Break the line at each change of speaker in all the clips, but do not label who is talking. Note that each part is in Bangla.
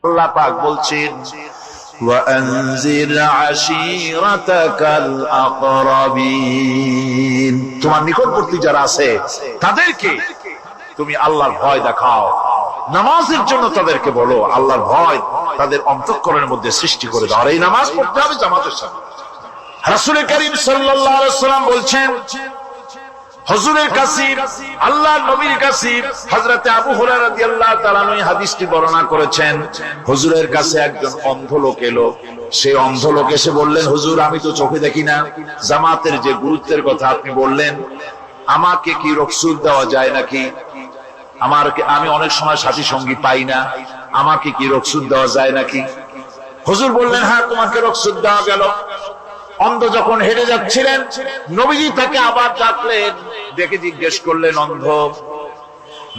আল্লাহ পাক বলছেন ওয়ানজির আশীরাতাকাল আকরাবিন, তোমার নিকটবর্তী যারা আছে তাদেরকে তুমি আল্লাহর ভয় দেখাও। নামাজের জন্য তাদেরকে বলো আল্লাহর ভয় তাদের অন্তঃকরণের মধ্যে সৃষ্টি করে দাও। আর এই নামাজ পড়তে হবে জামাতের সাথে। রাসূল করিম সাল্লাল্লাহু আলাইহি ওয়াসাল্লাম বলছেন, হুজুরের কাছে আল্লাহর নবীর কাছে হযরতে আবু হুরায়রা রাদিয়াল্লাহু তাআলা আনহু হাদিসটি বর্ণনা করেছেন। হুজুরের কাছে একজন অন্ধ লোক এলো। সেই অন্ধ লোক এসে বললেন, হুজুর আমি তো চোখে দেখি না, জামাতের যে গুরুত্বের কথা আপনি বললেন, আমাকে কি রুখসত দেওয়া যায় নাকি? আমি অনেক সময় সাথী সঙ্গী পাই না, আমাকে কি রুখসত দেওয়া যায় নাকি? হুজুর বললেন, হ্যাঁ তোমাকে রুখসত দেওয়া গেল। অন্ধ যখন হেঁটে যাচ্ছিলেন, নবীজি তাকে আবার ডাকলেন, ডেকে জিজ্ঞেস করলেন, অন্ধ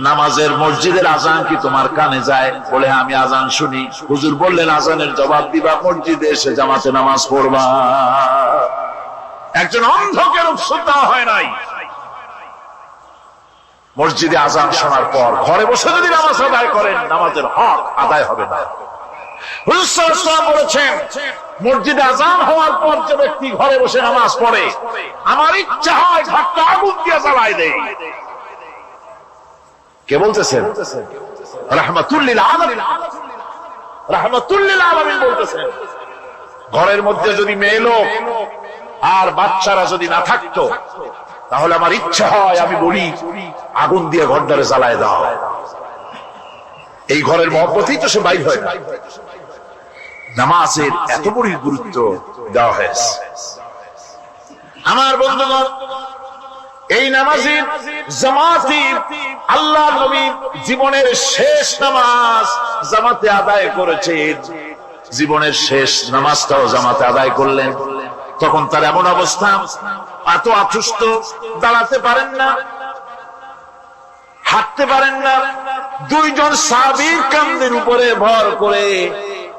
নামাজের মসজিদের আজান কি তোমার কানে যায়? বলে আমি আজান শুনি। হুজুর বললেন, আজানের জবাব দিবা, মসজিদে এসে জামাতে নামাজ পড়বা। একজন অন্ধকে রুখসত দেওয়া হয় নাই। মসজিদে আজান শোনার পর ঘরে বসে যদি নামাজ আদায় করেন, নামাজের হক আদায় হবে না। হুজুর সাল্লাল্লাহু আলাইহি ওয়াসাল্লাম বলেছেন, মসজিদে আজান হওয়ার পর যে ব্যক্তি ঘরে বসে নামাজ পড়ে, আমার ইচ্ছা হয় ঘরটা আগুন দিয়ে জ্বালায় দেয়। কে বলতেছেন? রাহমাতুল লিল আলামিন, রাহমাতুল লিল আলামিন বলতেছেন। ঘরের মধ্যে যদি মেয়ে লোক আর বাচ্চারা যদি না থাকতো, তাহলে আমার ইচ্ছা হয় আমি বলি আগুন দিয়ে ঘরটারে জ্বালায় দাও। এই ঘরের মহব্বতেই তো সে বাইর হয় না। নামাজের এত বড় গুরুত্ব দেওয়া হয়েছে। আমার বন্ধুগণ, এই নামাজের জামাতে আল্লাহ নবী জীবনের শেষ নামাজ জামাতে আদায় করেছেন। জীবনের শেষ নামাজটাও জামাতে আদায় করলেন। তখন তার এমন অবস্থা, এত অসুস্থ, দাঁড়াতে পারেন না, হাঁটতে পারেন না। দুইজন সাহাবীর কাঁধের উপরে ভর করে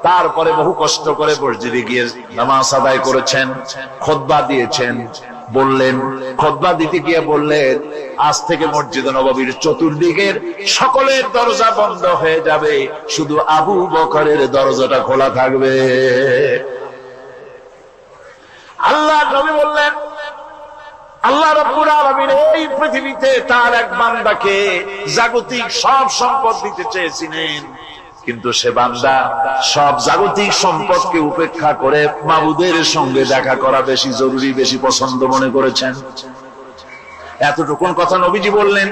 তারপরে বহু কষ্ট করে মসজিদে গিয়ে নামাজ আদায় করেছেন, খুতবা দিয়েছেন। বললেন, খুতবা দিতে গিয়ে বললেন, আজ থেকে মসজিদ নববীর চতুর্দিকের সকলের দরজা বন্ধ হয়ে যাবে, শুধু আবু বকরের দরজাটা খোলা থাকবে। আল্লাহ নবী বললেন, আল্লাহ রাব্বুল আলামিন এই পৃথিবীতে তার এক বান্দাকে জাগতিক সব সম্পদ দিতে চেয়েছিলেন, কিন্তু সে বান্দা সব জাগতিক সম্পদকে উপেক্ষা করে মাবুদের সঙ্গে দেখা করা বেশি জরুরি, বেশি পছন্দ মনে করেছেন। এতটুকুন কথা নবীজি বললেন,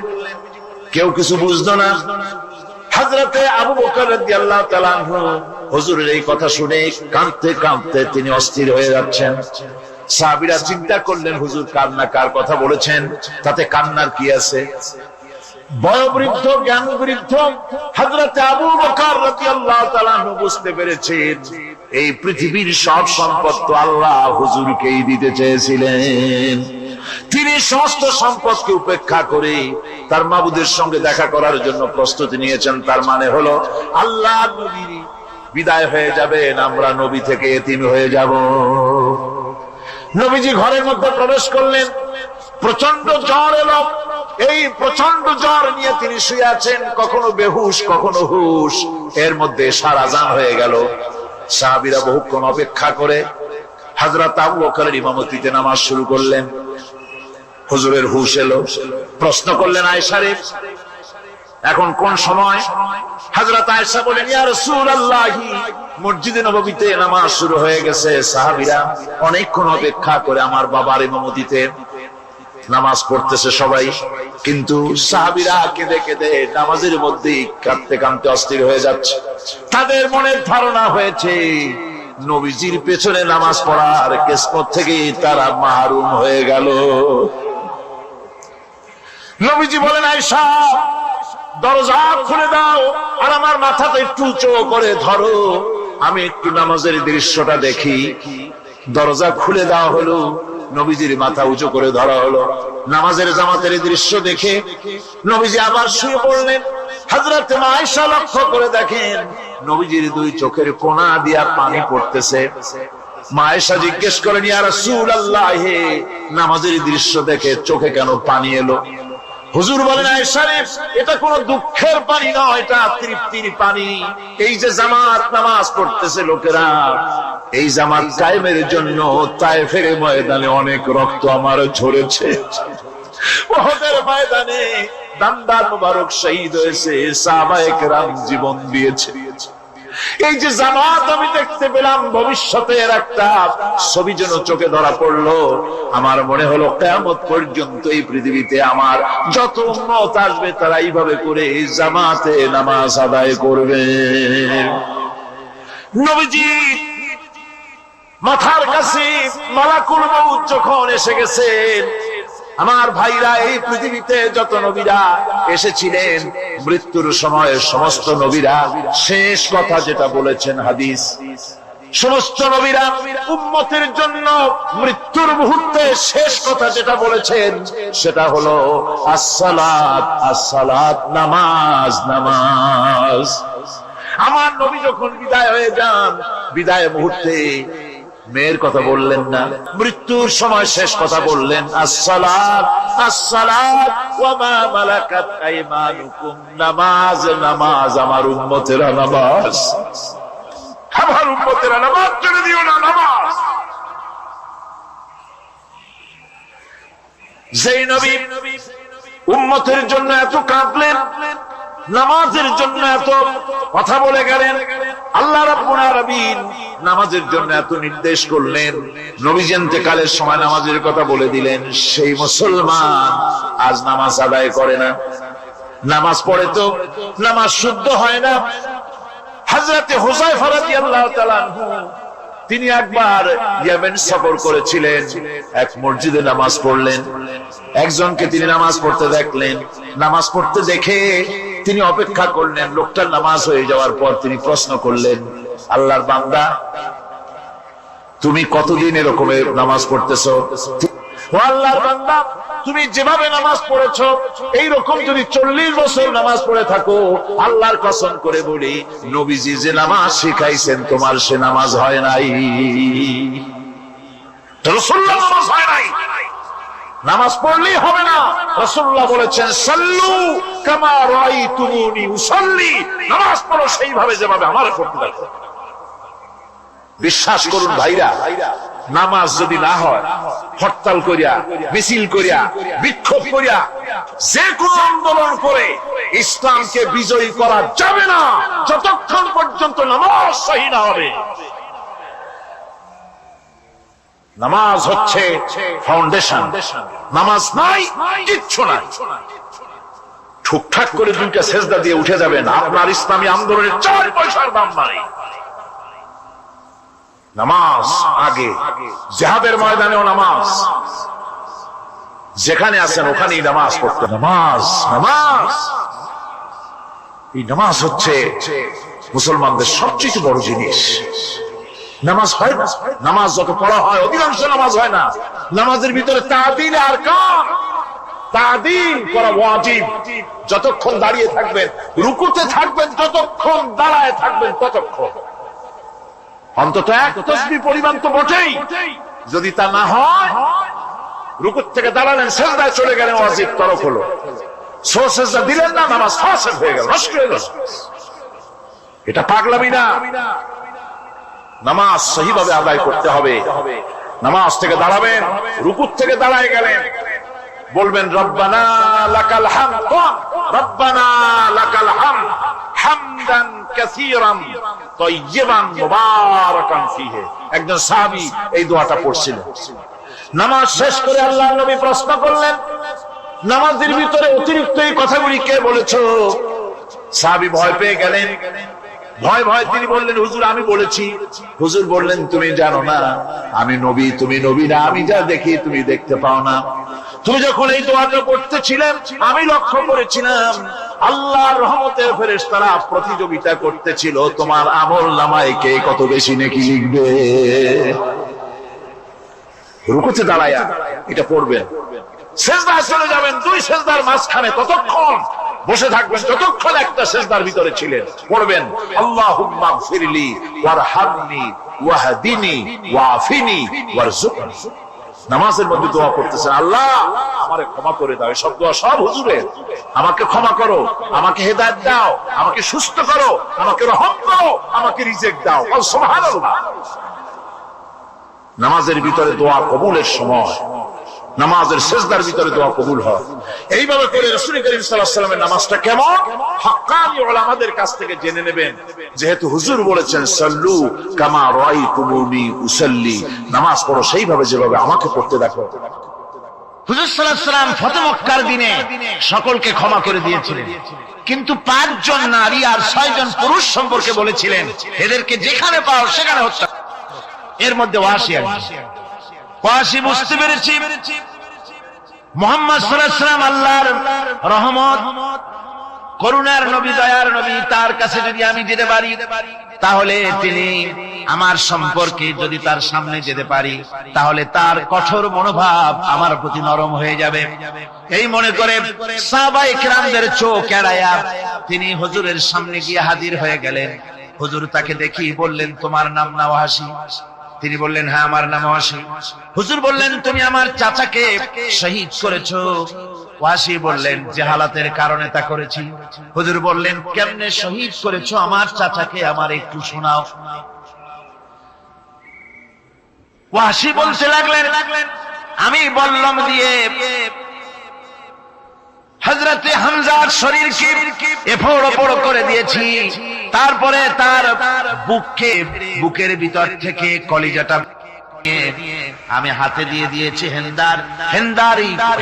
কেউ কিছু বুঝতো না। হযরতে আবু বকর রাদিয়াল্লাহু তাআলা আনহু হুজুরের এই কথা শুনে কাঁদতে কাঁদতে তিনি অস্থির হয়ে যাচ্ছেন। সাহাবীরা চিন্তা করলেন, হুজুর কান্না কার কথা বলেছেন, তাতে কান্নার কি আছে? বয়োবৃদ্ধ, জ্ঞান বৃদ্ধ হযরতে আবু বকর রাদিয়াল্লাহু তাআলা আনহু বুঝতে পেরেছেন, এই পৃথিবীর সব সম্পদ তো আল্লাহ হুজুরকেই দিতে চেয়েছিলেন। তিনি সমস্ত সম্পদকে উপেক্ষা করে তার মাবুদের সঙ্গে দেখা করার জন্য প্রস্তুতি নিয়েছেন। তার মানে হলো আল্লাহ নবী বিদায় হয়ে যাবেন, আমরা নবী থেকে এতিম হয়ে যাব। নবীজি ঘরের মধ্যে প্রবেশ করলেন, প্রচন্ড জ্বর এলো। এই প্রচন্ড জ্বর নিয়ে তিনি শুয়ে আছেন, কখনো বেহুশ কখনো হুশ। এর মধ্যে সারা জান হয়ে গেল। সাহাবীরা বহুক্ষণ অপেক্ষা করে হযরত আবু বকরের ইমামতিতে নামাজ শুরু করলেন। হুজুরের হুশ এলো, প্রশ্ন করলেন, আয়েশা রে এখন কোন সময়? হযরত আয়েশা বলেন, ইয়া রাসূলুল্লাহ, মসজিদে নববীতে নামাজ শুরু হয়ে গেছে। সাহাবীরা অনেকক্ষণ অপেক্ষা করে আমার বাবার ইমামতিতে নামাজ পড়তেছে সবাই, কিন্তু সাহাবীরা কেঁদে কেঁদে নামাজের মধ্যেই কাঁদতে কাঁদতে অস্থির হয়ে যাচ্ছে। তাদের মনের ধারণা হয়েছে নবীজির পেছনে নামাজ পড়ার কিসমত থেকে তারা মাহরুম হয়ে গেল। নবীজি বলেন, আয়েশা দরজা খুলে দাও আর আমার মাথাটা একটু উঁচু করে ধরো, আমি একটু নামাজের দৃশ্যটা দেখি। দরজা খুলে দেওয়া হলো, নবীজির মাথা উঁচু করে ধরা হলো। নামাজের জামাতের দৃশ্য দেখে নবীজি আবার শুয়ে পড়লেন। হযরত আয়েশা লক্ষ্য করে দেখেন নবীজির দুই চোখের কোনা দিয়া পানি পড়তেছে। মা আয়েশা জিজ্ঞেস করেন, ইয়া রাসূলুল্লাহ, নামাজের দৃশ্য দেখে চোখে কেন পানি এলো? হুজুর বলেন আয়েশা রে, এটা কোনো দুঃখের পানি নয়, এটা তৃপ্তির পানি। এই যে জামাত নামাজ পড়তেছে লোকেরা, এই জামাত কায়েমের জন্য তায়েফের ময়দানে অনেক রক্ত আমার ঝরেছে। উহুদের ময়দানে দান্দার মুবারক শহীদ হয়েছে, সাহাবায়ে কেরাম জীবন দিয়েছে। এই যে জামাত আমি দেখতে পেলাম, ভবিষ্যতের একটা ছবি যেন চোখে ধরা পড়লো। আমার মনে হলো কিয়ামত পর্যন্ত এই পৃথিবীতে আমার যত উম্মত আসবে তারা এইভাবে করে জামাতে নামাজ আদায় করবে। নবীজি মাথার কাছে মালাকুল মউত যখন এসে গেছেন, আমার ভাইরা, এই পৃথিবীতে যত নবীরা এসেছিলেন মৃত্যুর সময় সমস্ত নবীরা শেষ কথা যেটা বলেছেন, হাদিস, সমস্ত নবীরা উম্মতের জন্য মৃত্যুর মুহূর্তে শেষ কথা যেটা বলেছেন সেটা হলো আসসালাত, আসসালাত, নামাজ, নামাজ। আমার নবী যখন বিদায় হয়ে যান, বিদায় মুহূর্তে মেয়ের কথা বললেন না, মৃত্যুর সময় শেষ কথা বললেন আসসালাত, আসসালাত ওয়া মা মালাকাত আইমানুকুম, নামাজ, নামাজ, আমার উম্মতেরা নামাজ, আমার উম্মতেরা নামাজ ছেড়ে দিও না, নামাজ। যেই নবী উম্মতের জন্য এত কাঁদলেন, নামাজের জন্য এত কথা বলে গেলেন, আল্লাহ রাব্বুল আলামিন নামাজের জন্য এত নির্দেশ করলেন, নবীজি ইন্তেকালের সময় নামাজের কথা বলে দিলেন, সেই মুসলমান আজ নামাজ আদায় করে না, নামাজ পড়ে তো নামাজ শুদ্ধ হয় না। হযরতে হুযায়ফা রাদিয়াল্লাহু তাআলা আনহু তিনি একবার ইয়েমেন সফর করেছিলেন, এক মসজিদে নামাজ পড়লেন, একজনকে তিনি নামাজ পড়তে দেখলেন, নামাজ পড়তে দেখে তিনি অপেক্ষা করলেন, লোকটার নামাজ হয়ে যাওয়ার পর তিনি প্রশ্ন করলেন, আল্লাহর বান্দা, তুমি কতদিন এরকম নামাজ পড়তেছো? ও আল্লাহর বান্দা, তুমি যেভাবে নামাজ পড়েছো এইরকম যদি 40 বছর নামাজ পড়ে থাকো, আল্লাহর কসম করে বলি, নবীজি যে নামাজ শিখাইছেন তোমার সে নামাজ হয় নাই, রাসূলুল্লাহ নামাজ হয় নাই। নামাজ পড়লেই হবে না, রাসূলুল্লাহ বলেছেন সাল্লু কামা রাআইতুমুনি উসাল্লি, নামাজ পড়ো সেইভাবে যেভাবে আমার পড়তে দেখো। বিশ্বাস করুন ভাইরা, নামাজ যদি না হয়, হরতাল করিয়া, মিছিল করিয়া, বিক্ষোভ করিয়া, যে কোনো আন্দোলন করে ইসলামকে বিজয়ী করা যাবে না যতক্ষণ পর্যন্ত নামাজ সহি না হবে। নামাজ হচ্ছে ফাউন্ডেশন, নামাজ নাই কিচ্ছু নাই। ঠুকঠাক করে দুইটা সেজদা দিয়ে উঠে যাবেন, আপনার ইসলামী আন্দোলনের 4 পয়সার দাম নাই। নামাজ আগে, জিহাদের ময়দানেও নামাজ, যেখানে আছেন ওখানেই নামাজ পড়তে। নামাজ, নামাজ, এই নামাজ হচ্ছে মুসলমানদের সবচেয়ে বড় জিনিস। নামাজ হয় না, নামাজ যত পড়া হয় অধিকাংশ নামাজ হয় না। নামাজের ভিতরে তাদিল আর কাম, তাদিল করা ওয়াজিব। যতক্ষণ দাঁড়িয়ে থাকবেন, রুকুতে থাকবেন, যতক্ষণ দাঁড়ায় থাকবেন ততক্ষণ অন্তত এক তাসবিহ পরিমাণ তো বটেই। যদি তা না হয়, রুকুত থেকে দাঁড়ালেন, সেজদায় চলে গেলেন, ওয়াজিব তরক হলো। সেজদা দিলেন না, নামাজ ফাসিদ হয়ে গেল, নষ্ট হয়ে গেল। এটা পাগলামি না। নামাজ সহিভাবে আদায় করতে হবে। নামাজ থেকে দাঁড়াবেন, রুকুত থেকে দাঁড়ায় গেলেন, বলবেন রব্বানা লাকাল হামদ, রব্বানা লাকাল হামদ হামদান কাসীরান তাইয়িবান মুবারাকান ফীহি। একজন সাহাবী এই দোয়াটা পড়ছিলেন। নামাজ শেষ করে আল্লাহর নবী প্রশ্ন করলেন, নামাজের ভিতরে অতিরিক্ত এই কথাগুলি কে বলেছো? সাহাবী ভয় পেয়ে গেলেন। ভয় ভয় তিনি বললেন, হুজুর আমি বলেছি। হুজুর বললেন, তুমি জানো না আমি নবী, তুমি নবী না, আমি যা দেখি তুমি দেখতে পাও না। তুমি যখন এই দোয়াটা পড়তেছিলে আমি লক্ষ্য করেছিলাম আল্লাহর রহমতের ফেরেশতারা প্রতিযোগিতা করতেছিল তোমার আমল নামায় কে কত বেশি নেকি লিখবে। রুকুতে দাঁড়ায়া এটা পড়বেন, সেজদায় চলে যাবেন, 2 সেজদার মাঝখানে ততক্ষণ বসে থাকবেন যতক্ষণ একটা সেজদার ভিতরে ছিলেন। পড়বেন আল্লাহুম্মা গফিরলি ওয়ারহামনি ওয়াহদিনি ওয়াআফিনি ওয়ারযুকনি। নামাজের মধ্যে দোয়া করতেছেন, আল্লাহ আমারে ক্ষমা করে দাও। এসব দোয়া সব হুজুরের। আমাকে ক্ষমা করো, আমাকে হেদায়েত দাও, আমাকে সুস্থ করো, আমাকে রহম করো, আমাকে রিজিক দাও। সুবহানাল্লাহ। নামাজের ভিতরে দোয়া কবুলের সময়, নামাজের সিজদার ভিতরে দোয়া কবুল হয়। এইভাবে করে রাসূল করিম সাল্লাল্লাহু আলাইহি ওয়াসাল্লামের নামাজটা কেমন হাক্কানি উলামাদের কাছ থেকে জেনে নেবেন। যেহেতু হুজুর বলেছেন সাল্লু কামা রাআইতুমুনি উসাল্লি, নামাজ পড়ো সেইভাবে যেভাবে আমাকে পড়তে দেখো।
হুজুর সাল্লাল্লাহু আলাইহি ওয়াসাল্লাম ফতহ মক্কার দিনে সকলকে ক্ষমা করে দিয়েছিলেন, কিন্তু 5 জন নারী আর 6 জন পুরুষ সম্পর্কে বলেছিলেন এদেরকে যেখানে পাও সেখানে হত্যা। এর মধ্যে ওয়াসি বুঝতে পেরেছি মুহাম্মদ সাল্লাল্লাহু আলাইহি ওয়াসাল্লাম আল্লাহর রহমত, করুণার নবী, দয়ার নবী, তার কাছে যদি আমি যেতে পারি তাহলে তিনি আমার সম্পর্কে, যদি তার সামনে যেতে পারি তাহলে তার কঠোর মনোভাব আমার প্রতি নরম হয়ে যাবে। এই মনে করে সাহাবায়ে কেরামদের চোখ এড়ায়া তিনি হুজুরের সামনে গিয়ে হাজির হয়ে গেলেন। হুজুর তাকে দেখি বললেন, তোমার নাম না ওয়াসি? তিনি বললেন, হ্যাঁ আমার নাম ওয়াসি। হুজুর বললেন, তুমি আমার চাচাকে শহীদ করেছো? ওয়াসি বললেন, জাহালাতের কারণে তা করেছি। হুজুর বললেন, কেমনে শহীদ করেছো আমার চাচাকে, আমার একটু শোনাও। ওয়াসি বলতে লাগলেন, আমি বল্লম দিয়ে হযরতে হামজার শরীরকে এফোড় ওপড় করে দিয়েছি, তারপরে তার বুকের ভিতর থেকে কলিজাটা আমি হাতে দিয়ে দিয়েছি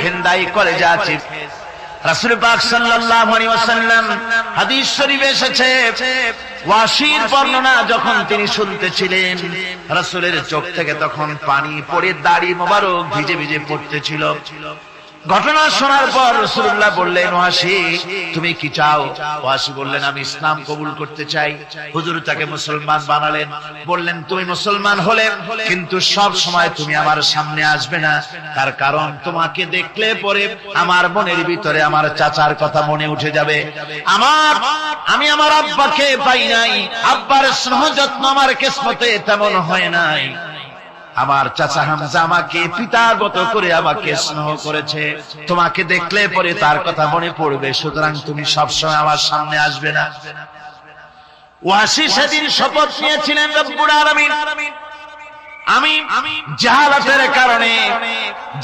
হেন্দাই কলেজা আছে। রাসূল পাক সাল্লাল্লাহু আলাইহি ওয়াসাল্লাম হাদিস শরীফে এসেছে, ওয়াসির বর্ণনা যখন তিনি শুনতেছিলেন রাসূলের চোখ থেকে তখন পানি পড়ে দাড়ি মোবারক ভিজে ভিজে পড়তেছিল। ঘটনা শোনার পর রাসূলুল্লাহ বললেন, ওয়াসি তুমি কি চাও? ওয়াসি বললেন, আমি ইসলাম কবুল করতে চাই। হুজুর তাকে মুসলমান বানালেন। বললেন, তুমি মুসলমান হলে কিন্তু সব সময় তুমি আমার সামনে আসবে না, তার কারণ তোমাকে দেখলে পরে আমার মনের ভিতরে আমার চাচার কথা মনে উঠে যাবে। আমি আমার আব্বাকে পাই নাই, আব্বার স্নেহ যত্ন আমার কিসমতে তেমন হয় নাই। আমার চাচা হামজা আমাকে পিতার মতো করে আমাকে স্নেহ করেছে, তোমাকে দেখলে পরে তার কথা মনে পড়বে, সুতরাং তুমি সবসময় আমার সামনে আসবে না। ওয়াসি সেদিন শপথ নিয়েছিলেন, রব্বুল আলামিন আমি জাহালাতের কারণে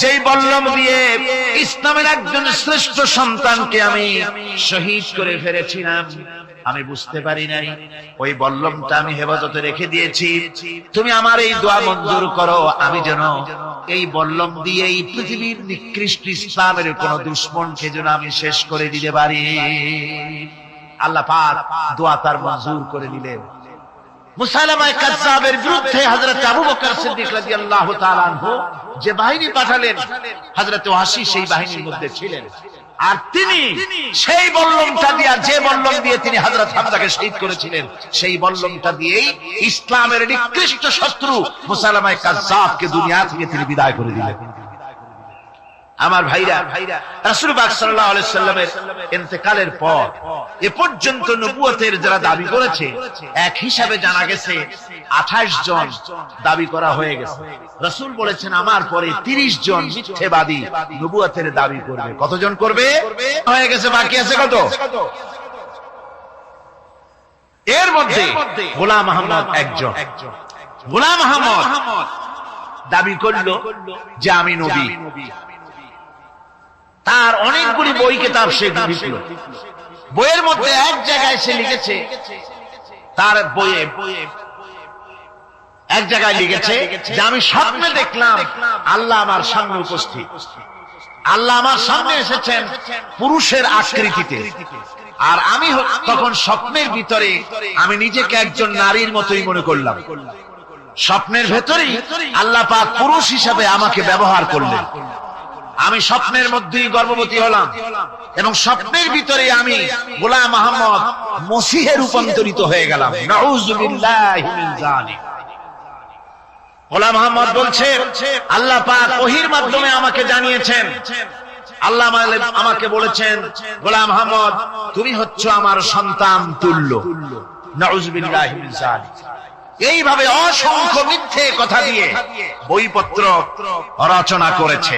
যেই বল্লম দিয়ে ইসলামের একজন শ্রেষ্ঠ সন্তানকে আমি শহীদ করে ফেলেছিলাম, আমি বুঝতে পারি নাই, ওই বল্লমটা আমি হেফাজতে রেখে দিয়েছি। তুমি আমার এই দোয়া মঞ্জুর করো, আমি যেন এই বল্লম দিয়ে এই পৃথিবীর নিকৃষ্ট ইসলামের কোন দুশমনকে যেন আমি শেষ করে দিতে পারি। আল্লাহ পাক দোয়া তার মঞ্জুর করে দিলেন। মুসাইলামা কাযযাবের বিরুদ্ধে হযরত আবু বকর সিদ্দিক রাদিয়াল্লাহু তাআলা আনহু যে বাহিনী পাঠালেন, হযরত ওয়াসি সেই বাহিনীর মধ্যে ছিলেন। আর তিনি সেই বল্লমটা দিয়ে, যে বল্লম দিয়ে তিনি হযরত হামজাকে শহীদ করেছিলেন, সেই বল্লমটা দিয়েই ইসলামের নিকৃষ্ট শত্রু মুসাইলামা কাযযাবকে দুনিয়া থেকে তিনি বিদায় করে দিলেন। আমার ভাইরা, রাসূল পাক সাল্লাল্লাহু আলাইহি সাল্লামের ইন্তেকালের পর এ পর্যন্ত নবুয়তের যারা দাবি করেছে, এক হিসাবে জানা গেছে 28 জন দাবি করা হয়ে গেছে। রাসূল বলেছেন, আমার পরে 30 জন মিথ্যাবাদী নবুয়তের দাবি করবে। কতজন করবে? হয়ে গেছে, বাকি আছে কত? এর মধ্যে গোলাম আহমদ একজন। গোলাম আহমদ দাবি করল যে আমি নবী। তার অনেকগুলি বই কিতাব সে লিখল। বইয়ের মধ্যে এক জায়গায় সে লিখেছে, তার বইয়ে এক জায়গায় লিখেছে যে আমি স্বপ্নে দেখলাম আল্লাহ আমার সামনে উপস্থিত। আল্লাহ আমার সামনে এসেছেন পুরুষের আকৃতিতে, আর আমি তখন স্বপ্নের ভিতরে আমি নিজেকে একজন নারীর মতোই মনে করলাম। স্বপ্নের ভেতরেই আল্লাহ পাক পুরুষ হিসাবে আমাকে ব্যবহার করলেন। আমি স্বপ্নের মধ্যেই গর্ভবতী হলাম এবং স্বপ্নের ভিতরে আমি গোলাম আহমদ মসিহে রূপান্তরিত হয়ে গেলাম। নাউযুবিল্লাহি মিন যালিক। গোলাম আহমদ বলছে, আল্লাহ পাক ওহীর মাধ্যমে আমাকে জানিয়েছেন, আল্লাহ আমাকে বলেছেন, গোলাম আহমদ তুমি হচ্ছ আমার সন্তান তুল্য। নাউযুবিল্লাহি মিন যালিক। এইভাবে অসংখ্য মিথ্যে কথা দিয়ে বইপত্র রচনা করেছে।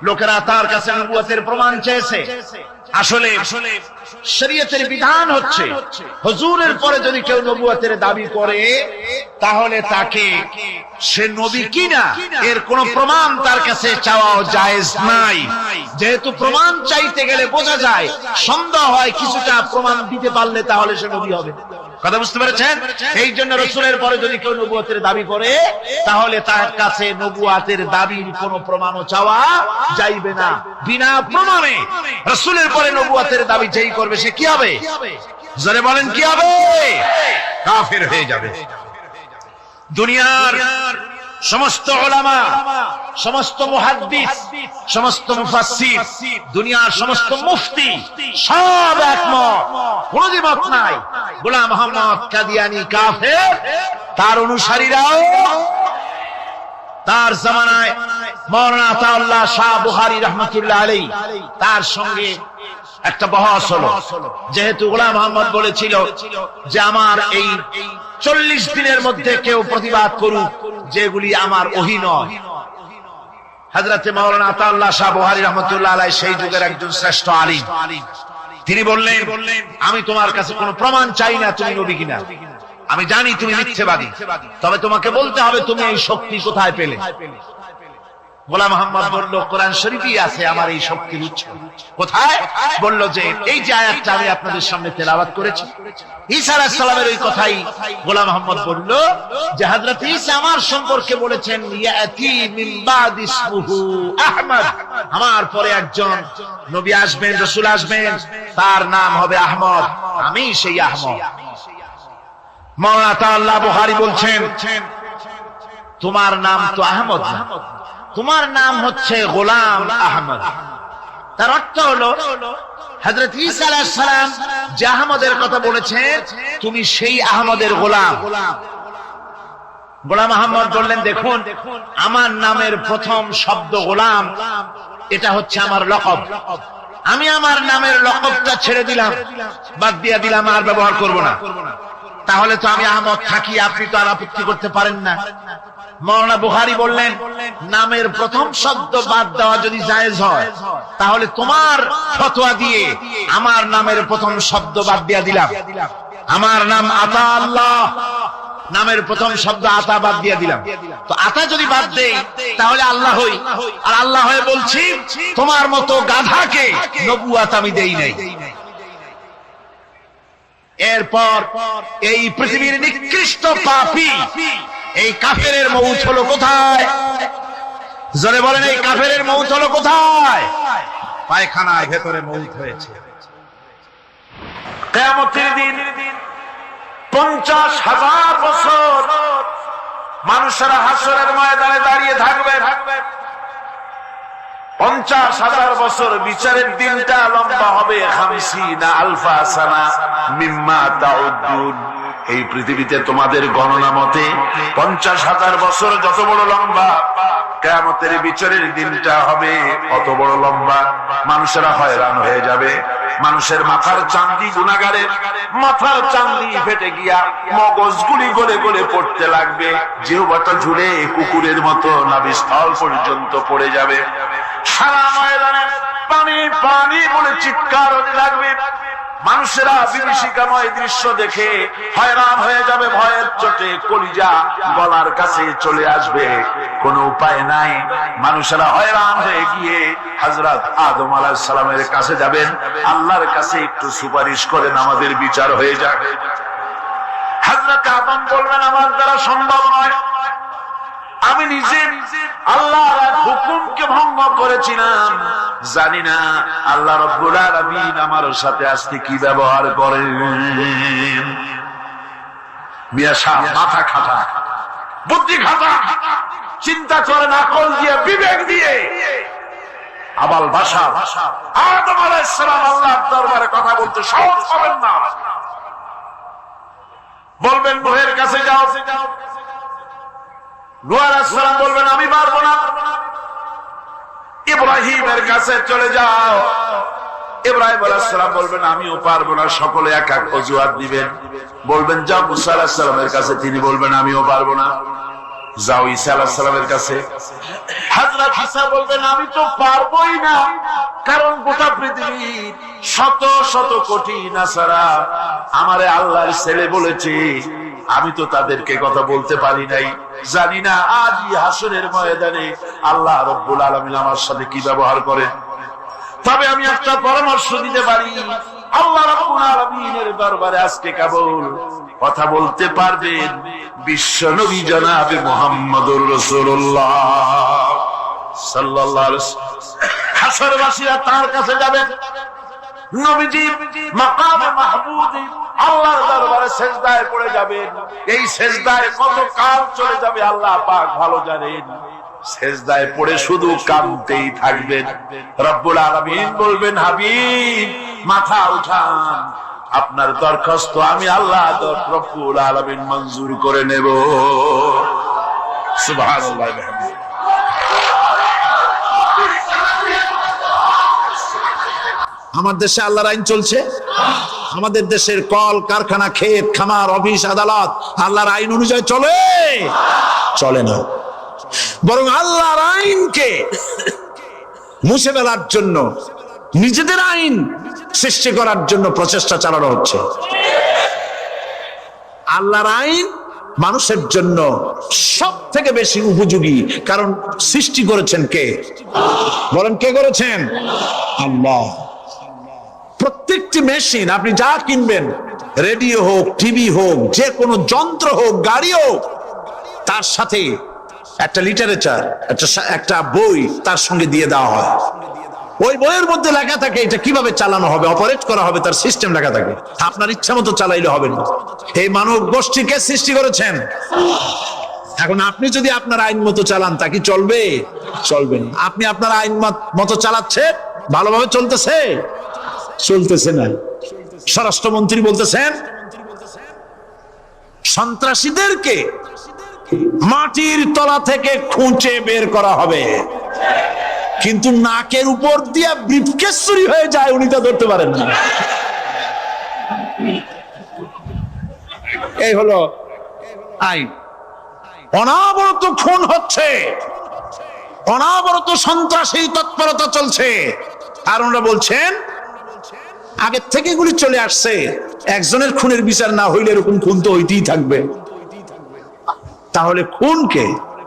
লোকেরা তার কাছে নবুয়তের প্রমাণ চেয়েছে। আসলে শরীয়তের বিধান হচ্ছে হুজুরের পরে যদি কেউ নবুয়তের দাবি করে তাহলে তাকে সে নবী কিনা এর কোনো প্রমাণ তার কাছে চাওয়া জায়েজ নাই। যেহেতু প্রমাণ চাইতে গেলে বোঝা যায়, সন্দেহ হয় কিছুটা প্রমাণ দিতে পারলে তাহলে সে নবী হবে। কথা বুঝতে পেরেছেন? এই জন্য রাসূলের পরে যদি কেউ নবুয়তের দাবি করে তাহলে তার কাছে নবুয়তের দাবির কোনো প্রমাণও চাওয়া যাইবে না। বিনা প্রমাণে রাসূলের পরে নবুয়তের দাবি যেই করবে সে কি হবে? জোরে বলেন কি হবে? কাফের হয়ে যাবে। দুনিয়ার সমস্ত উলামা, সমস্ত মুহাদ্দিস, সমস্ত মুফাসসির, দুনিয়ার সমস্ত মুফতি সব একমত, কোনো দ্বিমত নাই, গোলাম মোহাম্মদ কাদিয়ানী কাফের। তার অনুসারীরাও তার জামানায় মাওলানা আতাউল্লাহ শাহ বুখারী রাহমাতুল্লাহ আলাইহি তার সঙ্গে একটা বহস হলো। যেহেতু গোলাম মোহাম্মদ বলেছিল যে আমার এই 40 দিনের মধ্যে কেউ প্রতিবাদ করুক যেগুলি আমার ওহী নয়। হযরতে মাওলানা আতাউল্লাহ শাহ বুখারী রাহমাতুল্লাহ আলাইহি সেই যুগের একজন শ্রেষ্ঠ আলিম, তিনি বললেন আমি তোমার কাছে কোনো প্রমাণ চাই না তুমি নবী কিনা। আমি জানি তুমি মিথ্যাবাদী, তবে তোমাকে বলতে হবে তুমি এই শক্তি কোথায় পেলে। গোলাম মোহাম্মদ বলল কোরআন শরীফই আছে আমার এই শক্তির উৎস। কোথায়? বলল যে এই যে আয়াতটা আমি আপনাদের সামনে তেলাওয়াত করেছি, ঈসা আলাইহিস সালামের ওই কথাই গোলাম মোহাম্মদ বলল যে হযরত ঈসা আমার সম্পর্কে বলেছেন ইয়াতি মিন বাদ ইসমুহু আহমদ, আমার পরে একজন নবী আসবেন, রাসূল আসবেন, তার নাম হবে আহমদ, আমি সেই আহমদ। মাওলানা আতাউল্লাহ বুখারী বলছেন তোমার নাম তো আহমদ না, তোমার নাম হচ্ছে গোলাম আহমদ। তার অর্থ হলো হযরত ঈসা আলাইহিস সালাম যে আহমদের কথা বলেছেন তুমি সেই আহমদের গোলাম। গোলাম আহমদ বললেন দেখুন আমার নামের প্রথম শব্দ গোলাম, এটা হচ্ছে আমার লকব। আমি আমার নামের লকবটা ছেড়ে দিলাম, বাদ দিয়ে দিলাম, আর ব্যবহার করব না। তাহলে তো আমি আহমদ থাকি, আপনি তো আর আপত্তি করতে পারেন না। মাওলানা বুখারী বললেন নামের প্রথম শব্দ বাদ দেওয়া যদি জায়েজ হয় তাহলে তোমার ফতোয়া দিয়ে আমার নামের প্রথম শব্দ বাদ দিয়ে দিলাম। আমার নাম আতা আল্লাহ, নামের প্রথম শব্দ আতা বাদ দিয়ে দিলাম। তো আতা যদি বাদ দেই তাহলে আল্লাহ হই, আর আল্লাহ হয়ে বলছি তোমার মতো গাধাকে নবুয়ত আমি দেই নাই। এরপর এই পৃথিবীর নিকৃষ্ট পাপী এই কাফেরের মউত হলো কোথায়? জোরে বলেন এই কাফেরের মউত হলো কোথায়? পায়খানায় ভেতরে মউত হয়েছে।
কিয়ামতের দিন 50,000 বছর মানুষেরা হাসরের ময়দানে দাঁড়িয়ে থাকবে। 50,000 বছর বিচারের দিনটা লম্বা হবে 50 আলফা সানা মিম্মা তাউদ্দুন। এই পৃথিবীতে তোমাদের গণনা মতে 50,000 বছর যত বড় লম্বা, কিয়ামতের বিচারের দিনটা হবে অত বড় লম্বা। মানুষেরা হয়রান হয়ে যাবে। মানুষের মাথার চাঁদি, গুনাহগারের মাথার চাঁদি ফেটে গিয়া মগজগুলি গলে গলে পড়তে লাগবে। জিহ্বাটা ঝুলে কুকুরের মতো নাভিস্থল পর্যন্ত পড়ে যাবে। সারা ময়দানে পানি পানি বলে চিৎকার হতে লাগবে। মানুষেরা বিভীষিকাময় দৃশ্য দেখে হয়রান হয়ে যাবে, ভয়ের চোটে কলিজা গলার কাছে চলে আসবে। কোনো উপায় নাই। মানুষেরা হয়রান হয়ে গিয়ে হযরত আদম আলাইহিস সালামের কাছে যাবেন, আল্লাহর কাছে একটু সুপারিশ করেন আমাদের বিচার হয়ে যাক। হযরত আদম বলবেন আমার দ্বারা সম্ভব নয়, আমি নিজে আল্লাহর হুকুমকে ভঙ্গ করেছিলাম, জানি না আল্লাহ রাব্বুল আলামিন আমার সাথে আজকে কি ব্যবহার করেন। মিয়া সাহেব মাথা খাটা, বুদ্ধি খাটা, চিন্তা করেন আকল দিয়ে, বিবেক দিয়ে। আবাল ভাষা আদম আলাইহিস সালাম আল্লাহর দরবারে কথা বলতে সাহস পাবেন না। বলবেন নূহের কাছে যাও, নূহ আলাইহিস সালাম বলবেন আমি পারবো না। ইব্রাহিমের কাছে চলে যাও, ইব্রাহিম আলাইহিস সালাম বলবেন আমিও পারবো না, সকলে এক এক অজুহাত দিবেন। বলবেন যাও মুসা আলাইহিস সালামের কাছে, তিনি বলবেন আমিও পারবো না। যাও ঈসা আলাইহিস সালামের কাছে, হযরত ঈসা বলবেন আমি তো পারবোই না, কারণ গোটা পৃথিবীর শত শত কোটি নাসারা আমারে আল্লাহর ছেলে বলেছে, আমি তো তাদেরকে কথা বলতে পারি নাই। জানি না আজই হাসরের ময়দানে আল্লাহ রাব্বুল আলামিন আমার সাথে কি ব্যবহার করেন। তবে আমি একটা পরামর্শ দিতে পারি, আল্লাহ রাব্বুল আলামিনের দরবারে আজকে কেবল কথা বলতে পারবেন বিশ্ব নবী জনাবে মুহাম্মদুর রাসূলুল্লাহ সাল্লাল্লাহু আলাইহি ওয়াসাল্লাম। হাসরবাসীরা তার কাছে যাবেন, নবীজি মাকামে মাহমুদে আল্লাহর দরবারে সিজদায় পড়ে যাবেন। এই সিজদায় কত কাল চলে যাবে আল্লাহ পাক ভালো জানেন। সিজদায় পড়ে শুধু কাঁদতেই থাকবেন। রব্বুল আলামিন বলবেন হাবিব মাথা উঠান, আপনার দরখাস্ত আমি আল্লাহ রব্বুল আলামিন মঞ্জুর করে নেব। সুবহানাল্লাহ।
আমার দেশে আল্লাহর আইন চলছে। আমাদের দেশের কল কারখানা, ক্ষেত খামার, অফিস আদালত আল্লাহর আইন অনুযায়ী চলে? চলে না। বরং আল্লাহর আইনকে মুছে ফেলার জন্য, নিজেদের আইন সৃষ্টি করার জন্য প্রচেষ্টা চালানো হচ্ছে। আল্লাহর আইন মানুষের জন্য সব থেকে বেশি উপযোগী, কারণ সৃষ্টি করেছেন কে? বলেন কে করেছেন? আল্লাহ। প্রত্যেকটি মেশিন আপনি যা কিনবেন, রেডিও হোক, টিভি হোক, যে কোনো যন্ত্র হোক, গাড়ি হোক, তার সাথে একটা লিটারেচার, একটা বই তার সঙ্গে দিয়ে দেওয়া হয়। ওই বইয়ের মধ্যে লেখা থাকে এটা কিভাবে চালানো হবে, অপারেট করা হবে, তার সিস্টেম লেখা থাকে। আপনার ইচ্ছা মতো চালাইলে হবে না। এই মানব গোষ্ঠীকে সৃষ্টি করেছেন। এখন আপনি যদি আপনার আইন মতো চালান, তা কি চলবে? চলবে না। আপনি আপনার আইন মতো চালাচ্ছেন, ভালোভাবে চলতেছে? চলতেছে না। স্বরাষ্ট্রমন্ত্রী বলতেছেন সন্ত্রাসীদেরকে মাটির তলা থেকে খুঁজে বের করা হবে, কিন্তু নাকের উপর দিয়ে ব্রিফকেস চুরি হয়ে যায়, উনি তা ধরতে পারেন না। এই হলো আইন। অনাবরত খুন হচ্ছে, অনাবরত সন্ত্রাসী তৎপরতা চলছে, আর ওনারা বলছেন আগের থেকে এগুলি চলে আসছে, একজনের খুনের বিচার না হইলে এরকম খুন তো হইতেই থাকবে। তাহলে খুনকে,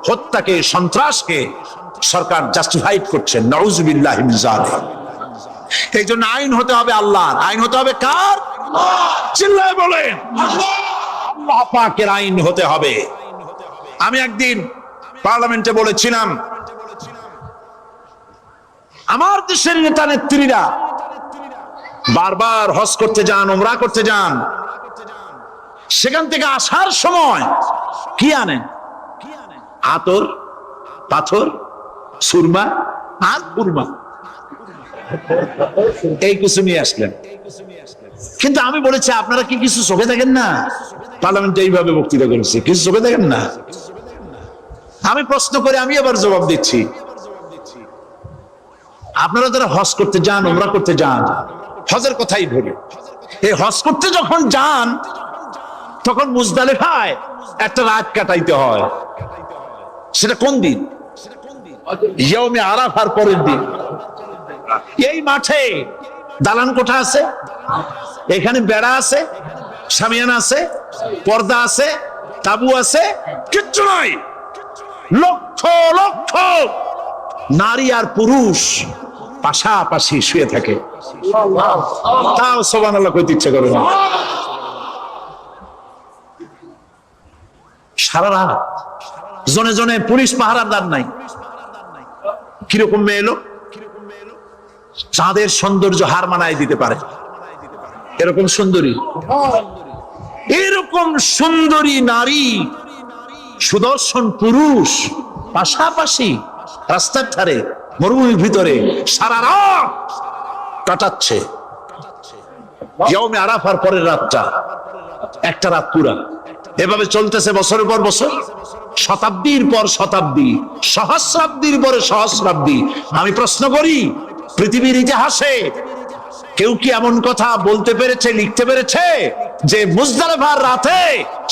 হত্যাকে, সন্ত্রাসকে সরকার জাস্টিফাইড করছেন। নাউযুবিল্লাহি মিন যালিক। এই জন্য আইন হতে হবে আল্লাহর। আইন হতে হবে কার? চিল্লায় বলেন আল্লাহ পাকের আইন হতে হবে। আমি একদিন পার্লামেন্টে বলেছিলাম, আমার দেশের নেতা নেত্রীরা বারবার হজ করতে যান, উমরা করতে যান, সেখান থেকে আসার সময় কি আনেন? আতর, পাথর, সুরমা আর কুরমা, এই কিছু নিয়ে আসলেন। কিন্তু আমি বলেছি আপনারা কি কিছু চোখে দেখেন না? পার্লামেন্টে এইভাবে বক্তৃতা করেছে, কিছু চোখে দেখেন না? আমি প্রশ্ন করে আমি আবার জবাব দিচ্ছি, আপনারা যারা হজ করতে যান, উমরা করতে যান, হজের কথাই ধরে, এই হজ করতে যখন যান তখন মুজদালিফায় একটা রাত কাটাইতে হয়। সেটা কোন দিন? ইয়ৌমে আরাফার পরের দিন। এই মাঠে দালান কোঠা আছে, এখানে বেড়া আছে, শামিয়ানা আছে, পর্দা আছে, তাবু আছে, কিচ্ছু নাই। লক্ষ লক্ষ নারী আর পুরুষ পাশাপাশি শুয়ে থাকে, তাও সুবহানাল্লাহ কইতে ইচ্ছা করে না। সারা রাত জনে জনে পুলিশ পাহারাদার নাই। কিরকম মেয়ে এলো, চাঁদের সৌন্দর্য হার মানায় দিতে পারে এরকম সুন্দরী, এরকম সুন্দরী নারী, সুদর্শন পুরুষ পাশাপাশি রাস্তার ধারে মরুভূমির ভিতরে সারা রাত কাটাচ্ছে। ইয়ৌমে আরাফার পরের রাতটা একটা রাত পুরা। এভাবে চলতেছে বছরের পর বছর, শতাব্দীর পর শতাব্দী, সহস্রাব্দীর পরে সহস্রাব্দী। আমি প্রশ্ন করি, পৃথিবীর ইতিহাসে কেউ কি এমন কথা বলতে পেরেছে, লিখতে পেরেছে যে মুজদালিফার রাতে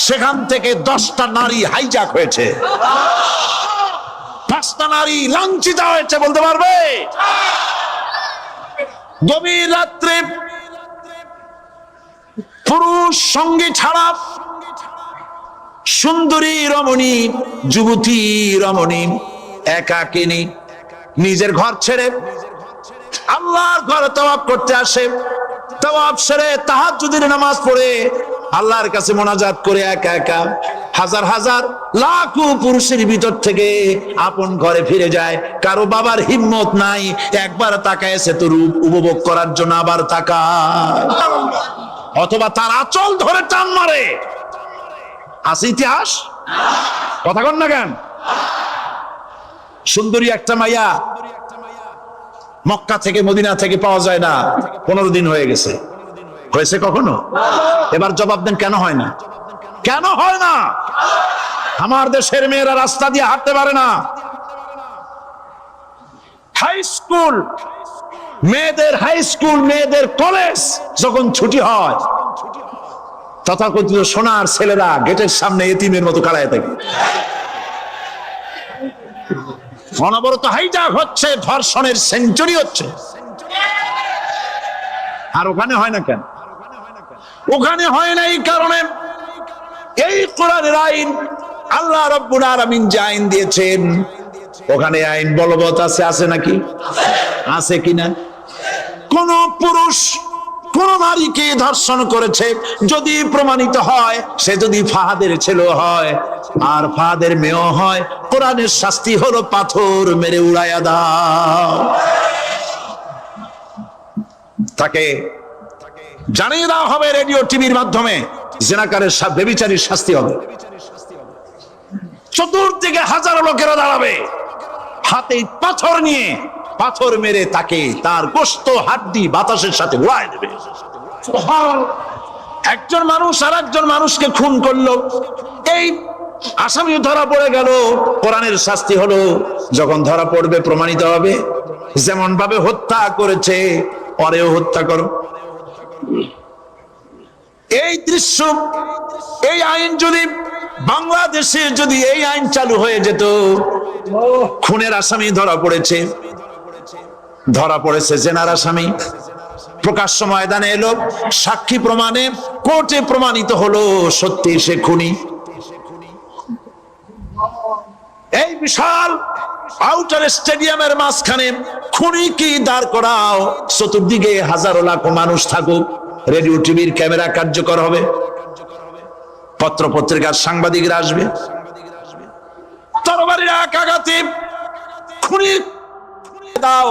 সেখান থেকে 10টা নারী হাইজ্যাক হয়েছে, 5টা নারী লাঞ্ছিত হয়েছে, বলতে পারবে? গভীর রাত্রে পুরুষ সঙ্গী ছাড়া সুন্দরী রমণী, যুবতী রমণী একাকিনী নিজের ঘর ছেড়ে আল্লাহর ঘরে তাওয়াফ করতে আসে। তাওয়াফ সেরে তাহাজ্জুদের নামাজ পড়ে আল্লাহর কাছে মোনাজাত করে একা একা হাজার হাজার লাখো পুরুষের ভিতর থেকে আপন ঘরে ফিরে যায়। কারো বাবার হিম্মত নাই একবার তাকায় সে তো রূপ উপভোগ করার জন্য আবার তাকায়, অথবা তার আঁচল ধরে টান মারে। আছে ইতিহাস, কথা কন না কেন? সুন্দরী একটা মাইয়া মক্কা থেকে মদিনা থেকে পাওয়া যায় না, 15 দিন হয়ে গেছে। হয়েছে কখনো? এবার জবাব দেন, কেন হয় না? কেন হয় না? আমার দেশের মেয়েরা রাস্তা দিয়ে হাঁটতে পারে না। হাই স্কুল মেয়েদের, হাই স্কুল মেয়েদের কলেজ যখন ছুটি হয়, তথাকথিত সোনার ছেলেরা গেটের সামনে এতিমের মতো কাড়ায় থাকে। অনবরত হাইজ্যাক হচ্ছে, ধর্ষণের সেঞ্চুরি হচ্ছে। আর ওখানে হয় না কেন? ওখানে হয় না এই কারণে, এই কোরআনের আইন আল্লাহ রাব্বুল আলামিন যে আইন দিয়েছেন, ওখানে আইন বলবৎ আছে। আছে নাকি? আছে কিনা? কোন পুরুষ কোন নারীকে ধর্ষণ করেছে যদি প্রমাণিত হয়, সে যদি ফাহাদের ছেলে হয় আর ফাহাদের মেয়ে হয়, কোরআনের শাস্তি হলো পাথর মেরে উড়াইয়া দাও। তাকে জানিয়ে দেওয়া হবে রেডিও টিভির মাধ্যমে, জিনাকারের ব্যভিচারীর শাস্তি হবে। চতুর্দিকে হাজারো লোকেরা দাঁড়াবে, হাতে পাথর নিয়ে পাথর মেরে তাকে তার গোশত হাড্ডি বাতাসের সাথে উড়ায় দেবে। একজন মানুষ আর একজন মানুষকে খুন করলো, এই আসামি ধরা পড়ে গেল, কোরআনের শাস্তি হলো যখন ধরা পড়বে প্রমাণিত হবে, যেমন ভাবে হত্যা করেছে পরেও হত্যা করো। এই দৃশ্য, এই আইন যদি বাংলাদেশে যদি এই আইন চালু হয়ে যেত, খুনের আসামি ধরা পড়েছে, জেনার আসামি, প্রকাশ্য ময়দানে এলো, সাক্ষী প্রমাণে কোর্টে প্রমাণিত হলো সত্যি সে খুনি। এই বিশাল আউটার স্টেডিয়ামের মাঝখানে খুনি কি দাঁড় করাও, চতুর্দিকে হাজারো লাখো মানুষ থাকুক, রেডিও টিভির ক্যামেরা কার্যকর হবে, পত্র পত্রিকার সাংবাদিকরা আসবে, তরবারির আঘাতে খুনি দাও,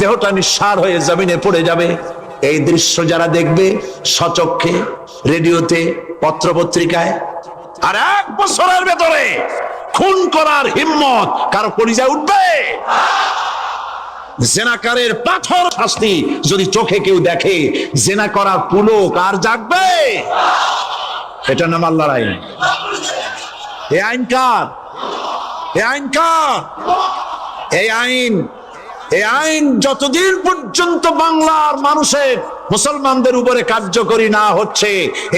দেহটা নিঃসার হয়ে জমিনে পড়ে যাবে। এই দৃশ্য যারা দেখবে সচক্ষে, রেডিওতে, পত্র পত্রিকায়, আর 1 বছরের ভেতরে খুন করার হিম্মত কারো কলিজায় উঠবে? জেনাকারের পাথর শাস্তি যদি চোখে কেউ দেখে, জেনা করার পুলক আর জাগবে? এটা নাম আল্লাহর আইন। এই আইন কার? এই আইন কার? এই আইন যতদিন পর্যন্ত বাংলার মানুষের, মুসলমানদের উপরে কার্যকরী না হচ্ছে,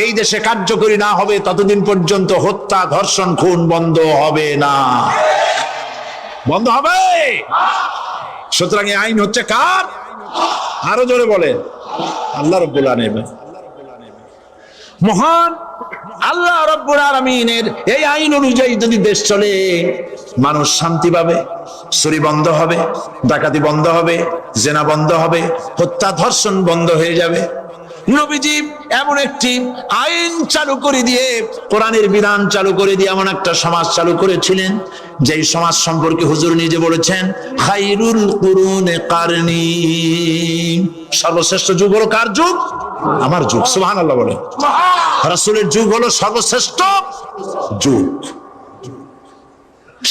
এই দেশে কার্যকরী না হবে, ততদিন পর্যন্ত হত্যা, ধর্ষণ, খুন বন্ধ হবে না। বন্ধ হবে? সুতরাং এই আইন হচ্ছে কার? আরো জোরে বলে, আল্লাহ রাব্বুল আলামিন। মহান আল্লাহ রাব্বুল আলামিনের এই আইন অনুযায়ী যদি দেশ চলে, মানুষ শান্তি পাবে, চুরি বন্ধ হবে, ডাকাতি বন্ধ হবে, জেনা বন্ধ হবে, হত্যা ধর্ষণ বন্ধ হয়ে যাবে। নবীজি এমন একটি আইন চালু করে দিয়ে, কোরআনের বিধান চালু করে দিয়ে এমন একটা সমাজ চালু করেছিলেন, যেই সমাজ সম্পর্কে হুজুর নিজে বলেছেন, খায়রুল কুরুনে কারনি, সর্বশ্রেষ্ঠ যুগ হলো কার যুগ? আমার যুগ। সুবহানাল্লাহ বলেন। রাসূলের যুগ হলো সর্বশ্রেষ্ঠ যুগ।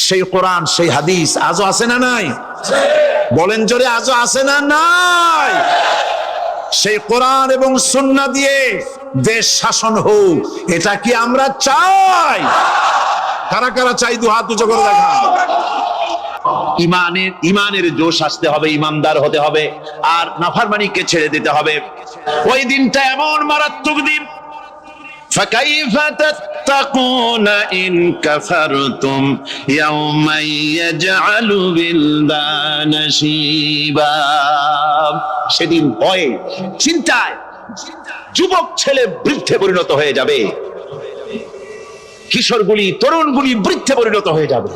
সেই কোরআন, সেই হাদিস আজও আছে না নাই? বলেন জোরে, আজও আছে না নাই? সেই কোরআন এবং সুন্নাহ দিয়ে দেশ শাসন হোক, এটা কি আমরা চাই? কারা কারা চাই? দু হাত উঁচু করে দেখা। ইমানের জোশ আসতে হবে, ইমানদার হতে হবে, আর নাফরমানিকে ছেড়ে দিতে হবে। ওই দিনটা এমন মারাত্মক দিন, فكيف تتقون إن كفرتم يوما يجعل الولدان شيبا। সেদিন ভয়ে চিন্তায় যুবক ছেলে বৃদ্ধে পরিণত হয়ে যাবে, কিশোরগুলি তরুণগুলি বৃদ্ধে পরিণত হয়ে যাবে।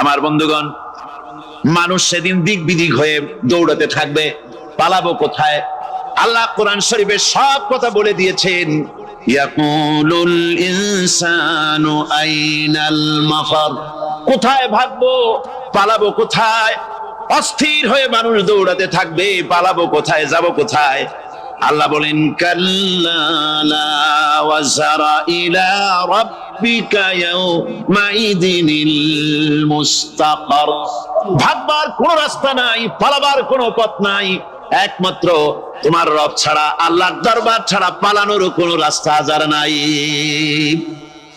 আমার বন্ধুগণ, মানুষ সেদিন দিক বিদিক হয়ে দৌড়াতে থাকবে, পালাবো কোথায়? আল্লাহ কোরআন শরীফে সব কথা বলে দিয়েছেন। ইয়াকুলুল ইনসানু আইনাল মাফার, কোথায় ভাগবো, পালাবো কোথায়? অস্থির হয়ে মানুষ দৌড়াতে থাকবে, পালাবো কোথায়, যাব কোথায়? আল্লাহ বলেন কাল্লা লা ওয়াজারা ইলা রাব্বিকা ইয়াউমাইদিনিল মুস্তাকার, ভাগবার কোনো রাস্তা নাই, পালাবার কোনো পথ নাই, একমাত্র তোমার রব ছাড়া, আল্লাহর দরবার ছাড়া পালানোর কোনো রাস্তা আজার নাই।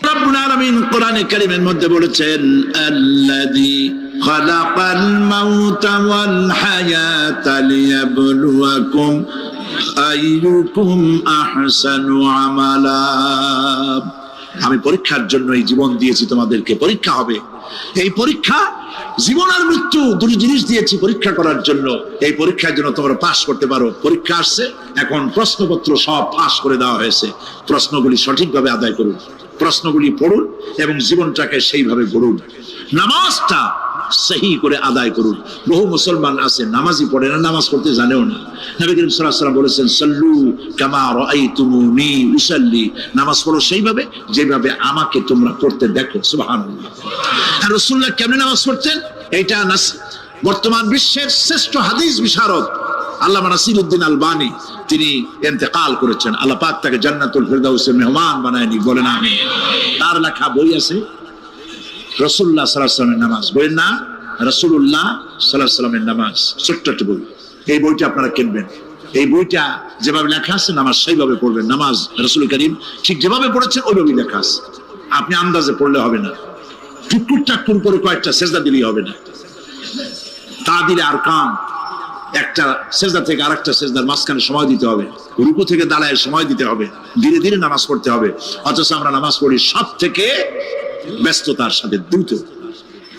রব্বুল আলামিন কোরআনে কারীমের মধ্যে বলেছেন আল্লাযী খালাকাল মাউতা ওয়াল হায়াতা লিয়াবলুয়াকুম আইয়ুকুম আহসানু আমালা। আমি পরীক্ষার জন্য এই জীবন দিয়েছি, তোমাদেরকে পরীক্ষা হবে। এই পরীক্ষা জীবন আর মৃত্যু দুটি জিনিস দিয়েছি পরীক্ষা করার জন্য। এই পরীক্ষার জন্য তোমরা পাস করতে পারো। পরীক্ষা আসছে, এখন প্রশ্নপত্র সব পাস করে দেওয়া হয়েছে। প্রশ্নগুলি সঠিকভাবে আদায় করুন, প্রশ্নগুলি পড়ুন এবং জীবনটাকে সেইভাবে গড়ুন। নামাজটা সহি করে আদায় করুন। বহু মুসলমান আছে নামাজই পড়ে না, নামাজ পড়তে জানেও না। নবী করিম সাল্লাল্লাহু আলাইহি ওয়াসাল্লাম বলেছেন সাল্লু কামা রাআইতুমুনি উসাল্লি, নামাজ পড়ো সেইভাবে যেভাবে আমাকে তোমরা পড়তে দেখো। সুবহানাল্লাহ। আর রাসূলুল্লাহ কেমনে নামাজ পড়তেন? এটা বর্তমান বিশ্বের শ্রেষ্ঠ হাদিস বিশারদ আল্লামা নাসিরউদ্দিন আলবানী তিনি ইন্তেকাল করেছেন। আল্লাহ পাক তাকে জান্নাতুল ফেরদাউসের মেহমান বানায় নি, বলেন আমিন। তার লেখা বই আছে রাসূলুল্লাহ সাল্লাল্লাহু আলাইহি ওয়াসাল্লামের নামাজ, বইয়ের নাম রাসূলুল্লাহ সাল্লাল্লাহু আলাইহি ওয়াসাল্লামের নামাজ, ছোট্ট একটা বই। এই বইটা আপনারা কিনবেন। এই বইটা যেভাবে লেখা আছে নামাজ সেইভাবে পড়বেন। নামাজ রাসূল করিম ঠিক যেভাবে পড়েছেন ওইভাবেই লেখা আছে। আপনি আন্দাজে পড়লে হবে না, টুকটুক টাকটুক করে কয়েকটা সেজদা দিলেই হবে না। তা দিলে আর কাম, একটা সেজদা থেকে আরেকটা সেজদার মাঝখানে সময় দিতে হবে, রুকু থেকে দাঁড়ায় সময় দিতে হবে, ধীরে ধীরে নামাজ পড়তে হবে। অথচ আমরা নামাজ পড়ি সব থেকে ব্যস্ততার সাথে, দ্রুত,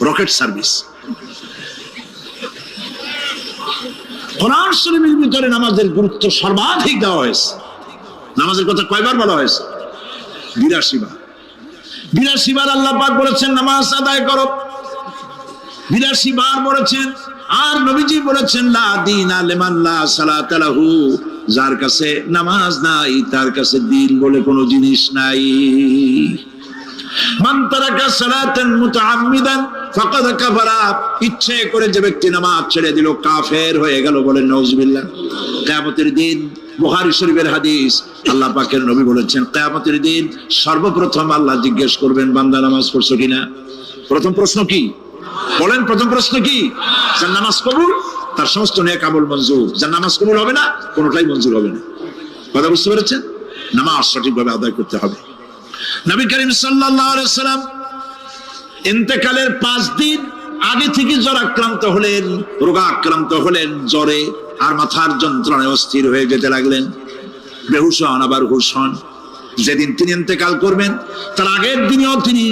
রকেট সার্ভিস। কোরআন শরীফের ভিতরে নামাজের গুরুত্ব সর্বাধিক দেওয়া হয়েছে। নামাজের কথা কয়বার বলা হয়েছে? ৮২ বার। ৮২ বার আল্লাহ পাক বলেছেন নামাজ আদায় করো, ৮২ বার বলেছেন। আর নবীজি বলেছেন লা দীনা লিমান লা সালাতা লাহু, যার কাছে নামাজ নাই তার কাছে দ্বীন বলে কোনো জিনিস নাই। মান তারাকা সালাতান মুতাআম্মিদান ফাকাদ কাফারা, ইচ্ছে করে যে ব্যক্তি নামাজ ছেড়ে দিল কাফের হয়ে গেল, বলেন নাউজুবিল্লাহ। কিয়ামতের দিন বুখারী শরীফের হাদিস, আল্লাহ পাকের নবী বলেছেন কিয়ামতের দিন সর্বপ্রথম আল্লাহ জিজ্ঞেস করবেন বান্দা নামাজ পড়ছো কিনা। প্রথম প্রশ্ন কি বলেন? প্রথম প্রশ্ন কি? যার নামাজ কবুল তার সমস্ত নেক আমল মঞ্জুর, যার নামাজ কবুল হবে না কোনোটাই মঞ্জুর হবে না। কথা বুঝতে পেরেছেন? নামাজ সঠিকভাবে আদায় করতে হবে। নবী করিম সাল্লাল্লাহু আলাইহি ওয়াসাল্লাম ইন্তেকালের ৫ দিন আগে থেকে জ্বরাক্রান্ত হলেন, রোগাক্রান্ত হলেন, জ্বরে আর মাথার যন্ত্রণায় অস্থির হয়ে যেতে লাগলেন, বেহুশ হন আবার হুশ হন। যেদিন তিনি ইন্তেকাল করবেন তার আগের দিনেও তিনি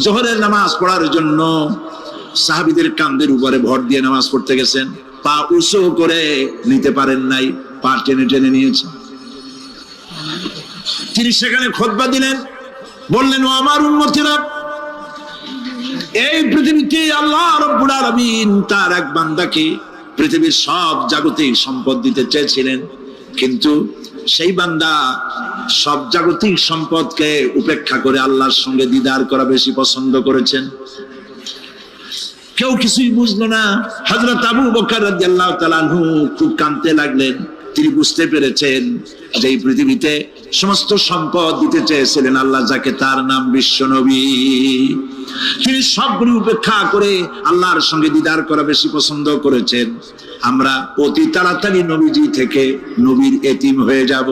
জোহরের নামাজ পড়ার জন্য সাহাবীদের কাঁধের উপরে ভর দিয়ে নামাজ পড়তে গেছেন। পা উঁচু করে নিতে পারেন নাই, পা টেনে টেনে নিয়েছেন। তিনি সেখানে খুতবা দিলেন, বললেন ও আমার উম্মতেরা, এই পৃথিবীতে আল্লাহ রাব্বুল আলামিন তার এক বান্দাকে পৃথিবীর সব জাগতিক সম্পদ দিতে চেয়েছিলেন, কিন্তু সেই বান্দা সব জাগতিক সম্পদকে উপেক্ষা করে আল্লাহর সঙ্গে দিদার করা বেশি পছন্দ করেছেন। কেউ কিছুই বুঝলো না। হযরত আবু বকর রাদিয়াল্লাহু তাআলা আনহু খুব কাঁদতে লাগলেন। তিনি বুঝতে পেরেছেন যে এই পৃথিবীতে সমস্ত সম্পদ দিতে চেয়েছিলেন আল্লাহ যাকে, তার নাম বিশ্ব নবী। তিনি সবগুলি উপেক্ষা করে আল্লাহর সঙ্গে দিদার করা বেশি পছন্দ করেছেন। আমরা অতি তাড়াতাড়ি নবীজি থেকে নবীর এতিম হয়ে যাব।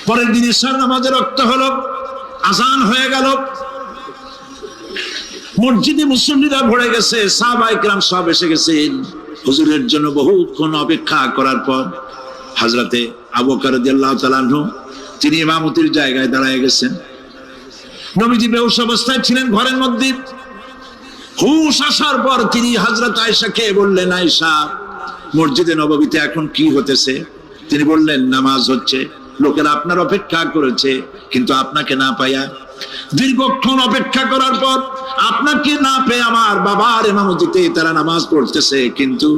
পরের দিন ঈশার নামাজের রক্ত হলো, আজান হয়ে গেল, মসজিদে মুসল্লিরা ভরে গেছে, সাহাবায়ে কেরাম সব এসে গেছেন। হুজুরের জন্য বহুক্ষণ অপেক্ষা করার পর হযরতে আবু বকর রাদিয়াল্লাহু তাআলা আনহু তিনি ইমামতির জায়গায় দাঁড়ায় গেছেন। নবীজি বেহুশ অবস্থায় ছিলেন ঘরের মধ্যে। হুশ আসার পর তিনি হযরত আয়েশাকে বললেন, আয়েশা, মসজিদে নববীতে এখন কি হতেছে? তিনি বললেন, নামাজ হচ্ছে। লোকেরা আপনার অপেক্ষা করেছে, কিন্তু আপনাকে না পাইয়া দীর্ঘক্ষণ অপেক্ষা করার পর আপনাকে না পেয়ে আমার বাবার ইমামতিতে তারা নামাজ পড়তেছে, কিন্তু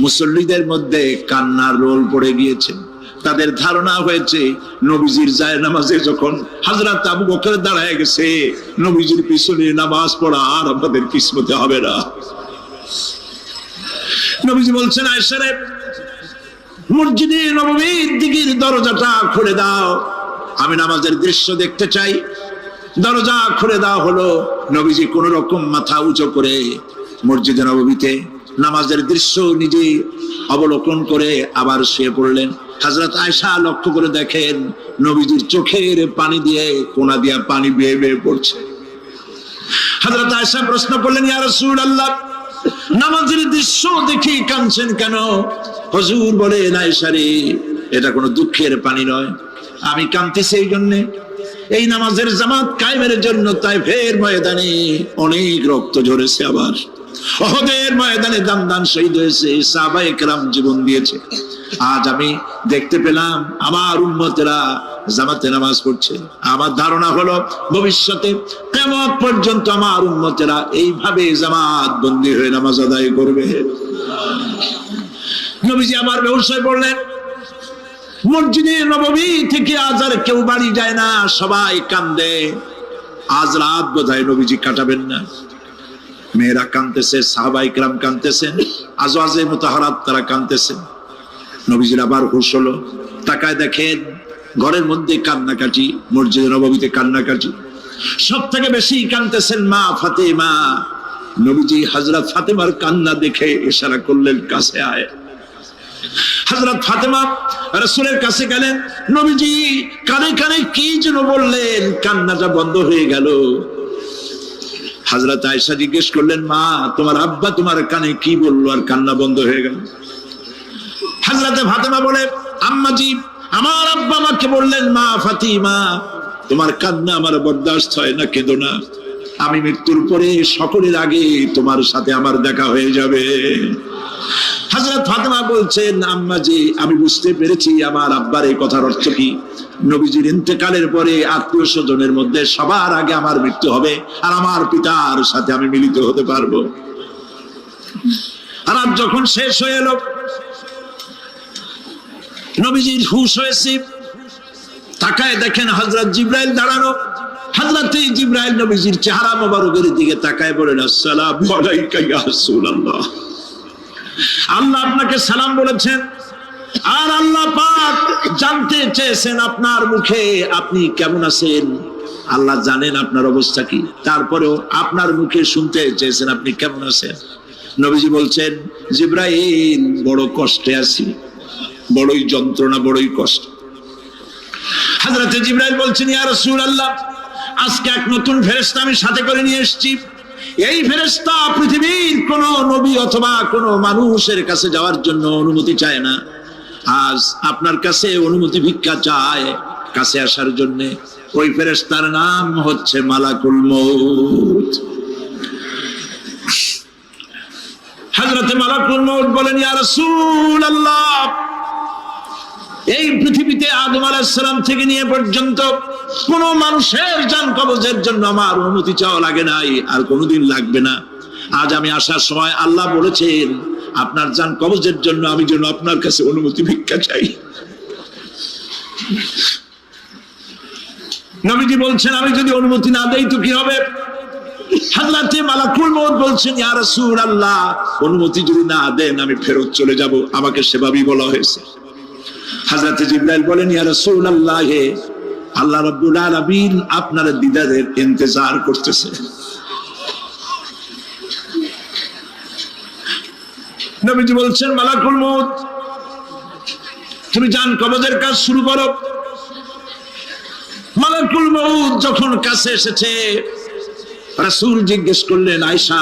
মুসল্লিদের মধ্যে কান্নার রোল পড়ে গিয়েছে। তাদের ধারণা হয়েছে নবীজির জায়নামাজে যখন হযরত আবু বকর দাঁড়ায় গেছে, নবীজির পিছনে নামাজ পড়া আর আমাদের কিসমতে হবে না। নবীজি বলছেন, আয়েশা রে, মসজিদে নববীর দিকের দরজাটা খুলে দাও, আমি নামাজের দৃশ্য দেখতে চাই। দরজা খুলে দেওয়া হলো। নবীজি কোন রকম মাথা উঁচু করে মসজিদে নববীতে নামাজের দৃশ্য নিজে অবলোকন করে আবার শুয়ে পড়লেন। হযরত আয়েশা লক্ষ্য করে দেখেন নবীজির চোখের পানি দিয়ে কোনা দিয়া পানি বেয়ে বেয়ে পড়ছে। হযরত আয়েশা প্রশ্ন করলেন, ইয়া রাসূলুল্লাহ, নামাজের দৃশ্য দেখি কাঁদছেন কেন? হুজুর বলেন, আয়েশা রে, এটা কোনো দুঃখের পানি নয়, আমি কাঁদতেছি এই জন্যে, এই নামাজের জামাত কায়েমের জন্য তাইফের ময়দানে অনেক রক্ত ঝরেছে, আবার উহুদের ময়দানে দান দান শহীদ হয়েছে, সাহাবায়ে কেরাম জীবন দিয়েছে। আজ আমি দেখতে পেলাম আমার উম্মতেরা জামাতে নামাজ পড়ছে। আমার ধারণা হলো ভবিষ্যতে কিয়ামত পর্যন্ত আমার উম্মতেরা এইভাবে জামাত বন্দী হয়ে নামাজ আদায় করবে। নবীজি আবার বেহুশ হয়ে পড়লেন। মসজিদে নববী থেকে আজ আর কেউ বাড়ি যায় না, সবাই কান্দে। আজ রাত বোধহয় নবীজি কাটাবেন না। মেয়েরা কাঁদতেছে, সাহাবায়ে কেরাম কাঁদতেছেন, আজওয়াজে মুতাহারাত তারা কাঁদতেছেন। নবীজির আবার হুঁশ হলো, তাকায় দেখেন ঘরের মধ্যে কান্নাকাটি, মসজিদে নববীতে কান্নাকাটি। সব থেকে বেশি কাঁদতেছেন মা ফাতেমা। নবীজি হযরত ফাতেমার কান্না দেখে ইশারা করলেন, কাছে আয়। হযরত ফাতেমা রাসূলের কাছে গেলেন। নবীজি কানে কানে কি যেন বললেন, কান্নাটা বন্ধ হয়ে গেল। হযরত আয়েশা জিজ্ঞেস করলেন, মা, তোমার আব্বা তোমার কানে কি বললো আর কান্না বন্ধ হয়ে গেল? হযরত ফাতেমা বলে, আম্মাজি, আমার আব্বা আমাকে বললেন, মা ফাতিমা, তোমার কান্না আমার বরদাস্ত হয় না, কেঁদো না, আমি মৃত্যুর পরে সকলের আগে তোমার সাথে আমার দেখা হয়ে যাবে। হযরত ফাতেমা বলছেন, আম্মাজি, আমি বুঝতে পেরেছি আমার আব্বার এই কথার অর্থ কি। নবীজির ইন্তেকালের পরে আত্মীয় স্বজনের মধ্যে সবার আগে আমার মৃত্যু হবে, আর আমার পিতার সাথে আমি মিলিত হতে পারবো। আর আজ যখন শেষ হয়ে এলো, নবীজির হুঁশ হয়েছে, তাকায় দেখেন হযরত জিবরাইল দাঁড়ানো। হযরত জিবরাইল নবীজির চেহারা মোবারকের দিকে তাকায় বলেন, আসসালামু আলাইকা ইয়া রাসূলুল্লাহ, আল্লাহ আপনাকে সালাম বলেছেন। আর আল্লাহ পাক জানতে চেয়েছেন আপনার মুখে আপনি কেমন আছেন। আল্লাহ জানেন আপনার অবস্থা কি, তারপরেও আপনার মুখে শুনতে চেয়েছেন আপনি কেমন আছেন। নবীজি বলছেন, জিবরাইল, বড় কষ্টে আছি, বড়ই যন্ত্রণা, বড়ই কষ্ট। হযরত জিবরাইল বলছেন, ইয়া রাসূলুল্লাহ, আজকে এক নতুন ফেরেশতা আমি সাথে করে নিয়ে এসেছি। এই ফেরেশতা পৃথিবীর কোন নবী অথবা কোন মানুষের কাছে যাওয়ার জন্য অনুমতি চায় না। আজ আপনার কাছে অনুমতি ভিক্ষা চায় কাছে আসার জন্য। ওই ফেরেশতার নাম হচ্ছে মালাকুল মউত। হযরত মালাকুল মউত বলেন, ইয়া রাসূলুল্লাহ, এই পৃথিবীতে আদম আলাইহিস সালাম থেকে নিয়ে পর্যন্ত কোন মানুষের জান কবজের জন্য আমার অনুমতি চাওয়া লাগে নাই, আর কোনোদিন লাগবে না। আজ আমি আসার সময় আল্লাহ বলেছেন আপনার জান কবজের জন্য আমি যেন আপনার কাছে অনুমতি ভিক্ষা চাই। নবীজি বলছেন, আমি যদি অনুমতি না দেই তো কি হবে? হযরত মালাকুল মউত বলছেন, ইয়া রাসূলুল্লাহ, অনুমতি যদি না দেন আমি ফেরত চলে যাব, আমাকে সেভাবেই বলা হয়েছে। হযরত জিবরাইল বলেন, ইয়া রাসূলুল্লাহ, আল্লাহ রাব্বুল আলামিন আপনার দিদারের ইন্তজার করতেছে। নবীজি বলছেন, মালাকুল মউত, তুমি জান কবজের কাজ শুরু করো। মালাকুল মউত যখন কাছে এসেছে, রাসূল জিজ্ঞেস করলেন, আয়েশা,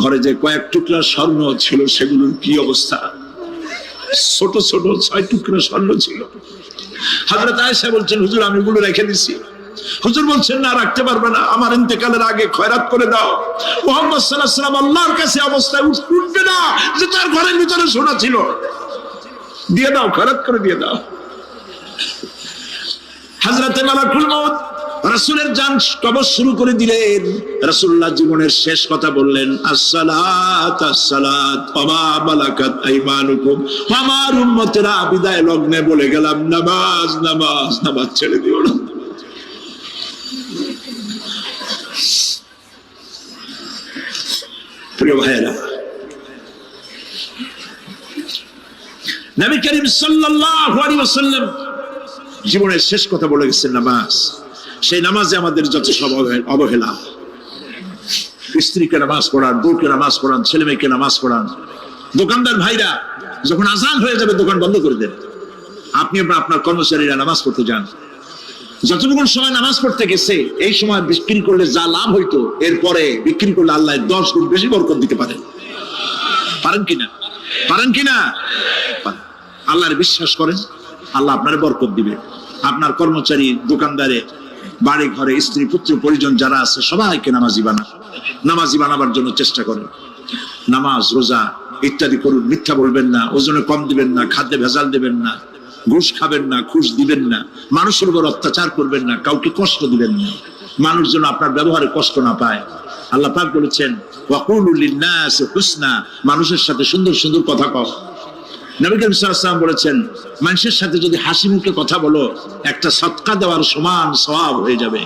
ঘরে যে কয়েক টুকরা স্বর্ণ ছিল সেগুলোর কি অবস্থা? ছোট ছোট 6 টুকরা স্বর্ণ ছিল। হযরত আয়েশা বলছেন, হুজুর আমি এগুলো রেখে দিছি। হুজুর বলছেন, না রাখতে পারবে না, আমার ইন্তেকালের আগে খয়রাত করে দাও। মুহাম্মদ সাল্লাল্লাহু আলাইহি ওয়াসাল্লাম আল্লাহর কাছে অবস্থায় উঠবে না যে তার ঘরের ভিতরে সোনা ছিল, দিয়ে দাও, খয়রাত করে দিয়ে দাও। হযরত মালাকুল মউত রাসূলের জান কবজ শুরু করে দিলেন। রাসূলুল্লাহ জীবনের শেষ কথা বললেন, আসসালাত আসসালাত ওয়া মা মালাকাত আইমানুকুম। আমার উম্মতেরা বিদায় লগ্নে বলে গেলাম, নামাজ নামাজ নামাজ ছেড়ে দিও না। প্রিয় ভাইরা, নবী করিম সাল্লাল্লাহু আলাইহি ওয়াসাল্লাম জীবনের শেষ কথা বলে গেছেন নামাজ। সেই নামাজে আমাদের যত সব অবহেলা, স্ত্রীকে নামাজ পড়ান, বউকে নামাজ পড়ান, ছেলে মেয়েকে নামাজ পড়ান। দোকানদার ভাইরা যখন আজান হয়ে যাবে দোকান বন্ধ করে দেন, আপনি আপনার কর্মচারীরা নামাজ পড়তে যান। যতটুকু সময় নামাজ পড়তে গেছে এই সময় বিক্রি করলে যা লাভ হইতো এরপরে বিক্রি করলে আল্লাহ 10 গুণ বেশি বরকত দিতে পারেন। পারেন কিনা? পারেন কিনা? আল্লাহর বিশ্বাস করেন, আল্লাহ আপনার বরকত দিবে। আপনার কর্মচারী, দোকানদারে, বাড়ি ঘরে স্ত্রী পুত্র পরিজন যারা আছে সবাইকে নামাজি বানান। নামাজি বানাবার জন্য চেষ্টা করেন। নামাজ রোজা ইত্যাদি করুন। মিথ্যা বলবেন না, ওজনে কম দিবেন না, খাদ্যে ভেজাল দেবেন না, ঘুষ খাবেন না, ঘুষ দিবেন না, মানুষের উপর অত্যাচার করবেন না, কাউকে কষ্ট দিবেন না, মানুষ যেন আপনার ব্যবহারে কষ্ট না পায়। আল্লাহ পাক বলেছেন, ওয়াকুলু লিন-নাসি হুসনা, মানুষের সাথে সুন্দর সুন্দর কথা কও। নবী করিম সাল্লাল্লাহু আলাইহি ওয়াসাল্লাম বলেছেন, মানুষের সাথে যদি হাসি মুখে কথা বলো একটা সদকা দেওয়ার সমান সওয়াব হয়ে যাবে।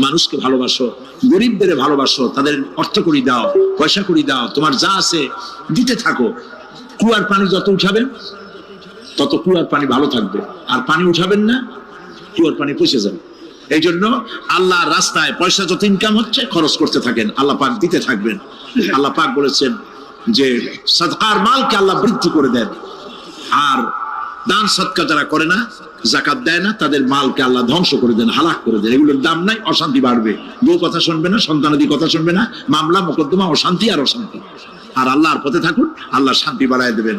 মানুষকে ভালোবাসো, গরিবদের ভালোবাসো, তাদের অর্থ করি দাও, পয়সা করি দাও, তোমার যা আছে দিতে থাকো। কুয়ার পানি যত উঠাবেন তত কুয়ার পানি ভালো থাকবে, আর পানি উঠাবেন না কুয়ার পানি পচে যাবে। এই জন্য আল্লাহর রাস্তায় পয়সা যত ইনকাম হচ্ছে খরচ করতে থাকেন, আল্লাহ পাক দিতে থাকবেন। আল্লাহ পাক বলেছেন যে সাদকার মালকে আল্লাহ বৃদ্ধি করে দেন, আর দান সদকা যারা করে না, যাকাত দেয় না, তাদের মালকে আল্লাহ ধ্বংস করে দেন, হালাক করে দেন। এগুলোর দাম নাই, অশান্তি বাড়বে, বউ কথা শুনবে না, সন্তানাদি কথা শুনবে না, মামলা মোকদ্দমা, অশান্তি আর অশান্তি। আর আল্লাহর পথে থাকুন, আল্লাহ শান্তি বাড়ায় দেবেন।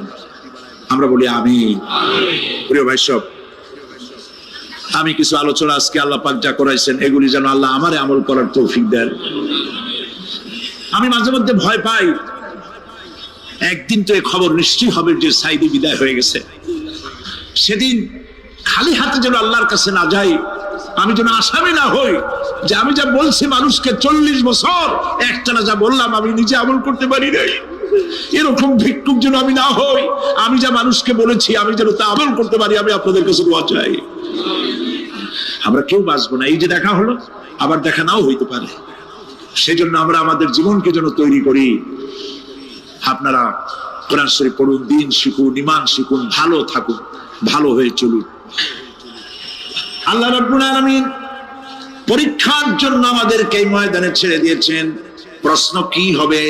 আমরা বলি আমিন। প্রিয় ভাই সব, আমি কিছু আলোচনা আজকে আল্লাহ পাক যা করাইছেন এগুলি যেন আল্লাহ আমারে আমল করার তৌফিক দেন। আমি মাঝে মধ্যে ভয় পাই, একদিন তো এই খবর নিশ্চয়ই হবে যে সাইদি বিদায় হয়ে গেছে। সেদিন খালি হাতে যেন আল্লাহর কাছে না যাই, আমি যেন আসামি না হই যে আমি যা বলছি মানুষকে 40 বছর একটানা যা বললাম আমি নিজে আমল করতে পারি নাই। এরকম ভিক্ষুক যেন আমি না হই, আমি যা মানুষকে বলেছি আমি যেন তা আমল করতে পারি। আমি আপনাদের কাছে দোয়া চাই। আমরা কেউ বাঁচবো না, এই যে দেখা হলো আবার দেখা নাও হইতে পারে। সেই জন্য আমরা আমাদের জীবনকে যেন তৈরি করি। আপনারা কোরআন শরীফ পড়ুন, দিন শিখুন, ঈমান শিখুন, ভালো থাকুন, ভালো হয়ে চলুন। আল্লাহ রাব্বুল আলামিন পরীক্ষার জন্য আমাদেরকে এই ময়দানে ছেড়ে দিয়েছেন। প্রশ্ন কি হবে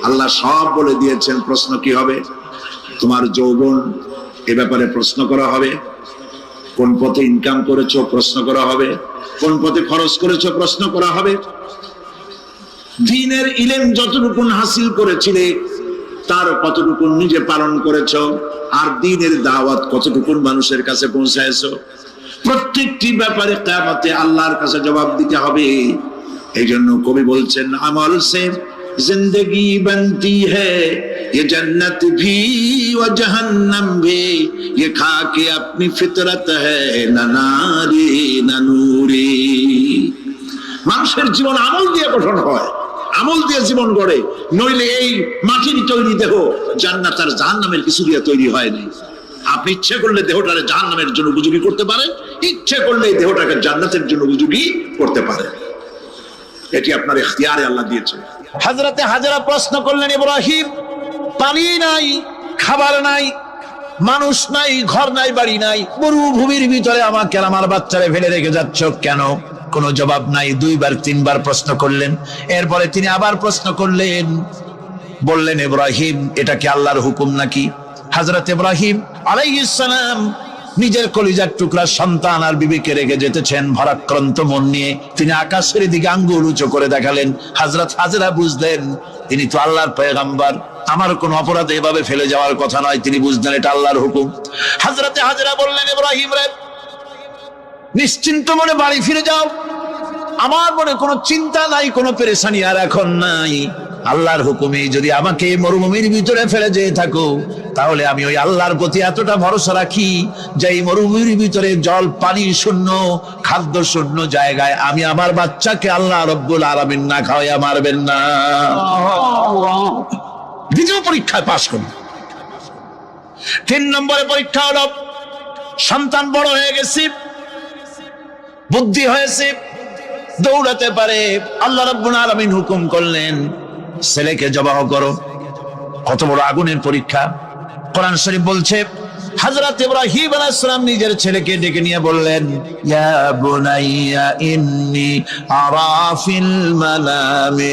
আল্লাহ সব বলে দিয়েছেন। প্রশ্ন কি হবে? তোমার যৌবন, এ ব্যাপারে প্রশ্ন করা হবে। কোন পথে ইনকাম করেছো প্রশ্ন করা হবে। কোন পথে খরচ করেছো প্রশ্ন করা হবে। দ্বীনের ইলম যতটুকু হাসিল করেছিলে তার কতটুকু নিজে পালন করেছো, আর দ্বীনের দাওয়াত কতটুকু মানুষের কাছে পৌঁছায়ছো, প্রত্যেকটি ব্যাপারে কিয়ামতে আল্লাহর কাছে জবাব দিতে হবে। এই জন্য কবি বলছেন, আমল সে जिंदगी बनती है ये जन्नत भी व जहन्नम भी, ये खाके अपनी फितरत है ना नारी ना नूरी। মানুষের জীবন আমল দিয়ে গঠন হয়, আমল দিয়ে জীবন গড়ে। নইলে এই মাটির তৈরি দেহ জান্নাত আর জাহান্নামের কিছু দিয়ে তৈরি হয় নাই। আপনি ইচ্ছে করলে দেহটাকে জাহান্নামের জন্য উপযোগী করতে পারেন, ইচ্ছে করলে এই দেহটাকে জান্নাতের জন্য উপযোগী করতে পারেন। এটি আপনার ইখতিয়ারে আল্লাহ দিয়েছে।
হযরতে হাজরা প্রশ্ন করলেন, ইব্রাহিম পানি নাই, খাবার নাই, মানুষ নাই, ঘর নাই, বাড়ি নাই, মরুভূমির ভিতরে আমাকে আর আমার বাচ্চারে ফেলে রেখে যাচ্ছ কেন? কোনো জবাব নাই। 2 বার 3 বার প্রশ্ন করলেন। এরপরে তিনি আবার প্রশ্ন করলেন, বললেন, ইব্রাহিম এটা কি আল্লাহর হুকুম নাকি? হযরত ইব্রাহিম আলাইহিস সালাম
নিজের কলিজার টুকরা সন্তান আর বিবিকে রেখে যেতেছেন ভারাক্রান্ত মন নিয়ে। তিনি আকাশের দিকে আঙ্গুল উঁচু করে দেখালেন। হযরত হাজেরা বুঝলেন তিনি তো আল্লাহর পয়গম্বর, আমার কোন অপরাধ এভাবে ফেলে যাওয়ার কথা নয়। তিনি বুঝলেন এটা আল্লাহর হুকুম। হযরতে হাজেরা বললেন, ইব্রাহিম রে, নিশ্চিন্ত মনে বাড়ি ফিরে যাও, আমার মনে কোনো চিন্তা নাই, কোনো পেরেশানি আর এখন নাই। আল্লাহর হুকুমে যদি আমাকে মরুভূমির ভিতরে ফেলে যেয়ে থাকো, তাহলে আমি ওই আল্লাহর প্রতি এতটা ভরসা রাখি যে এই মরুভূমির ভিতরে জল পানি শূন্য, খাদ্য শূন্য জায়গায় আমি আমার বাচ্চাকে আল্লাহ রব্বুল আলামিন না খাওয়াইয়া মারবেন না। দ্বিতীয় পরীক্ষায় পাশ করল। 3 নম্বরে পরীক্ষা হলো, সন্তান বড় হয়ে গেছে, বুদ্ধি হয়েছে, দৌড়াতে পারে। আল্লাহ রাব্বুল আলামিন হুকুম করলেন ছেলেকে জবাহ করো। কত বড় আগুনের পরীক্ষা! কোরআন শরীফ বলছে হযরত ইব্রাহিম আলাইহিস সালাম নিজের ছেলেকে ডেকে নিয়ে বললেন, ইয়া বুনাইয়া ইন্নী আরা ফিল মানামি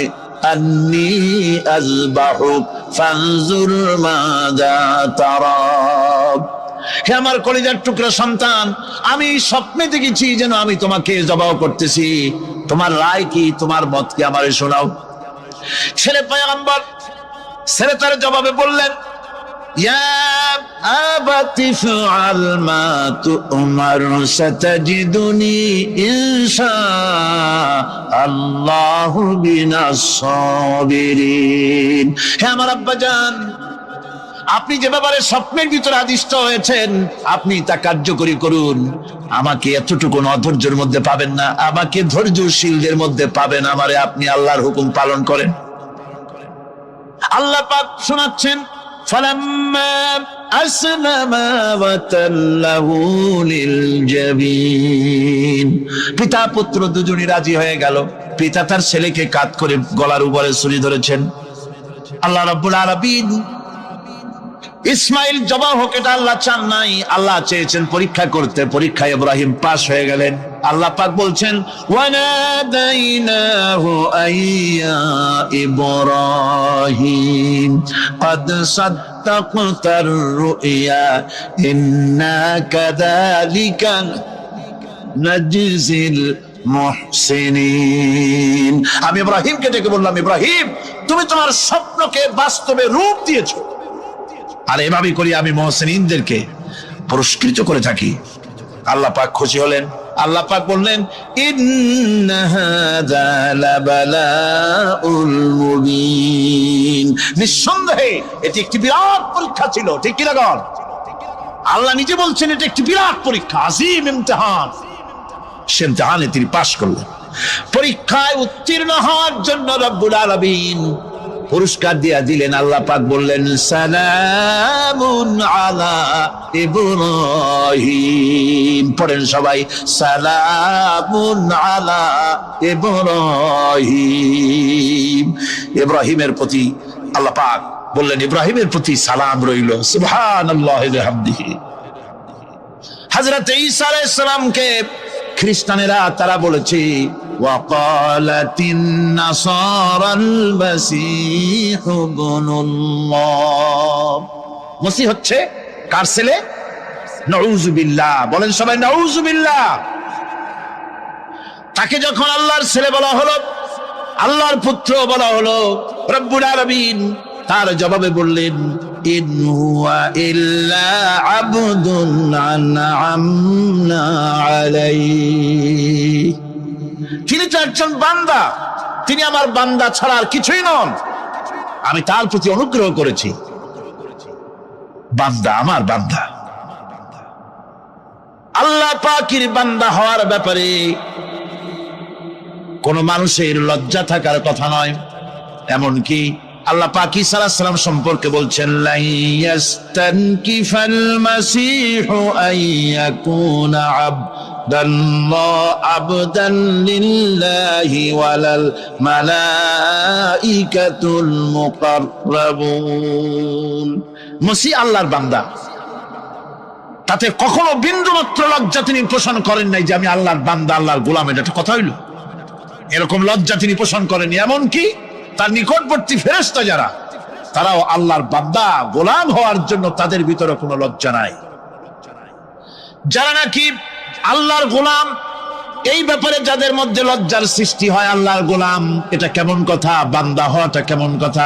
আন্নী আযবাহুক ফানজুর মাযা তারা। হে আমার কলিজার টুকরা সন্তান, আমি স্বপ্নে দেখেছি যেন আমি তোমাকে জবাহ করতেছি, তোমার রায় কি, তোমার মত কি, আমারে শোনাও। ছেলে পয়গম্বর, ছেলে তার জবাবে বললেন, ইয়া আবাতি ফাআল মা তু'মার সাতাজিদুনি ইনশাআল্লাহু মিনাস সাবিরিন। হে আমার আব্বাজান, আপনি যে ব্যাপারে স্বপ্নের ভিতরে আদিষ্ট হয়েছেন আপনি তা কার্যকরী করুন। আমাকে এতটুকু অধৈর্যের মধ্যে পাবেন না, আমাকে ধৈর্যশীলদের মধ্যে পাবেন। আমারে আপনি আল্লাহর হুকুম পালন করেন। আল্লাহ পাক শোনাচ্ছেন, ফালাম্মা আসলামা ওয়া তাল্লাহু লিল জাবিন। পিতা পুত্র দুজনই রাজি হয়ে গেল। পিতা তার ছেলেকে কাঁধ করে গলার উপরে ছুরি ধরেছেন। আল্লাহ রাব্বুল আলামিন ইসমাইল জবাহ হোক এটা আল্লাহ চান নাই, আল্লাহ চেয়েছেন পরীক্ষা করতে। পরীক্ষায় ইব্রাহিম পাস হয়ে গেলেন। আল্লাহ পাক বলছেন, ওয়ানাদাইনাহু আইয়া ইব্রাহিম ক্বাদ সাদ্দাকতার রুইয়া ইন্না কাযালিকা নাজজিল মুহসিনিন। আমি ইব্রাহিমকে ডেকে বললাম, ইব্রাহিম তুমি তোমার স্বপ্নকে বাস্তবে রূপ দিয়েছো, আর এভাবেই করি আমি মুহসিনদেরকে পুরস্কৃত করে থাকি। আল্লাহ পাক খুশি হলেন। আল্লাহ পাক বললেন, ইন্না হাযা লাবালাউল মুবিন। নিঃসন্দেহে এটি একটি বিরাট পরীক্ষা ছিল, ঠিক কি না গণ? আল্লাহ নিজে বলছেন এটা একটি বিরাট পরীক্ষা, আযীম ইমতিহান। সে ইমতিহানে তিনি পাশ করলেন। পরীক্ষায় উত্তীর্ণ হওয়ার জন্য রব্বুল আলামিন পুরস্কার দিয়া দিলেন। আল্লাহ পাক বললেন, সালামুন আলা ইব্রাহিম। পড়েন সবাই, সালামুন আলা ইব্রাহিম। ইব্রাহিমের প্রতি আল্লাহ পাক বললেন, ইব্রাহিমের প্রতি সালাম রইল। সুবহানাল্লাহি ওয়া বিহামদিহি। হযরত ঈসা আলাইহিস সালামকে খ্রিস্টানেরা তারা বলেছে, ওয়াকালাতিন নাসারাল মাসীহ ইবনুল্লাহ। মসিহ হচ্ছে কার ছেলে? নাউযুবিল্লাহ। বলেন সবাই নাউযুবিল্লাহ। তাকে যখন আল্লাহর ছেলে বলা হলো, আল্লাহর পুত্র বলা হলো, রব্বুল আলামিন তার জবাবে বললেন, ইন হুয়া ইল্লা আবদুন আনআমনা আলাইহি। তিনি তো একজন বান্দা, তিনি আমার বান্দা ছাড়া আর কিছুই নন। আমি তার প্রতি অনুগ্রহ করেছি। বান্দা, আমার বান্দা। আল্লাহ পাকের বান্দা হওয়ার ব্যাপারে কোন মানুষের লজ্জা থাকার কথা নয়। এমনকি আল্লাহ পাক ঈসা আলাইহিস সালাম সম্পর্কে বলছেন, লা ইয়াস্তানকিফাল মাসীহু আইয়াকুনা আবদান লিল্লাহি ওয়ালাল মালাইকাতুল মুকাররাবুন। মসিহ আল্লাহর বান্দা, তাতে কখনো বিন্দুমাত্র লজ্জা তিনি পোষণ করেন নাই যে আমি আল্লাহর বান্দা, আল্লাহর গোলাম। এটা একটা কথা হইল? এরকম লজ্জা তিনি পোষণ করেনি। এমনকি তার নিকটবর্তী ফেরেশতা যারা, তারাও আল্লাহর বান্দা গোলাম হওয়ার জন্য তাদের ভিতরে কোনো লজ্জা নাই। যারা নাকি আল্লাহর গোলাম, এই ব্যাপারে যাদের মধ্যে লজ্জার সৃষ্টি হয়, আল্লাহর গোলাম এটা কেমন কথা, বান্দা হওয়াটা কেমন কথা,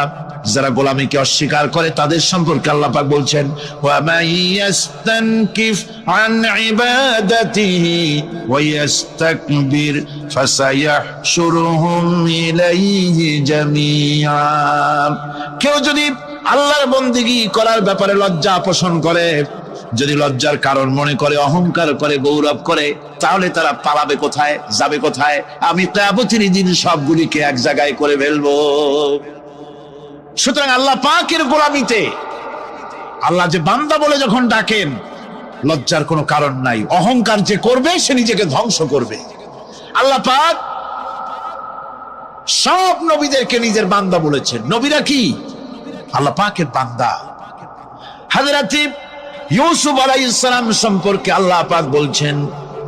যারা গোলামীকে অস্বীকার করে তাদের সম্পর্কে আল্লাহ পাক বলছেন, ওয়া মাইয়াস্তানকিফ আন ইবাদাতিহি ওয়া ইস্তাকবির ফাসায়াহশুরুহুম ইলাইহি জামিআ। কেউ যদি আল্লাহর বন্দেগী করার ব্যাপারে লজ্জা পোষণ করে, যদি লজ্জার কারণ মনে করে, অহংকার করে, গৌরব করে, তাহলে তারা পালাবে কোথায়, যাবে কোথায়? আমি কিয়ামতের দিন সবগুলিকে এক জায়গায় করে ফেলবো। সুতরাং আল্লাহ পাকের গোলামিতে আল্লাহ যে বান্দা বলে যখন ডাকেন, লজ্জার কোনো কারণ নাই। অহংকার যে করবে সে নিজেকে ধ্বংস করবে। আল্লাহ পাক সব নবীদেরকে নিজের বান্দা বলেছেন। নবীরা কি আল্লাহ পাকের বান্দা। হযরত ইউসুফ আলাইহিস সালাম সম্পর্কে আল্লাহ পাক বলছেন,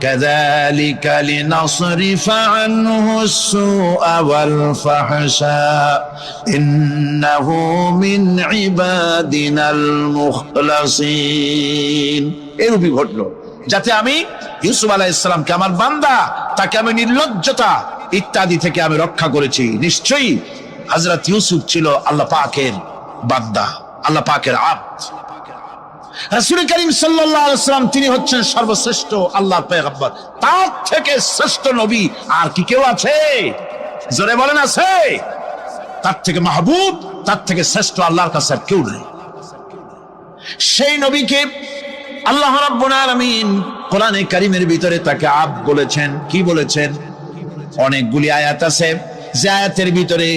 কাযালিকা লিনাসরিফা আনহু আস-সুআ ওয়াল ফাহশা ইন্নাহু মিন ইবাদিনাল মুখলাসিন। এরূপই ঘটলো যাতে আমি ইউসুফ আলাইহিস সালামকে, আমার বান্দা, তাকে আমি নির্লজ্জতা ইত্যাদি থেকে আমি রক্ষা করেছি। নিশ্চয়ই হযরত ইউসুফ ছিল আল্লাহ পাকের বান্দা, আল্লাহ পাকের আব্দ। রাসূল করিম সাল্লাল্লাহু আলাইহি ওয়াসাল্লাম তিনি হচ্ছেন সর্বশ্রেষ্ঠ আল্লাহর পয়গম্বর। তার থেকে শ্রেষ্ঠ নবী আর কি কেউ আছে? জোরে বলেন, আছে? তার থেকে মাহবুব, তার থেকে শ্রেষ্ঠ আল্লাহর কাছে আর কেউ নেই। সেই নবীকে আল্লাহ রাব্বুল আলামিন কোরআনে কারীমের ভিতরে তাকে আব্দ বলেছেন। কি বলেছেন? অনেকগুলি আয়াত আছে যে আয়াতের ভিতরে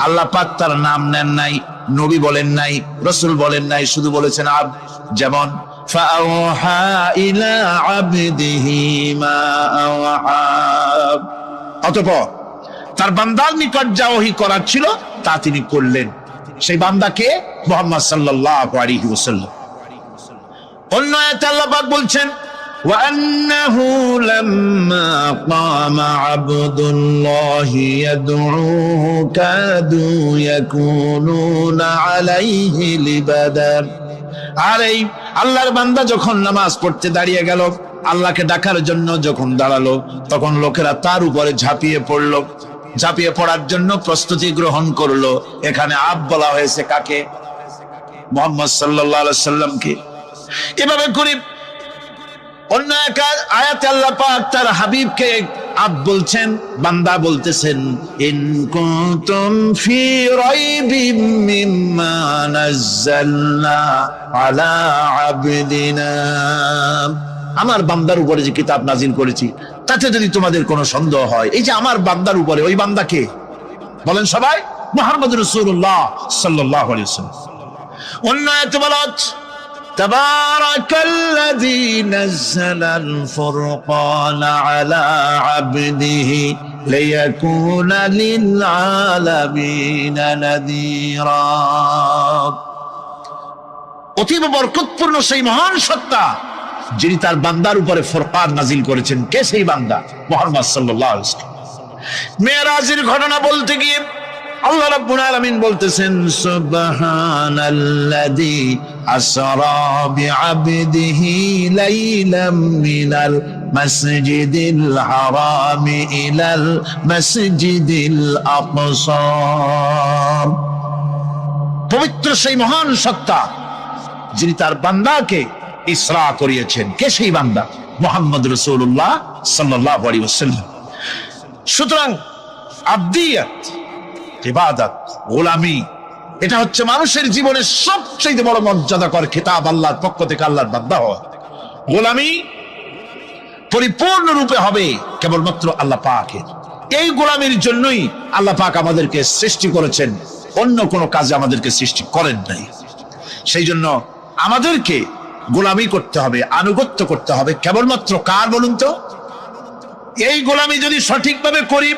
আল্লাহ পাক তার নাম নেন নাই, নবী বলেন নাই, রাসূল বলেন নাই, শুধু বলেছেন আব্দ। যেমন ফাআওহা ইলা আবদিহি মা আওহা, অতঃপর তার বান্দার নিকট যা ওহী করার ছিল তা তিনি করলেন। সেই বান্দাকে মুহাম্মদ সাল্লাল্লাহু আলাইহি ওয়াসাল্লাম। অন্য আয়াতে আল্লাহ পাক বলছেন, وأنه لما قام عبد الله يدعوه كادوا يكونون عليه لبدا। আর এই আল্লাহর বান্দা যখন নামাজ পড়তে দাঁড়িয়ে গেল, আল্লাহকে ডাকার জন্য যখন দাঁড়ালো, তখন লোকেরা তার উপরে ঝাঁপিয়ে পড়লো। ঝাঁপিয়ে পড়ার জন্য প্রস্তুতি গ্রহণ করলো। এখানে আব বলা হয়েছে কাকে? মুহাম্মদ সাল্লাল্লাহু আলাইহি সাল্লামকে। এভাবে করে অন্য এক আয়াতে আল্লাহ পাক তার হাবিবকে আব বলছেন, বান্দা বলতেছেন, ইন কুনতুম ফি রাইবিম মিম্মা নাযালনা আলা আবদিনা। আমার বান্দার উপরে যে কিতাব নাজিল করেছি তাতে যদি তোমাদের কোনো সন্দেহ হয়, এই যে আমার বান্দার উপরে, ওই বান্দাকে বলেন সবাই, মুহাম্মদ রাসূলুল্লাহ সাল্লাল্লাহু আলাইহি ওয়াসাল্লাম। অন্য আয়াতে বলা হচ্ছে, تبارك الذي نزل الفرقان على عبده ليكون للعالمين نذيرا। অতীব বরকতপূর্ণ সেই মহান সত্তা যিনি তার বান্দার উপরে ফুরকান নাজিল করেছেন। কে সেই বান্দা? মুহাম্মদ সাল্লাল্লাহু আলাইহি ওয়াসাল্লাম। মেরাজের ঘটনা বলতে গিয়ে আল্লাহ রাব্বুল আলামিন বলতেছেন, সুবহানাল্লাযী আসরা বিআবদিহি লাইলাম মিনাল মাসজিদিল হারামি ইলাল মাসজিদিল আকসা। পবিত্র সেই মহান সত্তা যিনি তার বান্দাকে ইসরা করিয়েছেন। কে সেই বান্দা? মুহাম্মদ রাসূলুল্লাহ সাল্লাল্লাহু আলাইহি ওয়াসাল্লাম। সুতরাং আবদিয়াত, ইবাদত, গোলামি, এটা হচ্ছে মানুষের জীবনের সবচেয়ে বড় মর্যাদাকর খেতাব আল্লাহর পক্ষ থেকে আল্লাহর বান্দা হওয়া। গোলামি পরিপূর্ণ রূপে হবে কেবলমাত্র আল্লাহ পাকের। এই গোলামির জন্যই আল্লাহ পাক আমাদেরকে সৃষ্টি করেছেন, অন্য কোনো কাজে আমাদেরকে সৃষ্টি করেন নাই। সেই জন্য আমাদেরকে গোলামি করতে হবে, আনুগত্য করতে হবে কেবলমাত্র কার বলুন তো? এই গোলামি যদি সঠিকভাবে করি,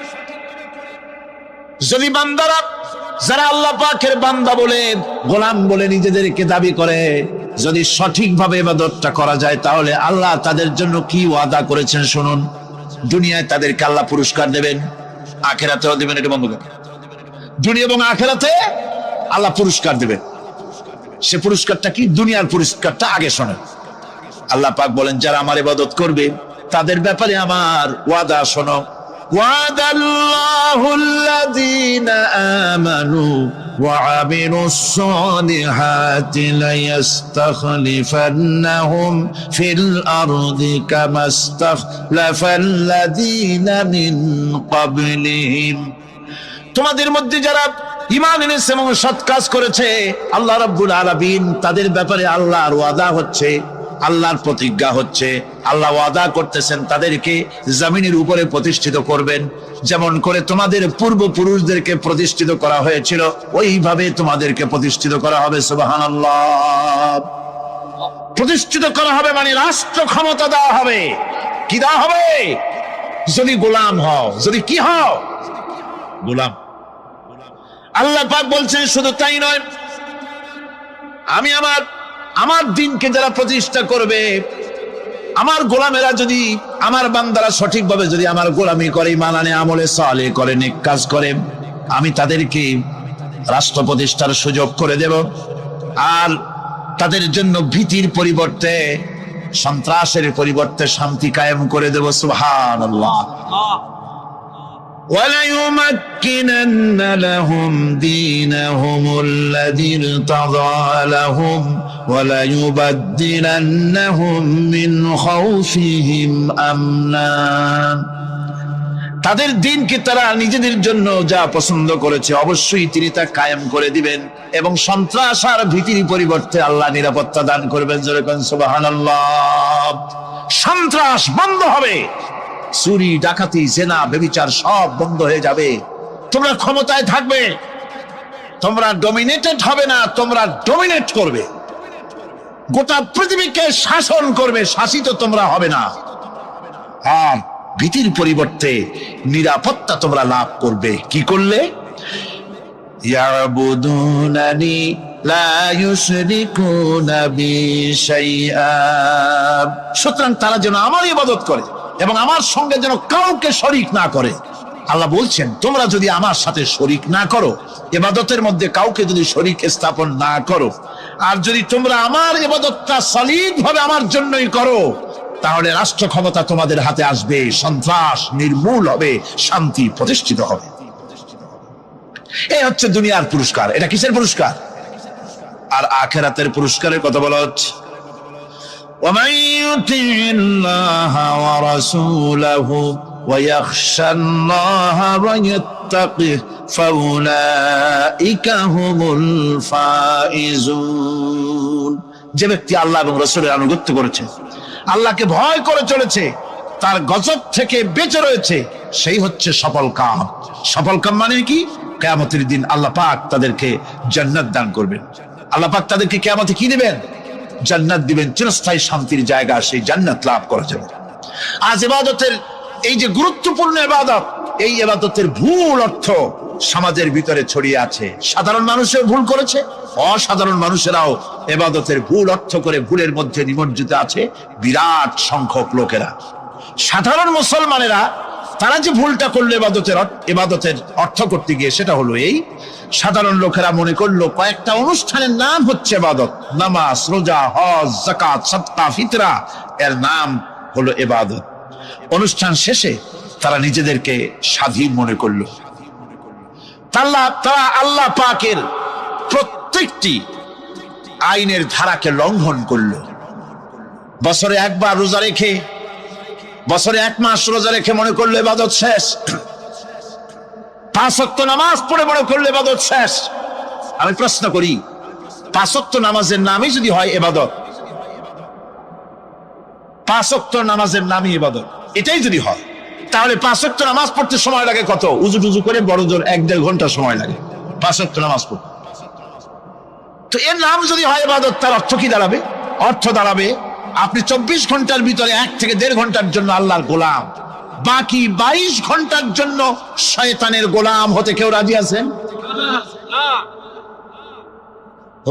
যদি বান্দারা যারা আল্লাহ পাকের বান্দা বলে, গোলাম বলে নিজেদেরকে দাবি করে, যদি সঠিকভাবে ইবাদতটা করা যায়, তাহলে আল্লাহ তাদের জন্য কি ওয়াদা করেছেন শুনুন। দুনিয়ায় তাদেরকে আল্লাহ পুরস্কার দেবেন, আখিরাতেও দেবেন। এটা বন্ধ করেন। দুনিয়া এবং আখিরাতে আল্লাহ পুরস্কার দেবেন। সে পুরস্কারটা কি? দুনিয়ার পুরস্কারটা আগে শোনেন। আল্লাহ পাক বলেন যারা আমার ইবাদত করবে তাদের ব্যাপারে আমার ওয়াদা শোনো। ওয়াদাল্লাহুল্লাযীনা আমানু ওয়া আমিলুস-সালিহাতি লায়াস্তাখলিফান্নাহুম ফিল আরদি কামাস্তাখলাফাল্লাযীনা মিন ক্বাবলিহিম। তোমাদের মধ্যে যারা ঈমান এনেছে এবং সৎ কাজ করেছে, আল্লাহ রাব্বুল আলামিন তাদের ব্যাপারে আল্লাহর ওয়াদা হচ্ছে, আল্লাহর প্রতিজ্ঞা হচ্ছে, আল্লাহ ওয়াদা করতেছেন তাদেরকে জমিনের উপরে প্রতিষ্ঠিত করবেন। যেমন করে তোমাদের পূর্বপুরুষদেরকে প্রতিষ্ঠিত করা হয়েছিল ওইভাবে তোমাদেরকে প্রতিষ্ঠিত করা হবে। সুবহানাল্লাহ। প্রতিষ্ঠিত করা হবে মানে রাষ্ট্র ক্ষমতা দেওয়া হবে। কি দেওয়া হবে? যদি গোলাম হও, যদি কি হও? গোলাম। আল্লাহ পাক বলছেন শুধু তাই নয়, আমি আমার দিনকে যারা প্রতিষ্ঠা করবে, আমার গোলামেরা যদি, আমার বান্দারা সঠিকভাবে যদি আমার গোলামি করে, ঈমান আনে, আমলে সালেহ করে, নেক কাজ করে, আমি তাদেরকে রাষ্ট্র প্রতিষ্ঠার সুযোগ করে দেব। আর তাদের জন্য ভীতির পরিবর্তে, সন্ত্রাসের পরিবর্তে শান্তি কায়েম করে দেব। সুবহানাল্লাহ। وَلَيُمَكِّنَنَّ لَهُمْ دِينَهُمُ الَّذِي ارْتَضَىٰ لَهُمْ وَلَيُبَدِّلَنَّهُمْ مِنْ خَوْفِهِمْ أَمْنًا। তাদের দিনকে তারা নিজেদের জন্য যা পছন্দ করেছে অবশ্যই তিনি তা কায়েম করে দিবেন, এবং সন্ত্রাস আর ভীতির পরিবর্তে আল্লাহ নিরাপত্তা দান করবেন। জোরে বলেন সুবহানাল্লাহ। সন্ত্রাস বন্ধ হবে, চুরি, ডাকাতি, জেনা, ব্যভিচার সব বন্ধ হয়ে যাবে। তোমরা ক্ষমতায় থাকবে, তোমরা ডমিনেটেড হবে না, তোমরা ডমিনেট করবে। গোটা পৃথিবীকে শাসন করবে, শাসিত তোমরা হবে না। আর ভীতির পরিবর্তে নিরাপত্তা তোমরা লাভ করবে। কি করলে? ইয়াবুদুনানি লা ইউশরিকুনা বি শাইআ। সুতরাং তারা যেন আমার ইবাদত করে এবং আমার সঙ্গে যেন কাউকে শরীক না করে। আল্লাহ বলছেন তোমরা যদি আমার সাথে শরীক না করো, ইবাদতের মধ্যে কাউকে যদি শরীক স্থাপন না করো, আর যদি তোমরা আমার ইবাদতটা সলিড ভাবে আমার জন্যই করো, তাহলে রাষ্ট্র ক্ষমতা তোমাদের হাতে আসবে, সন্ত্রাস নির্মূল হবে, শান্তি প্রতিষ্ঠিত হবে। এই হচ্ছে দুনিয়ার পুরস্কার। এটা কিসের পুরস্কার? আর আখিরাতের পুরস্কারের কথা বলা হচ্ছে। وَمَن يُطِعِ اللَّهَ وَرَسُولَهُ وَيَخْشَ اللَّهَ وَيَتَّقِهِ فَأُولَئِكَ هُمُ الْفَائِزُونَ। যে ব্যক্তি আল্লাহ এবং রাসূলের আনুগত্য করেছে, আল্লাহকে ভয় করে চলেছে, তার গজব থেকে বেঁচে রয়েছে, সেই হচ্ছে সফল কাম। সফল কাম মানে কি? কিয়ামতের দিন আল্লাহ পাক তাদেরকে জান্নাত দান করবেন। আল্লাহ পাক তাদেরকে কিয়ামতে কি দিবেন? জান্নাত দিবেন, চিরস্থায়ী শান্তির জায়গা, সেই জান্নাত লাভ করা যাবে। আজ ইবাদতের এই যে গুরুত্বপূর্ণ ইবাদত, এই ইবাদতের ভুল অর্থ সমাজের ভিতরে ছড়িয়ে আছে। সাধারণ মানুষের ভুল করেছে, অসাধারণ মানুষেরাও ইবাদতের ভুল অর্থ করে ভুলের মধ্যে নিমজ্জিত আছে বিরাট সংখ্যক লোকেরা। সাধারণ মুসলমানেরা তারা যে ভুলটা করলো ইবাদতের অর্থ করতে গিয়ে, সেটা হলো এই, সাধারণ লোকেরা মনে করলো কয়েকটা অনুষ্ঠানের নাম হচ্ছে ইবাদত, নামাজ, রোজা, হজ, যাকাত, সাদকা, ফিতরা, এর নাম হলো ইবাদত। অনুষ্ঠান শেষে তারা নিজেদেরকে স্বাধীন মনে করলো। তারা আল্লাহ পাকের প্রত্যেকটি আইনের ধারাকে লঙ্ঘন করলো। বছরে একবার রোজা রেখে, বছরে 1 মাস রোজা রেখে মনে করলো ইবাদত শেষ। 5 ওয়াক্ত নামাজ পড়ে মনে করলো ইবাদত শেষ। আমি প্রশ্ন করি, 5 ওয়াক্ত নামাজের নামই যদি হয় ইবাদত, 5 ওয়াক্ত নামাজের নামই ইবাদত, এটাই যদি হয়, তাহলে 5 ওয়াক্ত নামাজ পড়তে সময় লাগে কত? উজু টুজু করে বড় জোর 1-1.5 ঘন্টা সময় লাগে 5 ওয়াক্ত নামাজ পড়তে। তো এর নাম যদি হয় ইবাদত, তার অর্থ কি দাঁড়াবে? অর্থ দাঁড়াবে আপনি 24 ঘন্টার ভিতরে 1 থেকে 1.5 ঘন্টার জন্য আল্লাহর গোলাম, বাকি 22 ঘন্টার জন্য শয়তানের গোলাম হতে কেউ রাজি আছেন?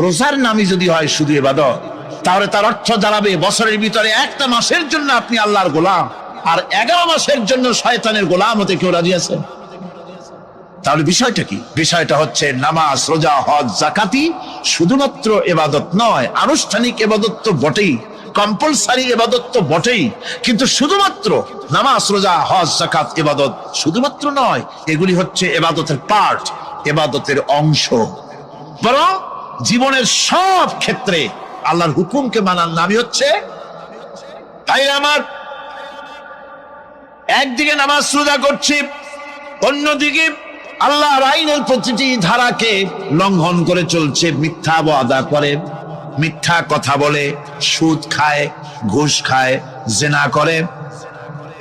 রোজার নামই যদি হয় শুধু ইবাদত, তাহলে তার অর্থ দাঁড়াবে বছরের ভিতরে 1টা মাসের জন্য আপনি আল্লাহর গোলাম, আর 11 মাসের জন্য শয়তানের গোলাম হতে কেউ রাজি আছেন? তাহলে বিষয়টা কি? বিষয়টা হচ্ছে নামাজ, রোজা, হজ, যাকাতি শুধুমাত্র ইবাদত নয়, আনুষ্ঠানিক ইবাদত তো বটেই, কম্পালসারি ইবাদত তো বটেই, কিন্তু শুধুমাত্র নামাজ, রোজা, হজ, যাকাত ইবাদত শুধুমাত্র নয়, এগুলি হচ্ছে ইবাদতের পার্ট, ইবাদতের অংশ। বরং জীবনের সব ক্ষেত্রে আল্লাহর হুকুমকে মানার নামই হচ্ছে, ভাই আমার, একদিকে নামাজ রোজা করছি, অন্যদিকে আল্লাহর আইনের প্রতিটি ধারাকে লঙ্ঘন করে চলছে, মিথ্যা ওয়াদা করে, মিথ্যা কথা বলে, সুদ খায়, ঘুষ খায়, জিনা করে,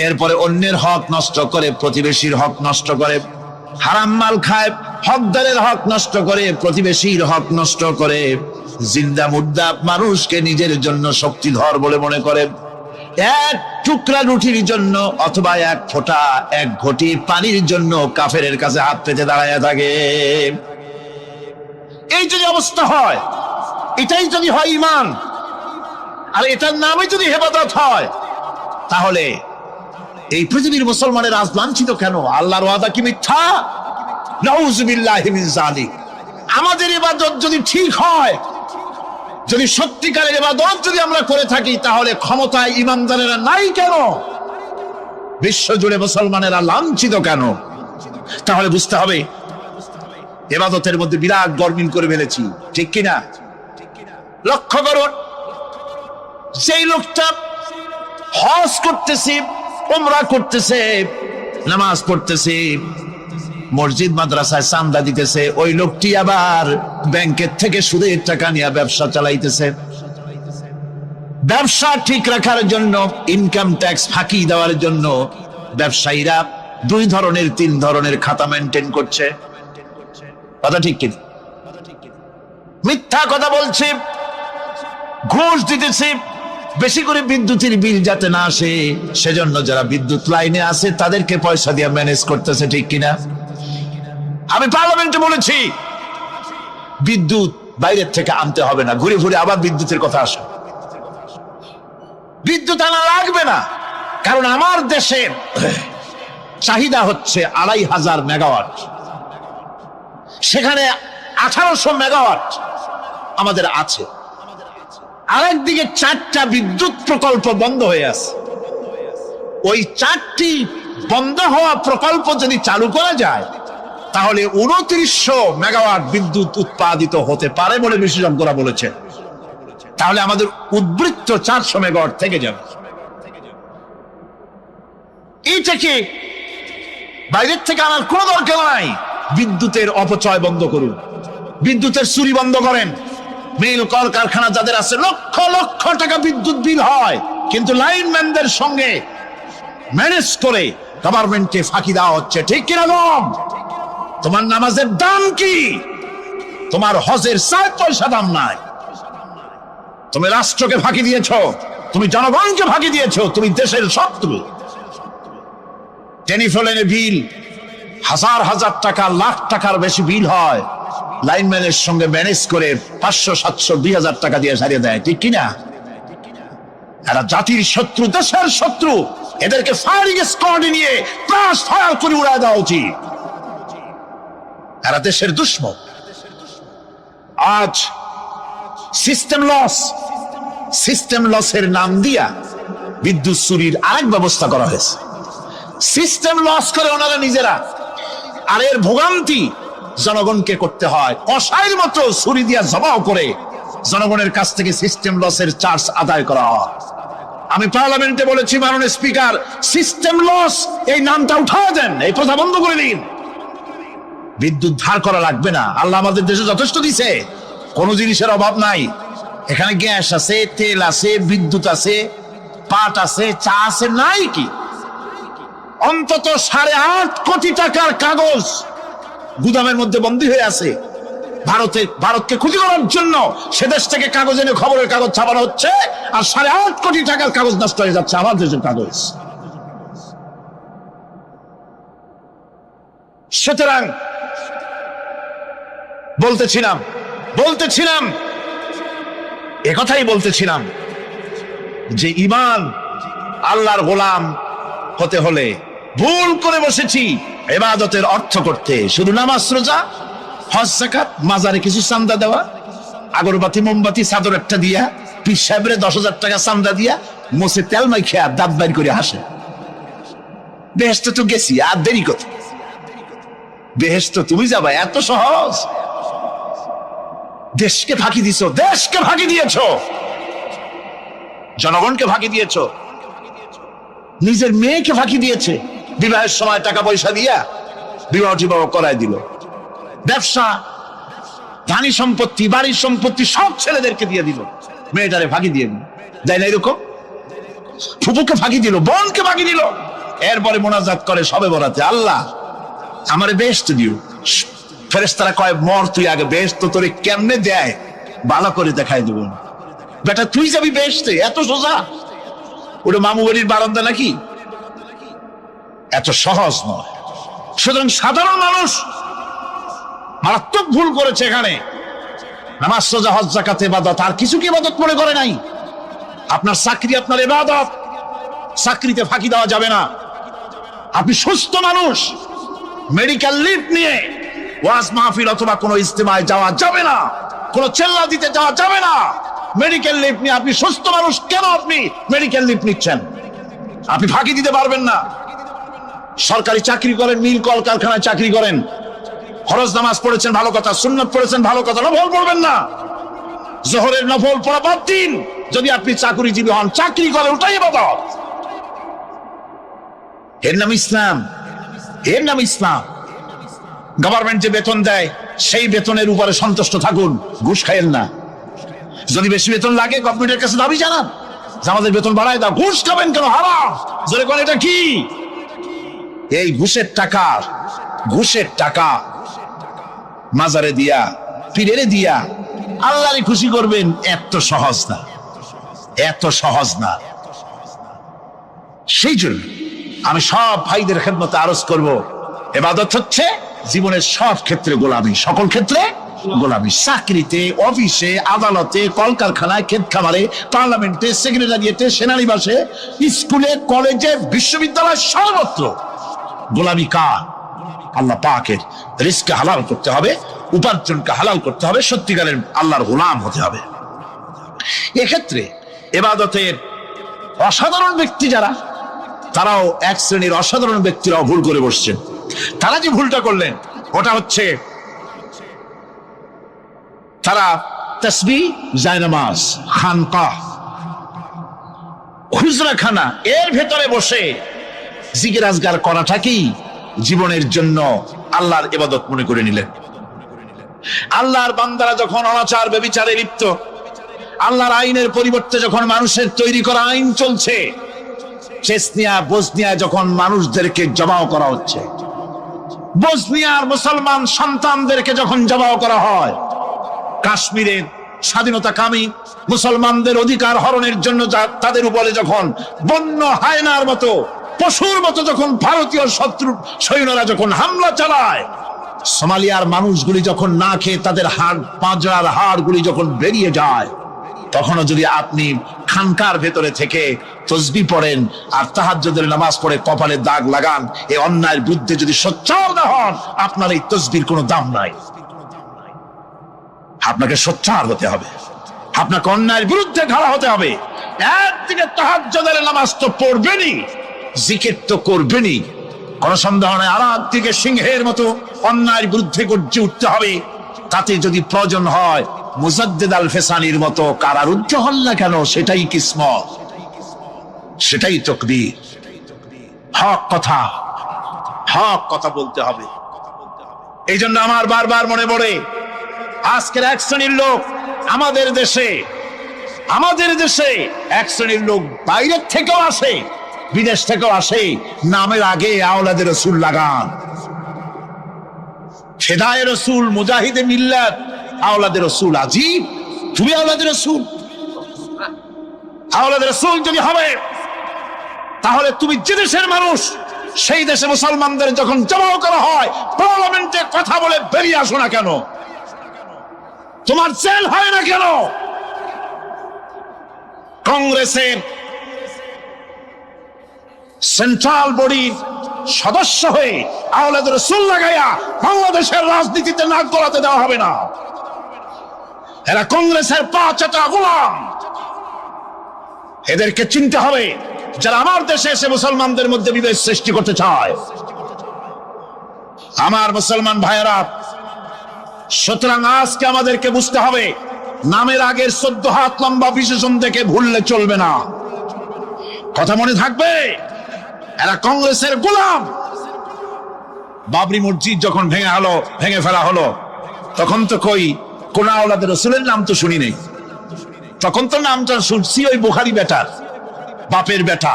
এরপরে অন্যের হক নষ্ট করে, প্রতিবেশীর হক নষ্ট করে, হারাম মাল খায়, হকদারের হক নষ্ট করে, প্রতিবেশীর হক নষ্ট করে, জিন্দা মুর্দা মানুষকে নিজের জন্য শক্তিধর বলে মনে করে, এক টুকরা রুটির জন্য অথবা এক ফোঁটা, এক ঘটি পানির জন্য কাফেরের কাছে হাত পেতে দাঁড়ায় থাকে। এই যদি অবস্থা হয়, এটাই যদি হয় ঈমান, আর এটার নামে যদি ইবাদত হয়, তাহলে এই পৃথিবীর মুসলমানের আজ লাঞ্ছিত কেন? আল্লাহর ওয়াদা কি মিথ্যা? নাউযুবিল্লাহি মিন যালিক। আমাদের ইবাদত যদি ঠিক হয়, যদি সত্যিকারের ইবাদত যদি আমরা করে থাকি, তাহলে ক্ষমতায় ইমানদারেরা নাই কেন? বিশ্বজুড়ে মুসলমানেরা লাঞ্ছিত কেন? তাহলে বুঝতে হবে ইবাদতের মধ্যে বিরাট গরমিল করে ফেলেছি, ঠিক কিনা? লক্ষ্য করুন, সেই লোকটা হজ করতেছে, উমরা করতেছে, নামাজ পড়তেছে, মসজিদ মাদ্রাসায় চাঁদা দিতেছে, ওই লোকটি আবার ব্যাংকের থেকে সুদের টাকা নিয়ে ব্যবসা চালাইতেছে। ব্যবসা ঠিক রাখার জন্য, ইনকাম ট্যাক্স ফাঁকি দেওয়ার জন্য ব্যবসায়ীরা 2 ধরনের 3 ধরনের খাতা মেনটেন করছে। কথা ঠিক কিনা? মিথ্যা কথা বলছে, ঘুষ দিতেছে, বেশি করে বিদ্যুতের বিল যাতে না আসে সেজন্য যারা বিদ্যুৎ লাইনে আছে তাদেরকে পয়সা দিয়ে ম্যানেজ করতেছে, ঠিক কিনা? আমি পার্লামেন্টে বলেছি বিদ্যুৎ বাইরের থেকে আনতে হবে না, ঘুরে ঘুরে আবার বিদ্যুতের কথা আসে। বিদ্যুৎ আনা লাগবে না, কারণ আমার দেশের চাহিদা হচ্ছে 2500 মেগাওয়াট, সেখানে 1800 মেগাওয়াট আমাদের আছে। আরেকদিকে 4টা বিদ্যুৎ প্রকল্প বন্ধ হয়ে আছে। ওই 4টি বন্ধ হওয়া প্রকল্প যদি চালু করা যায়, তাহলে 2900 মেগাওয়াট বিদ্যুৎ উৎপাদিত হতে পারে বলে বিশেষজ্ঞরা বলেছেন। তাহলে আমাদের উদ্বৃত্ত 400 মেগাওয়াট থেকে যাবে। এইটাকে বাইরের থেকে আনার কোনো দরকার নাই। বিদ্যুতের অপচয় বন্ধ করুন, বিদ্যুতের চুরি বন্ধ করেন। মিল কল কারখানা যাদের আছে, লক্ষ লক্ষ টাকা বিদ্যুৎ বিল হয়, কিন্তু লাইনম্যানদের সঙ্গে ম্যানেজ করে গভর্নমেন্টে ফাঁকি দেওয়া হচ্ছে, ঠিক কিরকম? তোমার নামাজের দাম কি? তোমার হজের 4 পয়সা দাম নাই। তুমি রাষ্ট্রকে ফাঁকি দিয়েছ, তুমি জনগণকে ফাঁকি দিয়েছ, তুমি দেশের শত্রু। টেলিফোনে বিল 1000 হাজার টাকা, লাখ টাকার বেশি বিল হয়, লাইনম্যানের সঙ্গে ম্যানেজ করে 500, 700, 2000 টাকা দিয়ে সারিয়ে দেয়, ঠিক কিনা? এরা জাতির শত্রু, দেশের শত্রু। এদেরকে ফায়ারিং স্কোয়াডে নিয়ে ক্রাশ ফায়ার করে উড়ায় দেওয়া উচিত। এরা দেশের দুশ্মন। আজ সিস্টেম লসের নাম দিয়া বিদ্যুৎ চুরির আরেক ব্যবস্থা করা হয়েছে। সিস্টেম লস করে ওনারা নিজেরা, আর এর ভোগান্তি জনগণকে করতে হয়। কসাইয়ের মতো ছুরি দিয়া জবাও করে জনগণের কাছ থেকে সিস্টেম লসের চার্জ আদায় করা হয়। আমি পার্লামেন্টে বলেছি, মাননীয় স্পিকার, সিস্টেম লস এই নামটা উঠায় দেন, এই কথা বন্ধ করে দিন। বিদ্যুৎ ধার করা লাগবে না, আল্লাহ আমাদের দেশে যথেষ্ট দিছে, কোনো জিনিসের অভাব নাই। এখানে গ্যাস আছে, তেল আছে, বিদ্যুৎ আছে, পাট আছে, চা আছে, নাই কি? অন্তত 8.5 কোটি টাকার কাগজ গুদামের মধ্যে বন্দী হয়ে আছে। ভারতকে ক্ষতি করার জন্য সে দেশ থেকে কাগজ এনে খবরের কাগজ ছাপানো হচ্ছে, আর 8.5 কোটি টাকার কাগজ নষ্ট হয়ে যাচ্ছে আমার দেশের কাগজ। সুতরাং বলতেছিলাম একথাই বলতেছিলাম যে ঈমান, আল্লাহর গোলাম হতে হলে ভুল করে বসেছি ইবাদতের অর্থ করতে। শুধু নামাজ, রোজা, হজ, যাকাত, মাজারে কিছু চাঁদা দেওয়া, আগরবাতি, মোমবাতি, চাদর একটা দিয়া পীর সাহেবের 10,000 টাকা চান্দা দিয়া মোসে তেল মাই খেয়া দাঁত বাইর করে হাসে। বেহেশতে তো গেছি, আর দেরি কত? বেহেশত তুমি যাবা, এত সহজ? দেশকে ফাঁকি দিছ, দেশকে ফাঁকি দিয়েছ, জনগণকে ফাঁকি দিয়েছ, নিজের মেয়েকে ফাঁকি দিয়েছে। বিবাহের সময় টাকা পয়সা দিয়া বিবাহ টিবাহ করায় দিল। ব্যবসা, ধানি সম্পত্তি, বাড়ির সম্পত্তি সব ছেলেদেরকে দিয়ে দিল, মেয়েটারে ফাঁকি দিয়ে দিল। তাই না? এরকম ফুপুকে ফাঁকি দিল, বোনকে ফাঁকি দিল। এরপরে মোনাজাত করে সবে বরাতে, আল্লাহ আমারে বেহেশত দিও। ফেরেশতারা কয়, মর তুই আগে, বেহেশত তোরে কেমনে দেয় ভালো করে দেখাই দেব। বেটা তুই যাবি বেহেশতে? এত সোজা? ওটা মামু বাড়ির বারান্দা নাকি? এত সহজ নয়। সুতরাং সাধারণ মানুষ মারাত্মক ভুল করেছে এখানে। নামাজ, রোজা, হজ, যাকাত ইবাদত, আর কিছু কি ইবাদত মনে করে নাই? আপনার চাকরি আপনার ইবাদত, চাকরিতে ফাঁকি দেওয়া যাবে না। আপনি সুস্থ মানুষ, মেডিকেল লিভ নিয়ে ওয়াজ মাহফিল অথবা কোনো ইজতেমায় যাওয়া যাবে না, কোনো চেল্লা দিতে যাওয়া যাবে না। মেডিকেল লিভ নিয়ে আপনি সুস্থ মানুষ, কেন আপনি মেডিকেল লিভ নিচ্ছেন? আপনি ফাঁকি দিতে পারবেন না। সরকারি চাকরি করেন, মিল কল কারখানায় চাকরি করেন, ফরজ নামাজ পড়েছেন ভালো কথা, সুন্নাত পড়েছেন ভালো কথা, নফল পড়বেন না। জোহরের নফল পড়া বাদ দিন। যদি আপনি চাকরিজীবী হন, চাকরি করেন, ওটাই ইবাদত। এর নাম ইসলাম, এর নাম ইসলাম। গভর্নমেন্ট যে বেতন দেয় সেই বেতনের উপরে সন্তুষ্ট থাকুন, ঘুষ খাইয়েন না। যদি বেশি বেতন লাগে গভর্নমেন্টের কাছে দাবি জানান যে আমাদের বেতন বাড়ায় দাও। ঘুষ খাবেন কেন? হারাম। জোরে কোন এটা কি? এই ঘুষের টাকা মাজারে দিয়া, পীরেরে দিয়া আল্লাহরে খুশি করবেন, এত সহজ না, এত সহজ না। সেই জন্য আমি সব ভাইদের খেদমতে আরজ করব, ইবাদত হচ্ছে জীবনের সব ক্ষেত্রে গোলামি, সকল ক্ষেত্রে গোলামি। চাকরিতে, অফিসে, আদালতে, কলকারখানায়, ক্ষেত খামারে, পার্লামেন্টে, সেক্রেটারিয়েটে, সেনানিবাসে, স্কুলে, কলেজে, বিশ্ববিদ্যালয়, সর্বত্র গোলামি কার? আল্লাহ পাকের। রিজকে হালাল করতে হবে, উপার্জনকে হালাল করতে হবে, সত্যিকারের আল্লাহর গোলাম হতে হবে। এক্ষেত্রে ইবাদতের অসাধারণ ব্যক্তি যারা, তারাও এক শ্রেণীর অসাধারণ ব্যক্তিরাও ভুল করে বসছেন। তারা যে ভুলটা করলেন ওটা হচ্ছে তারা তাসবিহ, জায়নামাজ, খানকাহ, হুজরাখানা এর ভেতরে বসে জিকির আজগার করাটাকেই জীবনের জন্য আল্লাহর ইবাদত মনে করে নিলেন। আল্লাহর বান্দারা যখন অনাচার ব্যভিচারে লিপ্ত, আল্লাহর আইনের পরিবর্তে যখন মানুষের তৈরি করা আইন চলছে, চেচনিয়া, বসনিয়া যখন মানুষদেরকে জবাও করা হচ্ছে, বসনিয়ার মুসলমান সন্তানদেরকে যখন জবাও করা হয়, কাশ্মীরের স্বাধীনতাকামী মুসলমানদের অধিকার হরণের জন্য তাদের উপরে যখন বন্য হায়নার মতো, পশুর মতো যখন ভারতীয় শত্রু সৈন্যরা যখন হামলা চালায়, সোমালিয়ার মানুষগুলি যখন না খেয়ে তাদের হাড়, পাঁজরার হাড়গুলি যখন বেরিয়ে যায়, তখনও যদি আপনি খানকার ভেতরে থেকে তসবিহ পড়েন আর তাহাজ্জুদের নামাজ পড়ে কপালে দাগ লাগান, এই অন্যায়ের বিরুদ্ধে যদি সোচ্চার না হন, আপনার এই তসবির কোনো দাম নাই। আপনাকে সোচ্চার হতে হবে, আপনাকে অন্যায়ের বিরুদ্ধে খাড়া হতে হবে। একদিকে তাহাজ্জুদের নামাজ তো পড়বেনই, জিকির তো করবেনই, কোন সন্দেহ নাই। আর একদিকে সিংহের মতো অন্যায়ের বিরুদ্ধে গর্জে উঠতে হবে। তাতে যদি প্রয়োজন হয় মুজাদ্দিদ আল ফেসানির মতো কারারুদ্ধ হল না কেন, সেটাই কিসমত, সেটাই তাকদীর। হক কথা বলতে হবে। এই জন্য আমার বারবার মনে পড়ে আজকের এক শ্রেণীর লোক আমাদের দেশে এক শ্রেণীর লোক বাইরের থেকেও আসে, বিদেশ থেকেও আসে, নামের আগে আওলাদে রসুল লাগান। ফেদায়ে রসুল, মুজাহিদে মিল্লাত, আওলাদে রসুল। আজীব, তুমি আওলাদে রসুল? আওলাদে রসুল যদি হবে তাহলে তুমি যে দেশের মানুষ, সেই দেশে মুসলমানদের যখন জবাও করা হয়, পার্লামেন্টে কথা বলে বেরিয়ে আসো না কেন? তোমার জেল হয় না কেন? কংগ্রেসের সেন্ট্রাল বডির সদস্য হয়ে আওলাদে রসুল লাগাইয়া বাংলাদেশের রাজনীতিতে নাক গলাতে দেওয়া হবে না। এরা কংগ্রেসের পা চাটা গোলাম, এদেরকে চিনতে হবে যারা আমার দেশে এসে মুসলমানদের মধ্যে বিভেদ সৃষ্টি করতে চায়। আমার মুসলমান ভাইয়েরা, সুতরাং আজকে আমাদেরকে বুঝতে হবে, নামের আগের 14 হাত লম্বা বিশেষণ থেকে ভুললে চলবে না। কথা মনে থাকবে, এরা কংগ্রেসের গোলাম। বাবরি মসজিদ যখন ভেঙে ফেলা হলো, তখন তো কোন আওলাদের রাসূলের নাম তো শুনি নেই। তখন তো নামটা শুনছি ওই বুখারী বেটার, বাপের বেটা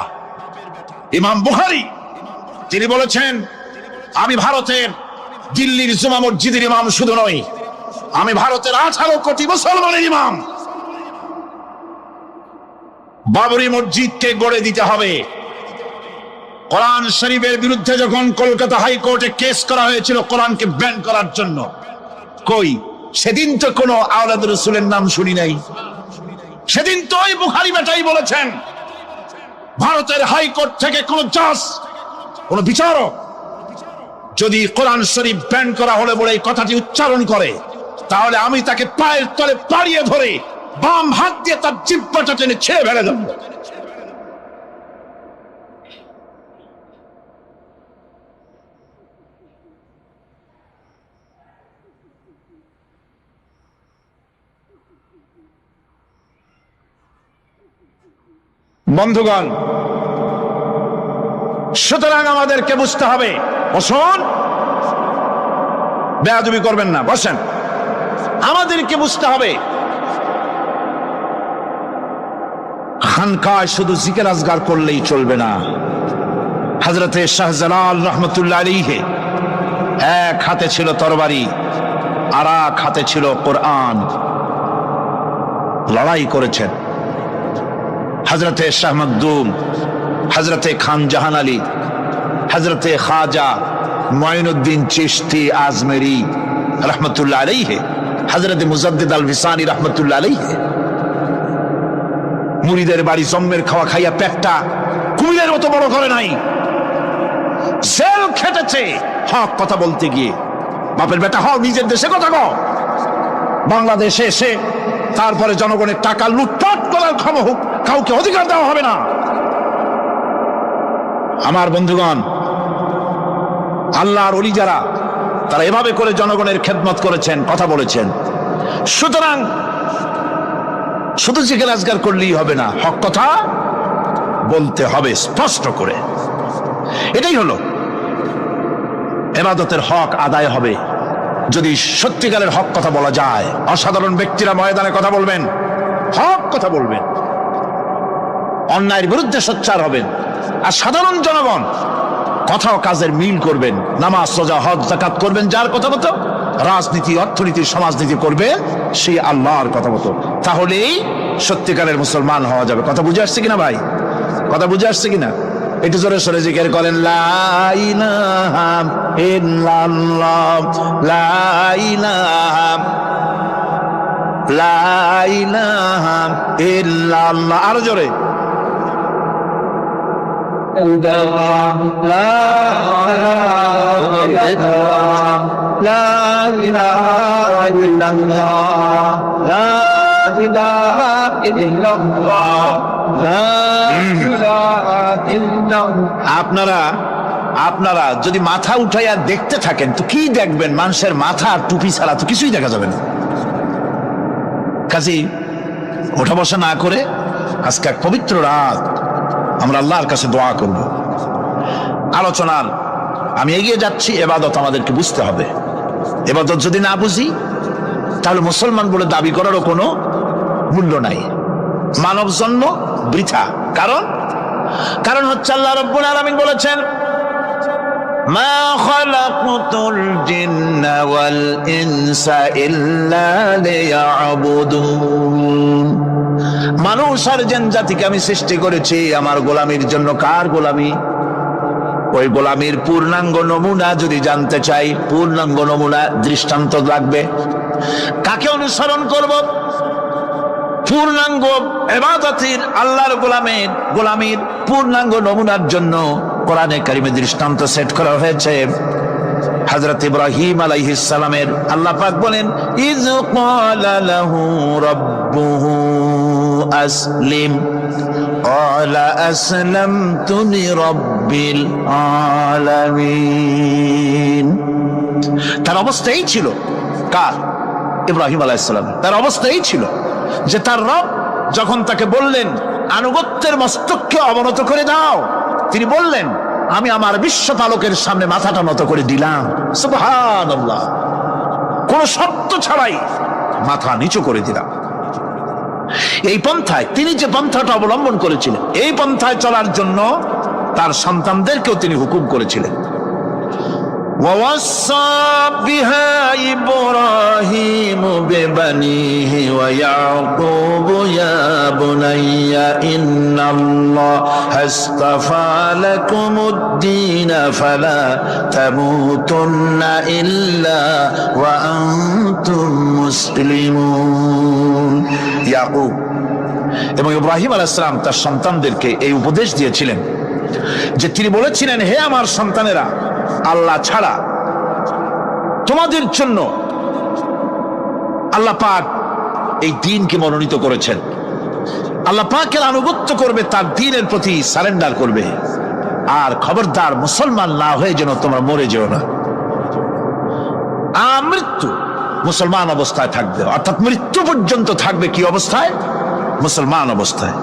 ইমাম বুখারী। তিনি বলেছেন, আমি ভারতের দিল্লির জুমা মসজিদের ইমাম শুধু নই, আমি ভারতের 18 কোটি মুসলমানের ইমাম। বাবরি মসজিদকে গড়ে দিতে হবে। কোরআন শরীফের বিরুদ্ধে যখন কলকাতা হাইকোর্টে কেস করা হয়েছিল কোরআনকে ব্যান করার জন্য, সেদিন তো কোনো আওলাদ রাসূলের নাম শুনি নাই। সেদিন তো ওই বুখারী বেটাই বলেছেন, ভারতের হাইকোর্ট থেকে কোন জাজ, কোন বিচারক যদি কোরআন শরীফ ব্যান করা হলে বলে এই কথাটি উচ্চারণ করে, তাহলে আমি তাকে পায়ের তলে পাড়িয়ে ধরে বাম হাত দিয়ে তার জিহ্বাটা টেনে ছেড়ে ফেলে দেব। বন্ধুগণ, সুতরাং আমাদেরকে বুঝতে হবে, বসুন, বেয়াদবি করবেন না, বসেন। আমাদেরকে বুঝতে হবে, খানকায় শুধু জিকির আজগার করলেই চলবে না। হযরতে শাহজালাল রহমতুল্লাহ আলাইহি এক হাতে ছিল তরবারি, আর এক হাতে ছিল কোরআন। লড়াই করেছেন হযরতে শাহ মখদুম, হযরতে খান জাহান আলী, হযরতে খাজা মুঈনুদ্দিন চিশতি আজমেরি রহমতুল্লাহ আলাইহি, হযরতে মুজাদ্দিদ আল ভিসানি রহমতুল্লাহ আলাইহি। মুরিদের বাড়ি জম্মের খাওয়া খাইয়া পেটটা কুমিরের মতো বড় করে নাই। জেল খেটেছে হক কথা বলতে গিয়ে। বাপের বেটা হও, নিজের দেশে কথা কও। বাংলাদেশে এসে তারপরে জনগণের টাকা লুটপাট করার কাউকে অধিকার দেওয়া হবে না। আমার বন্ধুগণ, আল্লাহর ওলি যারা, তারা এভাবে করে জনগণের খেদমত করেছেন, কথা বলেছেন। সুতরাং শুধু জিকির আজগার করলেই হবে না, হক কথা বলতে হবে স্পষ্ট করে। এটাই হলো ইবাদতের হক আদায় হবে যদি সত্যিকারের হক কথা বলা যায়। অসাধারণ ব্যক্তিরা ময়দানে কথা বলবেন, হক কথা বলবেন, অন্যায়ের বিরুদ্ধে সোচ্চার হবেন। আর সাধারণ জনগণ কথা ও কাজের মিল করবেন, নামাজ রোজা হজ যাকাত করবেন যার কথা মতো, রাজনীতি অর্থনীতি সমাজনীতি করবে সেই আল্লাহর কথা মতো। তাহলেই সত্যিকারের মুসলমান হওয়া যাবে। কথা বুঝে আসছে কিনা ভাই? কথা বুঝে আসছে কিনা? একটু জোরে সরে জিকির করেন, লা ইলাহা ইল্লাল্লাহ, লা ইলাহা, লা ইলাহা ইল্লাল্লাহ। আরো জোরে, আপনারা যদি মাথা উঠাইয়া দেখতে থাকেন তো কি দেখবেন? মানুষের মাথা আর টুপি ছাড়া তো কিছুই দেখা যাবে না। কাজেই ওঠা বসা না করে আজকে এক পবিত্র রাত আমরা আল্লাহর কাছে দোয়া করব। আলোচনার আমি এগিয়ে যাচ্ছি। ইবাদত আমাদেরকে বুঝতে হবে। ইবাদত যদি না বুঝি তাহলে মুসলমান বলে দাবি করারও কোনো মূল্য নাই। মানব জন্ম বৃথা। কারণ হচ্ছে আল্লাহ রাব্বুল আলামিন বলেছেন, মা খালাকতুল জিন্না ওয়াল ইনসা ইল্লা লিয়াবুদুন। মানুষ আর জিন জাতিকে আমি সৃষ্টি করেছি আমার গোলামির জন্য। কার গোলামি? ওই গোলামির পূর্ণাঙ্গ নমুনা যদি জানতে চাই, পূর্ণাঙ্গ নমুনা দৃষ্টান্ত লাগবে। কাকে অনুসরণ করব? পূর্ণাঙ্গ ইবাদতের আল্লাহর গোলামির পূর্ণাঙ্গ নমুনার জন্য কোরআনে কারিমে দৃষ্টান্ত সেট করা হয়েছে। হযরত ইব্রাহিম আলাইহিস সালামের আল্লাহ পাক বলেন, ইয ক্বালা লাহু রাব্বুহু
أسلم قال أسلمت لرب العالمين তার অবস্থা এই ছিল কার ইব্রাহিম আলাইহিস সালাম তার অবস্থা এই ছিল যে তার রব যখন তাকে বললেন আনুগত্যের মস্তককে অবনত করে দাও তিনি বললেন আমি আমার বিশ্বপালকের সামনে মাথাটা নত করে দিলাম সুবহানাল্লাহ কোন শর্ত ছাড়াই মাথা নিচু করে দিলাম এই পন্থায় তিনি যে পন্থাটা অবলম্বন করেছিলেন এই পন্থায় চলার জন্য তার সন্তানদেরকেও তিনি হুকুম করেছিলেন ووصى بها إبراهيم ببنيه ويعقوب يا بني إن الله اصطفى لكم الدين فلا تموتن إلا وأنتم مسلمون ইয়াকুব এবং ইব্রাহিম আলাইহিস সালাম তার সন্তানদেরকে এই উপদেশ দিয়েছিলেন যে তিনি বলেছিলেন হে আমার সন্তানেরা আল্লাহ ছাড়া তোমাদের জন্য আল্লাহ পাক এই দ্বীনকে মনোনীত করেছেন আল্লাহ পাকের আনুগত্য করবে তার দ্বীনের প্রতি সারেন্ডার করবে আর খবরদার মুসলমান না হয়ে যেন তোমরা মরে যেও না মৃত্যু মুসলমান অবস্থায় থাকবে অর্থাৎ মৃত্যু পর্যন্ত থাকবে কি অবস্থায় মুসলমান অবস্থায়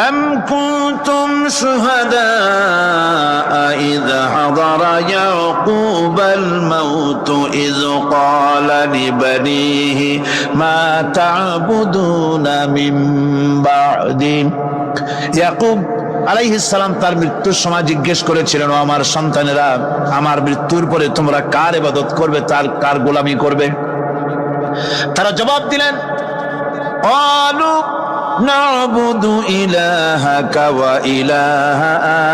أم كنتم شهداء إذ حضر يعقوب الموت إذ قال لبنيه ما تعبدون من بعدي ইয়াকুব আলাইহিস সালাম তার মৃত্যুর সময় জিজ্ঞেস করেছিলেন ও আমার সন্তানেরা আমার মৃত্যুর পরে তোমরা কার ইবাদত করবে তার কার গোলামি করবে তারা জবাব দিলেন قالوا نعبد إلهك وإله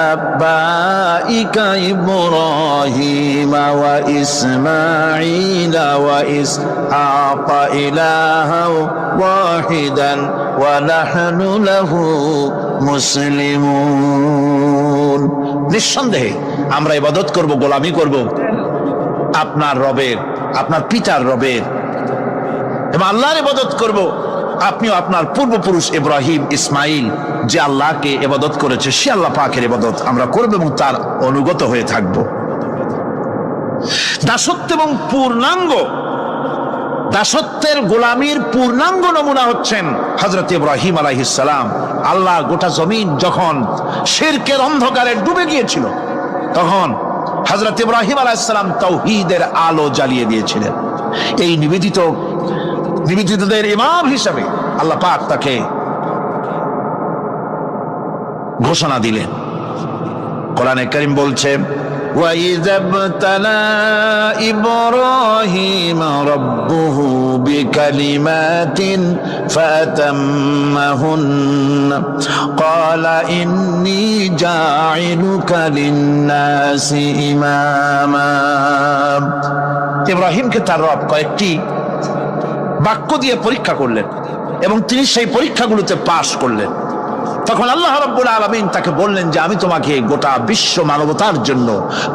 آبائك إبراهيم وإسماعيل وإسحاق إلها واحدا ونحن له মুসলিমুন নিঃসন্দেহে আমরা ইবাদত করব গোলামি করব আপনার রবের আপনার পিতার রবের এবং আল্লাহর ইবাদত করব আপনিও আপনার পূর্বপুরুষ ইব্রাহিম ইসমাইল যে আল্লাহকে ইবাদত করেছে সে আল্লাহ পাকের ইবাদত আমরা করব এবং তার অনুগত হয়ে থাকব দাসত্ব এবং পূর্ণাঙ্গ দাসত্বের গোলামির পূর্ণাঙ্গ নমুনা হচ্ছেন হযরত ইব্রাহিম আলাইহিস সালাম আল্লাহ গোটা জমিন যখন শিরকের অন্ধকারে ডুবে গিয়েছিল তখন হযরত ইব্রাহিম আলাইহিস সালাম তাওহীদের আলো জ্বালিয়ে দিয়েছিলেন এই নিবেদিতদের ইমাম হিসাবে আল্লাহ পাক তাকে ঘোষণা দিলেন কোরআনে কারীম বলছে وَإِذَا ابْتَلَى إِبْرَاهِيمَ رَبُّهُ بِكَلِمَاتٍ فَأَتَمَّهُنَّ قَالَ إِنِّي جَاعِلُكَ لِلنَّاسِ إِمَامًا ইব্রাহিমকে তার রব কয়েকটি বাক্য দিয়ে পরীক্ষা করলেন এবং তিনি সেই পরীক্ষাগুলোতে পাশ করলেন তখন আল্লাহ রাব্বুল আলামিন তাকে বললেন যে আমি তোমাকে গোটা বিশ্ব মানবতার জন্য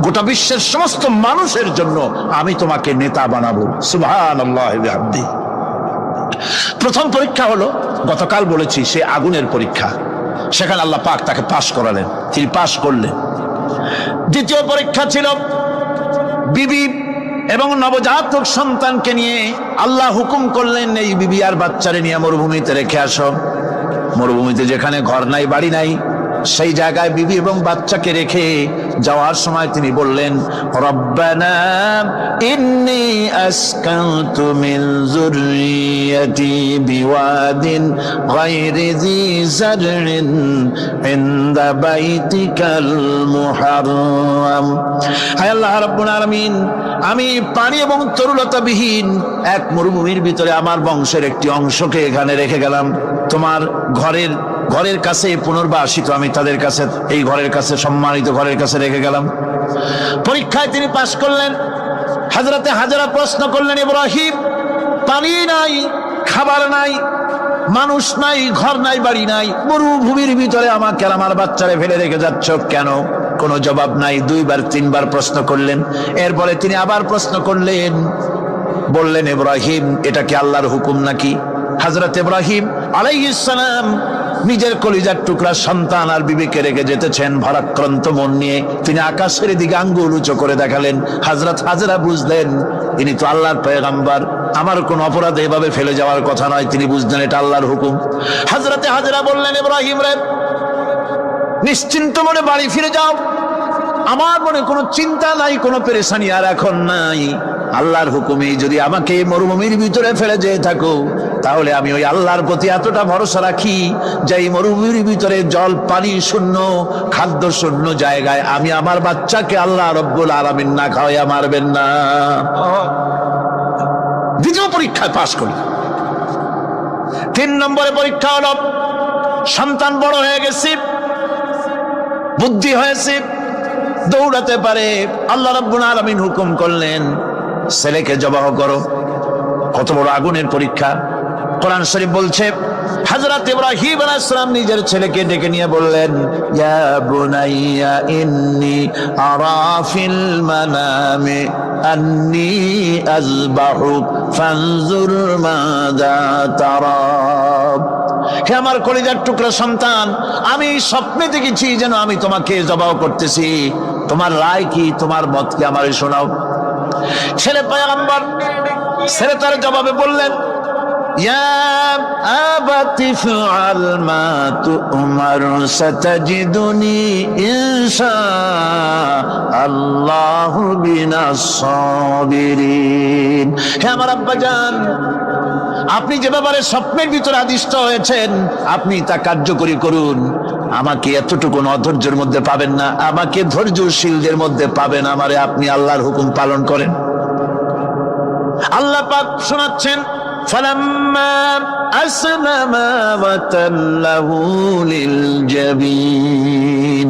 গোটা বিশ্বের সমস্ত মানুষের জন্য আমি তোমাকে নেতা বানাবো সুবহানাল্লাহি ওয়া বিহামদিহি প্রথম পরীক্ষা হলো গতকাল বলেছি সে আগুনের পরীক্ষা সেখানে আল্লাহ পাক তাকে পাশ করালেন তিনি পাশ করলেন দ্বিতীয় পরীক্ষা ছিল বিবি এবং নবজাতক সন্তানকে নিয়ে আল্লাহ হুকুম করলেন এই বিবি আর বাচ্চারে নিয়ে মরুভূমিতে রেখে আসো মরুভূমিতে যেখানে ঘর নাই বাড়ি নাই সেই জায়গায় বিবি এবং বাচ্চাকে রেখে যাওয়ার সময় তিনি বললেন রব্বানা ইন্নী আসকানতু মিন যুররিয়াতি বিওয়াদিন গায়রি যী যারইন ইনদা বাইতিকাল মুহাররাম হে আল্লাহ রাব্বুল আলামিন আমি পানি এবং তরুলতাবিহীন এক মরুভূমির ভিতরে আমার বংশের একটি অংশকে এখানে রেখে গেলাম তোমার ঘরের কাছে পুনর্বাসিত আমি তাদের কাছে এই ঘরের কাছে সম্মানিত ঘরের কাছে রেখে গেলাম পরীক্ষায় তিনি পাশ করলেন হযরতে হাজরা প্রশ্ন করলেন ইব্রাহিম পানি নাই খাবার নাই মানুষ নাই ঘর নাই বাড়ি নাই মরুভূমির ভিতরে আমাকে আর আমার বাচ্চারে ফেলে রেখে যাচ্ছ কেন কোনো জবাব নাই দুইবার তিনবার প্রশ্ন করলেন এরপরে তিনি আবার প্রশ্ন করলেন বললেন ইব্রাহিম এটা কি আল্লাহর হুকুম নাকি
হযরত ইব্রাহিম আলাইহিস সালাম নিজের কলিজার টুকরা সন্তান আর বিবিকে রেখে যেতেছেন ভারাক্রান্ত মন নিয়ে। তিনি আকাশের দিকে আঙ্গুল উঁচু করে দেখালেন। হযরত হাজরা বুঝলেন ইনি তো আল্লাহর পয়গম্বর, আমার কোন অপরাধে এভাবে ফেলে যাওয়ার কথা নয়। তিনি বুঝলেন এটা আল্লাহর হুকুম। হযরতে হাজরা বললেন, ইব্রাহিম রে, নিশ্চিন্ত মনে বাড়ি ফিরে যাও, আমার মনে কোনো চিন্তা নাই, কোনো পেরেশানি আর এখন নাই। আল্লাহর হুকুমে যদি আমাকে মরুভূমির ভিতরে ফেলে যেয়ে থাকো, তাহলে আমি ওই আল্লাহর প্রতি এতটা ভরসা রাখি যে এই মরুভূমির ভিতরে জল পানি শূন্য, খাদ্য শূন্য জায়গায় আমি আমার বাচ্চাকে আল্লাহ রব্বুল আলামিন না খাওয়াইয়া মারবেন না। দ্বিতীয় পরীক্ষায় পাশ করি। 3 নম্বরে পরীক্ষা হলো সন্তান বড় হয়ে গেছে, বুদ্ধি হয়েছে, দৌড়াতে পারে। আল্লাহ রাব্বুল আলামিন হুকুম করলেন ছেলেকে জবাহ করো। কত বড় আগুনের পরীক্ষা! কোরআন শরীফ বলছে হযরত ইব্রাহিম আলাইহিস সালাম নিজের ছেলেকে ডেকে নিয়ে বললেন, ইয়া বুনাইয়া ইন্নী আরা ফিল মানামি আন্নী আযবাহুক ফানজুর মাযা তারা। হে আমার কলিজার টুকরা সন্তান, আমি স্বপ্নে দেখেছি যেন আমি তোমাকে জবাহ করতেছি, তোমার রায় কি, তোমার মত কি আমারে শোনাও। ছেলে পয়গম্বর, ছেলে তার জবাবে বললেন, ইয়া আবাতি ফাআল মা তু'মার সাতাজিদুনি ইনশাআল্লাহু মিনাস সাবিরিন। হে আমার আব্বাজান, আপনি যে ব্যাপারে স্বপ্নের ভিতরে আদিষ্ট হয়েছেন আপনি তা কার্যকরী করুন। আমাকে এতটুকু অধৈর্যের মধ্যে পাবেন না, আমাকে ধৈর্যশীলদের মধ্যে পাবেন। আমারে আপনি আল্লাহর হুকুম পালন করেন। আল্লাহ পাক শোনাচ্ছেন, ফালাম্মা আসলামা ওয়া তাল্লাহু লিল জাবিন।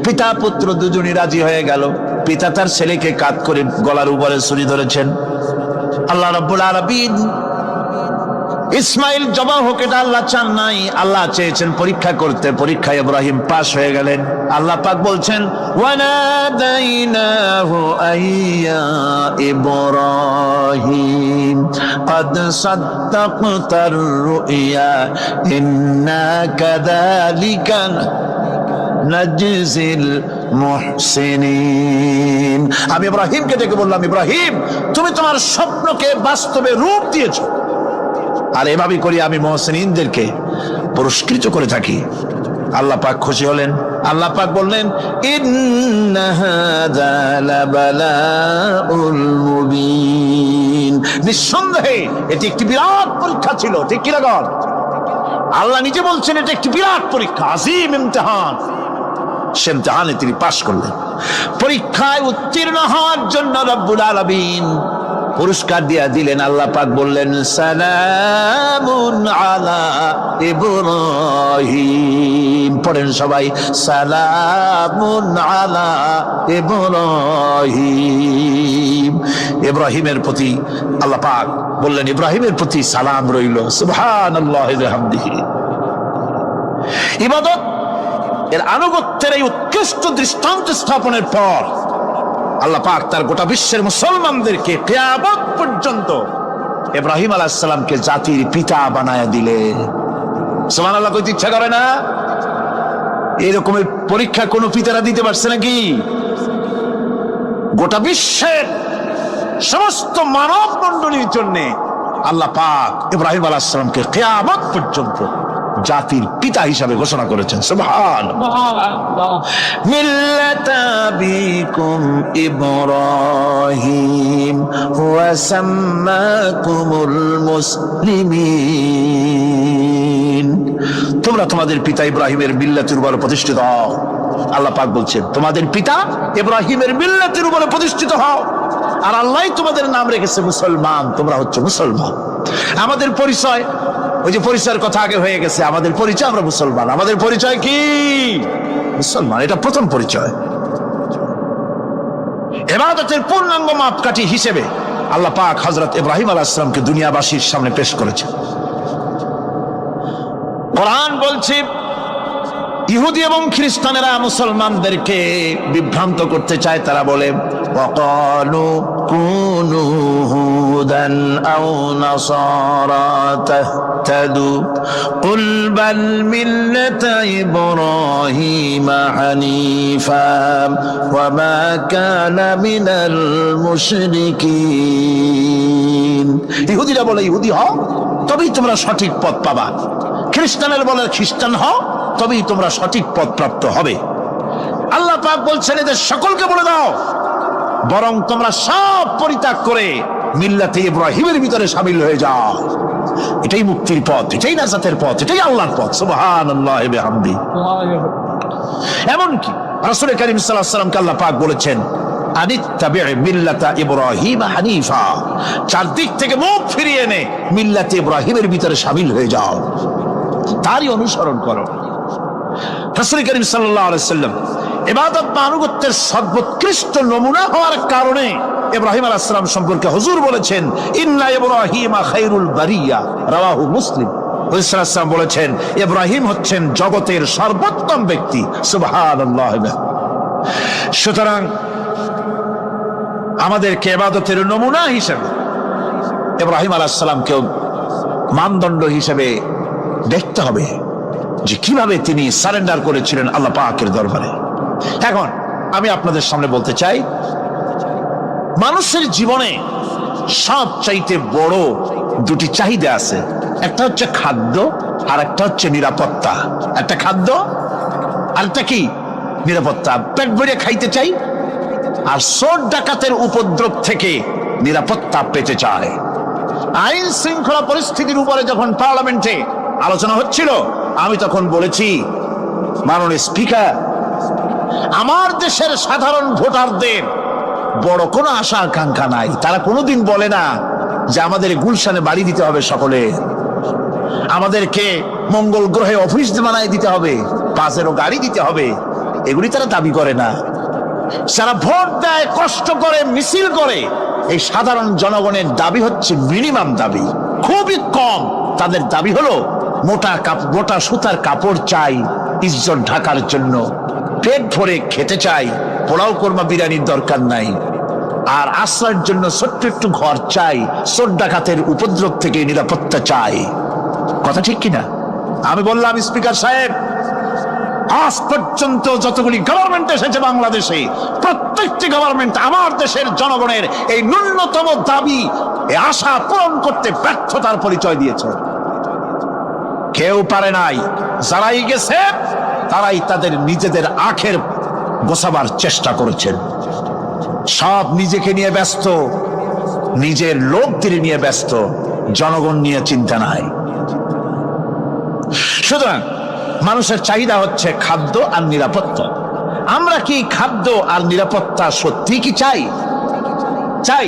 পিতা পুত্র দুজনই রাজি হয়ে গেল। পিতা তার ছেলেকে কাঁধ করে গলার উপরে ছুরি ধরেছেন। আল্লাহ রাব্বুল আলামিন ইসমাইল জবাহ হোক এটা আল্লাহ চান নাই, আল্লাহ চেয়েছেন পরীক্ষা করতে। পরীক্ষায় ইব্রাহিম পাশ হয়ে গেলেন। আল্লাহ পাক বলছেন, ওয়ানাদাইনাহু আইয়া ইব্রাহিম قد صدقت الرؤيا إنا كذلك نجزي المحسنين। আমি ইব্রাহিমকে ডেকে বললাম, ইব্রাহিম তুমি তোমার স্বপ্নকে বাস্তবে রূপ দিয়েছো, আর এভাবেই করি আমি মুহসিনদেরকে পুরস্কৃত করে থাকি। আল্লাহ পাক খুশি হলেন। আল্লাহ পাক বললেন, ইন্না হাযা লাবালাউল মুবিন। নিঃসন্দেহে এটি একটি বিরাট পরীক্ষা ছিল। ঠিক কি না? আল্লাহ নিজে বলছেন এটা একটি বিরাট পরীক্ষা, আযীম ইমতিহান। সে ইমতিহানে তিনি পাশ করলেন। পরীক্ষায় উত্তীর্ণ হওয়ার জন্য রব্বুল আলামিন পুরস্কার দিয়া দিলেন। আল্লাহ পাক বললেন, সালামুন আলা ইব্রাহিম। পড়েন সবাই, সালামুন আলা ইব্রাহিম। ইব্রাহিমের প্রতি আল্লাহ পাক বললেন, ইব্রাহিমের প্রতি সালাম রইল। সুবহানাল্লাহি ওয়া বিহামদিহি। ইবাদত এর আনুগত্যের এই উৎকৃষ্ট দৃষ্টান্ত স্থাপনের পর আল্লাহ পাক তার গোটা বিশ্বের মুসলমানদেরকে কিয়ামত পর্যন্ত ইব্রাহিম আলাইহিস সালামকে জাতির পিতা বানায়া দিলেন। সুবহানাল্লাহ। কইতে ইচ্ছা করে না? এরকমের পরীক্ষা কোন পিতারা দিতে পারছে নাকি? গোটা বিশ্বের সমস্ত মানব মণ্ডলীর জন্য আল্লাহ পাক ইব্রাহিম আলাইহিস সালামকে কিয়ামত পর্যন্ত জাতির পিতা হিসাবে ঘোষণা করেছেন। সুবহানাল্লাহ। মিল্লাতা বিকুম ইব্রাহিম ওয়া সাম্মাকুমুল মুসলিমিন। তোমরা তোমাদের পিতা ইব্রাহিমের মিল্লাতের উপর প্রতিষ্ঠিত হও। আল্লাহ পাক বলছেন, তোমাদের পিতা ইব্রাহিমের মিল্লাতের উপর প্রতিষ্ঠিত হও, আর আল্লাহ তোমাদের নাম রেখেছে মুসলমান। তোমরা হচ্ছে মুসলমান। আমাদের পরিচয়, ওই যে পরিচয়ের কথা আগে হয়ে গেছে, আমাদের পরিচয় আমরা মুসলমান। আমাদের পরিচয় কি? মুসলমান। এটা প্রথম পরিচয়। ইবাদতের পূর্ণাঙ্গ মাপকাঠি হিসেবে আল্লাহ পাক হযরত ইব্রাহিম আলাইহিস সালামকে দুনিয়াবাসীর সামনে পেশ করেছেন। কোরআন বলছে, ইহুদি এবং খ্রিস্টানেরা মুসলমানদেরকে বিভ্রান্ত করতে চায়। তারা বলে, ওয়াকালু কুনু
هدى أو نصارى تهتدوا قل بل ملة إبراهيم حنيفا وما كان من المشركين ইহুদিরা বলে ইহুদি হও তবেই তোমরা সঠিক পথ পাবা, খ্রিস্টানের বলে খ্রিস্টান হও তবেই তোমরা সঠিক পথ প্রাপ্ত হবে। আল্লাহ পাক বলছেন এদের সকলকে বলে দাও বরং তোমরা সব পরিত্যাগ করে মিল্লাতে ইব্রাহিমের ভিতরে শামিল হয়ে যাও। এটাই মুক্তির পথ, এটাই নাজাতের পথ, এটাই আল্লাহর পথ। সুবহানাল্লাহি ওয়া বিহামদি। এমনকি রাসূল কারীম সাল্লাল্লাহু আলাইহি ওয়াসাল্লামকে আল্লাহ পাক বলেছেন আনিত্তাবি মিল্লাতা ইব্রাহিম হানিফা, চারদিক থেকে মুখ ফিরিয়ে এনে মিল্লাতে ইব্রাহিমের ভিতরে শামিল হয়ে যাও, তারই অনুসরণ করো। রাসূল কারীম সাল্লাল্লাহু আলাইহি ওয়াসাল্লাম ইবাদত বা আনুগত্যের সর্বোৎকৃষ্ট নমুনা হওয়ার কারণে ইব্রাহিম আলাইহিস সালাম সম্পর্কে হুজুর বলেছেন ইন্না ইব্রাহিমা খায়রুল বারিয়া, রাওয়াহু মুসলিম। রাসূল সাল্লাল্লাহু আলাইহি ওয়াসাল্লাম বলেছেন ইব্রাহিম হচ্ছেন জগতের সর্বোত্তম ব্যক্তি। সুবহানাল্লাহ। সুতরাং আমাদেরকে ইবাদতের নমুনা হিসেবে ইব্রাহিম আলাইহিস সালামকেও মানদণ্ড হিসেবে দেখতে হবে যে কিভাবে তিনি সারেন্ডার করেছিলেন আল্লাহ পাকের দরবারে। এখন আমি আপনাদের সামনে বলতে চাই, মানুষের জীবনে সবচাইতে বড় দুটি চাহিদা আছে, একটা হচ্ছে খাদ্য আর একটা হচ্ছে নিরাপত্তা। একটা খাদ্য আর একটা কি নিরাপত্তা। পেট ভরে খাইতে চাই আর চোর ডাকাতের উপদ্রব থেকে নিরাপত্তা পেতে চায়। আইন শৃঙ্খলা পরিস্থিতির উপরে যখন পার্লামেন্টে আলোচনা হচ্ছিল আমি তখন বলেছি মাননীয় স্পিকার, আমার দেশের সাধারণ ভোটারদের বড় কোনো আশা আকাঙ্ক্ষা নাই। তারা কোনোদিন বলে না যে আমাদের গুলশানে বাড়ি দিতে হবে, সকলে আমাদেরকে মঙ্গল গ্রহে অফিস বানায় দিতে হবে, পাঁচেরও গাড়ি দিতে হবে, এগুলি তারা দাবি করে না। যারা ভোট দেয়, কষ্ট করে, মিছিল করে, এই সাধারণ জনগণের দাবি হচ্ছে মিনিমাম দাবি, খুবই কম। তাদের দাবি হলো মোটা সুতার কাপড় চাই ইজ্জত ঢাকার জন্য, পেট ভরে খেতে চাই, পোলাও কোরমা বিরিয়ানির দরকার নাই, আর আশ্রয়ের জন্য ছোট্ট একটু ঘর চাই, চোর ডাকাতের উপদ্রব থেকে নিরাপত্তা চাই। কথা ঠিক কিনা? আমি বললাম স্পিকার সাহেব, আজ পর্যন্ত যতগুলি গভর্নমেন্ট এসেছে বাংলাদেশে, প্রত্যেকটি গভর্নমেন্ট আমার দেশের জনগণের এই ন্যূনতম দাবি, এই আশা পূরণ করতে ব্যর্থতার পরিচয় দিয়েছে। কেউ পারে নাই। যারাই গেছে তারাই তাদের নিজেদের আখের গোছাবার চেষ্টা করেছেন। সব নিজেকে নিয়ে ব্যস্ত, নিজের লোকদের নিয়ে ব্যস্ত, জনগণ নিয়ে চিন্তা নাই। সুতরাং মানুষের চাহিদা হচ্ছে খাদ্য আর নিরাপত্তা। আমরা কি খাদ্য আর নিরাপত্তা সত্যি কি চাই? চাই।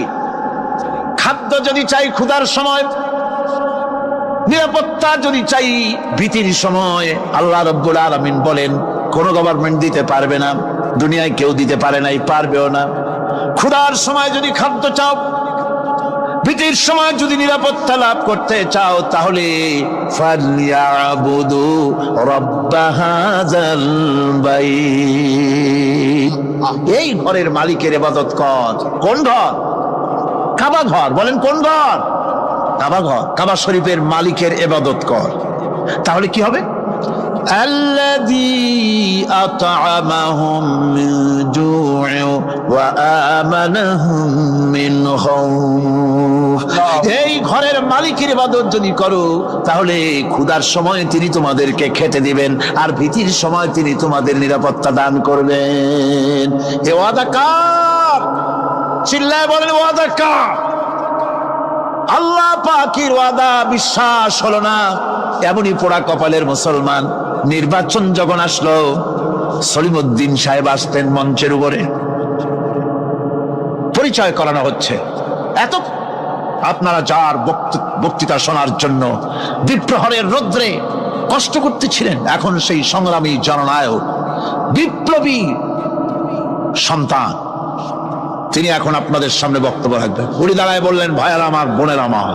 খাদ্য যদি চাই ক্ষুধার সময়, নিরাপত্তা যদি চাই ভীতির সময়, আল্লাহ রাব্বুল আলামিন বলেন কোন গভর্নমেন্ট দিতে পারবে না, দুনিয়ায় কেউ দিতে পারে নাই, পারবেও না। ক্ষুধার সময় যদি খাদ্য চাও, ভীতির সময় যদি নিরাপত্তা লাভ করতে চাও, তাহলে ফালইয়াবুদু রাব্ব হাযাল বাইত, এই ঘরের মালিকের ইবাদত কর। কোন ঘর? কাবা ঘর। বলেন কোন ঘর? কাবা ঘর। কাবা শরীফের মালিকের ইবাদত কর। তাহলে কি হবে? আল্লাযী আত'আমাহুম মিন জু'in ওয়া আমানাহুম মিন খাউফ। এই ঘরের মালিকের ইবাদত যদি করো, তাহলে ক্ষুধার সময় তিনি তোমাদেরকে খেতে দিবেন, আর ভীতির সময় তিনি তোমাদের নিরাপত্তা দান করবেন। এ ওয়াদা কার? চিল্লায় বলেন ওয়াদা কার? আল্লাহ পাকের ওয়াদা বিশ্বাস হলো না, এমনই পোড়া কপালের মুসলমান। নির্বাচন যখন আসলো, সলিমউদ্দিন সাহেব আসতেন মঞ্চের উপরে, পরিচয় করানো হচ্ছে। এত আপনারা যার বক্তৃতা শোনার জন্য দ্বিপ্রহরের রৌদ্রে কষ্ট করতেছিলেন, এখন সেই সংগ্রামী জননায়ক, বিপ্লবী সন্তান, তিনি এখন আপনাদের সামনে বক্তব্য রাখবেন। উনি দাঁড়ায় বললেন, ভাইয়ারা আমার, বোনের আমার,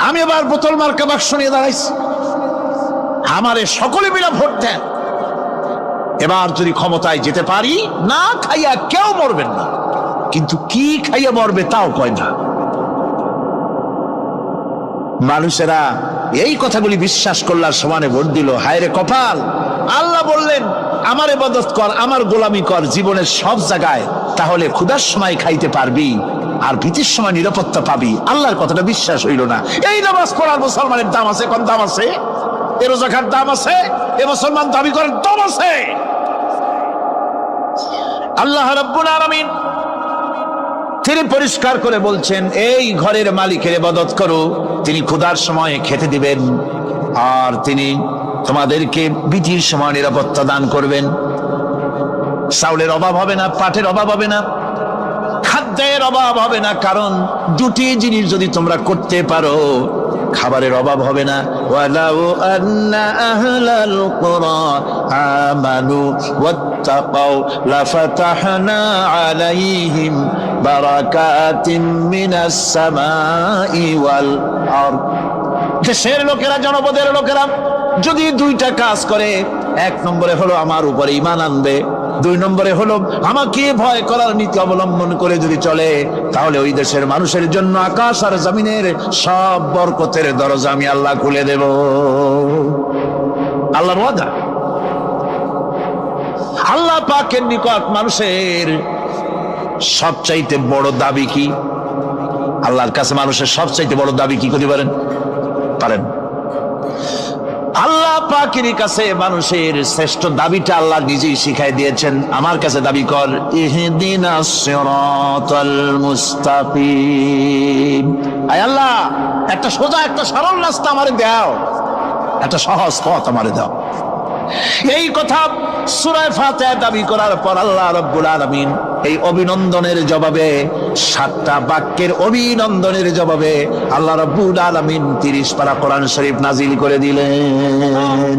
আমি এবার বোতল মার্কা বাক্স নিয়ে দাঁড়াইছি, আমারে সকলে মিলে ভোট দেন। এবার যদি ক্ষমতায় যেতে পারি, না খাইয়া কেউ মরবেন না,
কিন্তু কি খাইয়া মরবে তাও কয় না। মানুষেরা এই কথাগুলি বিশ্বাস করলার সমানে ভোট দিল। হায় রে কপাল! আল্লাহ বললেন আমার ইবাদত কর, আমার গোলামি কর জীবনের সব জায়গায়, তাহলে ক্ষুধার সময় খাইতে পারবি আর ভীতির সময় নিরাপত্তা পাবি। আল্লাহর কথাটা বিশ্বাস হইল না। এই নামাজ পড়ার মুসলমানের দাম আছে, কোন দাম আছে? এ রোজা খাওয়ার দাম আছে, এ মুসলমান দাবি করার দাম আছে। আল্লাহ রাব্বুল আলামিন তিনি পরিষ্কার করে বলছেন এই ঘরের মালিকের ইবাদত করো, তিনি ক্ষুধার সময় খেতে দিবেন আর তিনি তোমাদেরকে ভীতির সময় নিরাপত্তা দান করবেন। চাউলের অভাব হবে না, পাটের অভাব হবে না, খাদ্যের অভাব হবে না, কারণ দুটি জিনিস যদি তোমরা করতে পারো খাবারের অভাব হবে না। ওয়ালাউ আন্না আহলাল কুরা আমানু ওয়াত্তাকাউ লাফাতাহনা আলাইহিম বারাকাতিন মিনাস সামাই ওয়াল আরদ। দেশের লোকেরা, জনপদের লোকেরা যদি দুইটা কাজ করে, এক নম্বরে হলো আমার উপরে ঈমান আনবে, দুই নম্বরে হলো আমাকে ভয় করার নীতি অবলম্বন করে যদি চলে, তাহলে ওই দেশের মানুষের জন্য আকাশ আর জমিনের সব বরকতের দরজা আমি আল্লাহ খুলে দেব। আল্লাহর ওয়াদা। আল্লাহ পাকের নিকট মানুষের সবচাইতে বড় দাবি কি? আল্লাহর কাছে মানুষের সবচাইতে বড় দাবি কি করতে পারেন? আল্লাহ পাকের কাছে মানুষের শ্রেষ্ঠ দাবিটা আল্লাহ নিজেই শিখাই দিয়েছেন। আমার কাছে দাবি কর, ইহদিনাস সিরাতাল মুস্তাকিম। আয় আল্লাহ, একটা সোজা, একটা সরল রাস্তা আমারে দাও, একটা সহজ পথ আমারে দাও। এই কথা সূরা ফাতিহা দাবি করার পর আল্লাহ রাব্বুল আলামিন এই অভিনন্দনের জবাবে, 7টা বাক্যের অভিনন্দনের জবাবে আল্লাহ রাব্বুল আলামিন 30 পারা কোরআন শরীফ নাজিল করে দিলেন।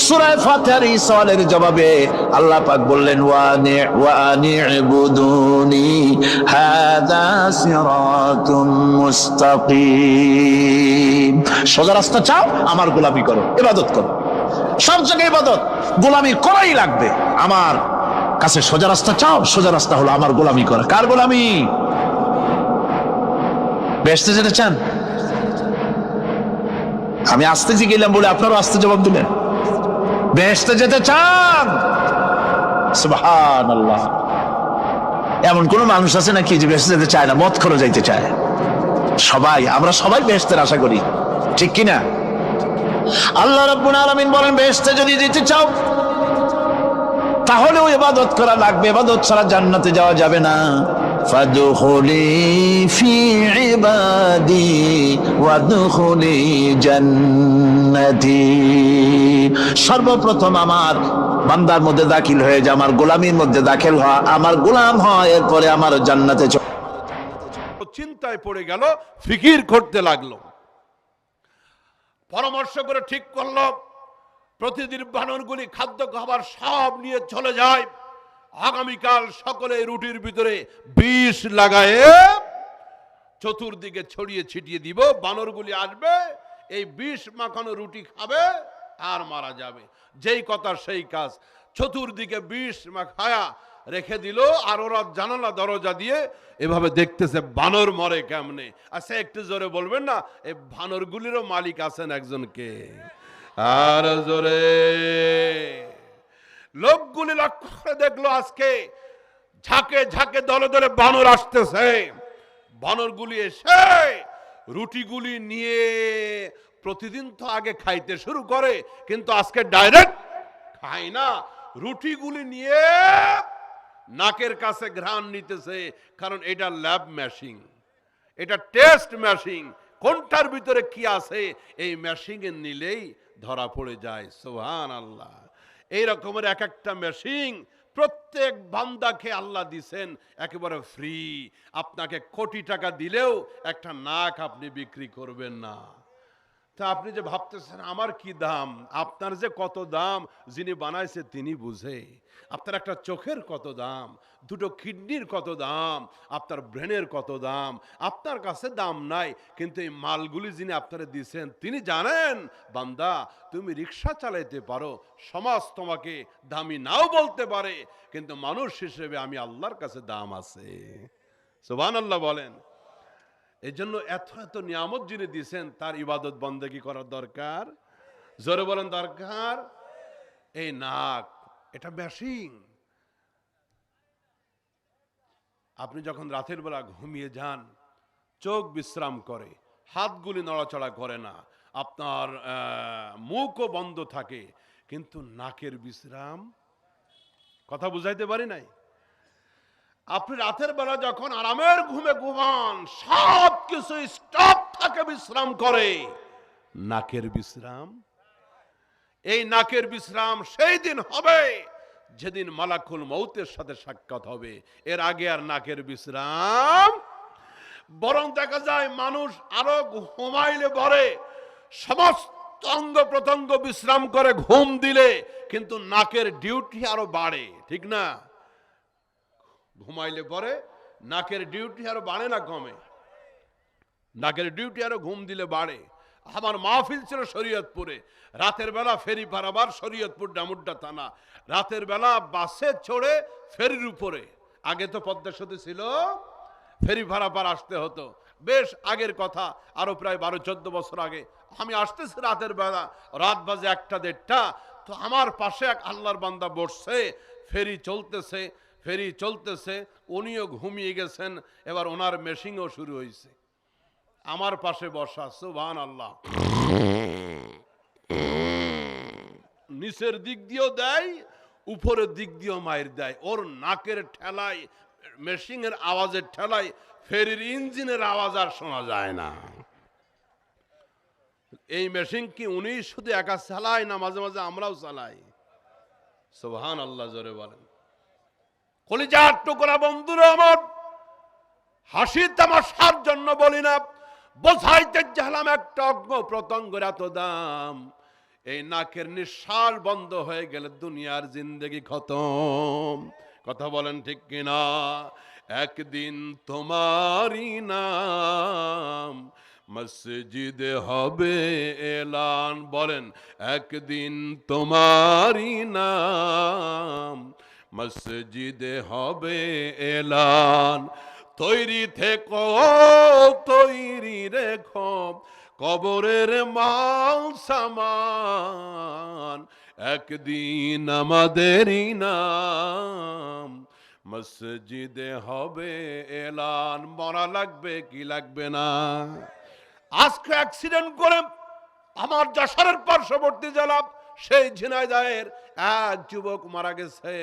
সূরা ফাতিহার এই সওয়ালের জবাবে আল্লাহ পাক বললেন ওয়া আনি'বুদুনি হাযা সিরাতুম মুস্তাকিম। সোজা রাস্তা চাও, আমার গোলামি করো, ইবাদত করো। সব জায়গায় ইবাদত, গোলামি করাই লাগবে। আমার কাছে সোজা রাস্তা চাও, সোজা রাস্তা হলো আমার গোলামি করা। কার গোলামি? বেহেশতে যেতে চান? আমি আস্তে গেলাম বলে আপনারও আস্তে জবাব দিলেন। বেহেশতে যেতে চান? সুবহানাল্লাহ। এমন কোন মানুষ আছে নাকি যে বেহেশতে যেতে চায় না? মদ খোর যাইতে চায়। সবাই, আমরা সবাই বেহেশতের আশা করি, ঠিক কিনা? আল্লাহ রাব্বুল আলামিন বলেন বেহেশতে যদি যেতে চাও তাহলেও ইবাদত করা লাগবে, ইবাদত ছাড়া জান্নাতে যাওয়া যাবে না। ফাদখুলি ফি ইবাদি ওয়াদখুলি জান্নাতি। সর্বপ্রথম আমার বান্দার মধ্যে দাখিল হয়ে যা, আমার গোলামির মধ্যে দাখিল হওয়া, আমার গোলাম হয়, এরপরে আমার জান্নাতে।
চিন্তায় পড়ে গেল, ফিকির করতে লাগলো, পরামর্শ করে ঠিক করলো প্রতিদিন বানরগুলি খাদ্য খাবার সব নিয়ে চলে যায়। আগামীকাল সকলে রুটির ভিতরে বিষ লাগায়ে চতুর্দিকে ছড়িয়ে ছিটিয়ে দিব। বানরগুলি আসবে, এই বিষ মাখানো রুটি খাবে আর মারা যাবে। যেই কথা সেই কাজ, চতুর্দিকে বিষ মাখায়া রেখে দিল। আর ওরা জানালা দরজা দিয়ে এভাবে দেখতেছে বানর মরে কেমনে। আচ্ছা একটু জোরে বলবেন না, এই বানরগুলিরও মালিক আছেন একজনকে? আর জোরে। লোকগুলি লক্ষ্য করে দেখলো আজকে ঝাঁকে ঝাঁকে দলে দলে বানর আসতেছে। বানরগুলি এসে রুটিগুলি নিয়ে, প্রতিদিন তো আগে খাইতে শুরু করে, কিন্তু আজকে ডাইরেক্ট খায় না, রুটিগুলি নিয়ে নাকের কাছে ঘ্রাণ নিতেছে। কারণ এটা ল্যাব মেশিন, এটা টেস্ট মেশিন, কোনটার ভিতরে কি আছে এই মেশিনে নিলেই ধরা পড়ে যায়। সুবহানাল্লাহ। এই রকমের এক একটা মেশিন প্রত্যেক বান্দাকে আল্লাহ দিছেন একেবারে ফ্রি। আপনাকে কোটি টাকা দিলেও একটা নাক আপনি বিক্রি করবেন না। তা আপনি যে ভাবতেছেন আমার কি দাম, আপনার যে কত দাম যিনি বানাইছে তিনি বুঝে। আপনার একটা চোখের কত দাম, দুটো কিডনির কত দাম, আপনার ব্রেনের কত দাম, আপনার কাছে দাম নাই, কিন্তু এই মালগুলি যিনি আপনারা দিয়েছেন তিনি জানেন বান্দা তুমি রিক্সা চালাইতে পারো, সমাজ তোমাকে দামি নাও বলতে পারে, কিন্তু মানুষ হিসেবে আমি আল্লাহর কাছে দাম আছে। সুবহানাল্লাহ বলেন। এই জন্য এত এত নিয়ামত যিনি দিয়েছেন তার ইবাদত বন্দেগী করার দরকার। জোরে বলেন দরকার। এই নাক এটা মেশিন। আপনি যখন রাতের বেলা ঘুমিয়ে যান, চোখ বিশ্রাম করে, হাতগুলি নড়াচড়া করে না, আপনার মুখও বন্ধ থাকে, কিন্তু নাকের বিশ্রাম। কথা বুঝাইতে পারি নাই? আপনি রাতের বেলা যখন আরামের ঘুমে ঘুমান, সব কিছু স্টপ থাকে, বিশ্রাম করে, নাকের বিশ্রাম। এই নাকের বিশ্রাম সেই দিন হবে যেদিন মালাকুল মউতের সাথে সাক্ষাৎ হবে। এর আগে আর নাকের বিশ্রাম। বরং দেখা যায় মানুষ আরো ঘুমাইলে পরে সমস্ত অঙ্গ প্রত্যঙ্গ বিশ্রাম করে ঘুম দিলে কিন্তু নাকের ডিউটি আরো বাড়ে, ঠিক না? ঘুমাইলে পরে নাকের ডিউটি আরো বাড়ে না কমে? নাকের ডিউটি আরো ঘুম দিলে বাড়ে। আমার মাহফিল ছিল শরীয়তপুরে, রাতের বেলা ফেরি পারাবার, শরীয়তপুর ডামুড্ডা থানা। রাতের বেলা বাসে চড়ে ফেরির উপরে, আগে তো পদ্মা সেতু ছিল, ফেরি পারাবার আসতে হতো, বেশ আগের কথা, আরো প্রায় 12-14 বছর আগে। আমি আসতেছি রাতের বেলা, রাত বাজে 1টা-1:30, তো আমার পাশে এক আল্লাহর বান্দা বসছে, ফেরি চলতেছে, ফেরি চলতেছে, উনিও ঘুমিয়ে গেছেন, এবার ওনার মেশিনও শুরু হয়েছে, আমার পাশে বসা। সুবহানাল্লাহ। নিচের দিক দিয়েও দেয়, উপরের দিক দিয়েও মাইর দেয়। ওর নাকের ঠেলায়, মেশিনের আওয়াজের ঠেলায় ফেরির ইঞ্জিনের আওয়াজ আর শোনা যায় না। এই মেশিন কি উনি শুধু একা চালায় না মাঝে মাঝে আমরাও চালাই? সুবহানাল্লাহ, জোরে বলেন। কলিজার টুকরা বন্ধুরা আমার, হাসি তামাশার জন্য বলি না, বোঝাইতে চাইলাম একটা অঙ্গ প্রত্যঙ্গের এত দাম। এই নাকের নিঃশ্বাস বন্ধ হয়ে গেলে দুনিয়ার জিন্দেগি খতম। কথা বলেন ঠিক কিনা? একদিন তোমারই নাম মসজিদে হবে এলান। বলেন, একদিন তোমারই নাম মসজিদে হবে এলান। তৈরি থেকো, তৈরি রেখো কবরের মাল সামান, একদিন আমাদেরই নাম মসজিদে হবে এলান। মরা লাগবে কি লাগবে না? আজকে অ্যাক্সিডেন্ট করে আমার যশোরের পার্শ্ববর্তী জেলা সেই ঝিনাইদহের এক যুবক মারা গেছে।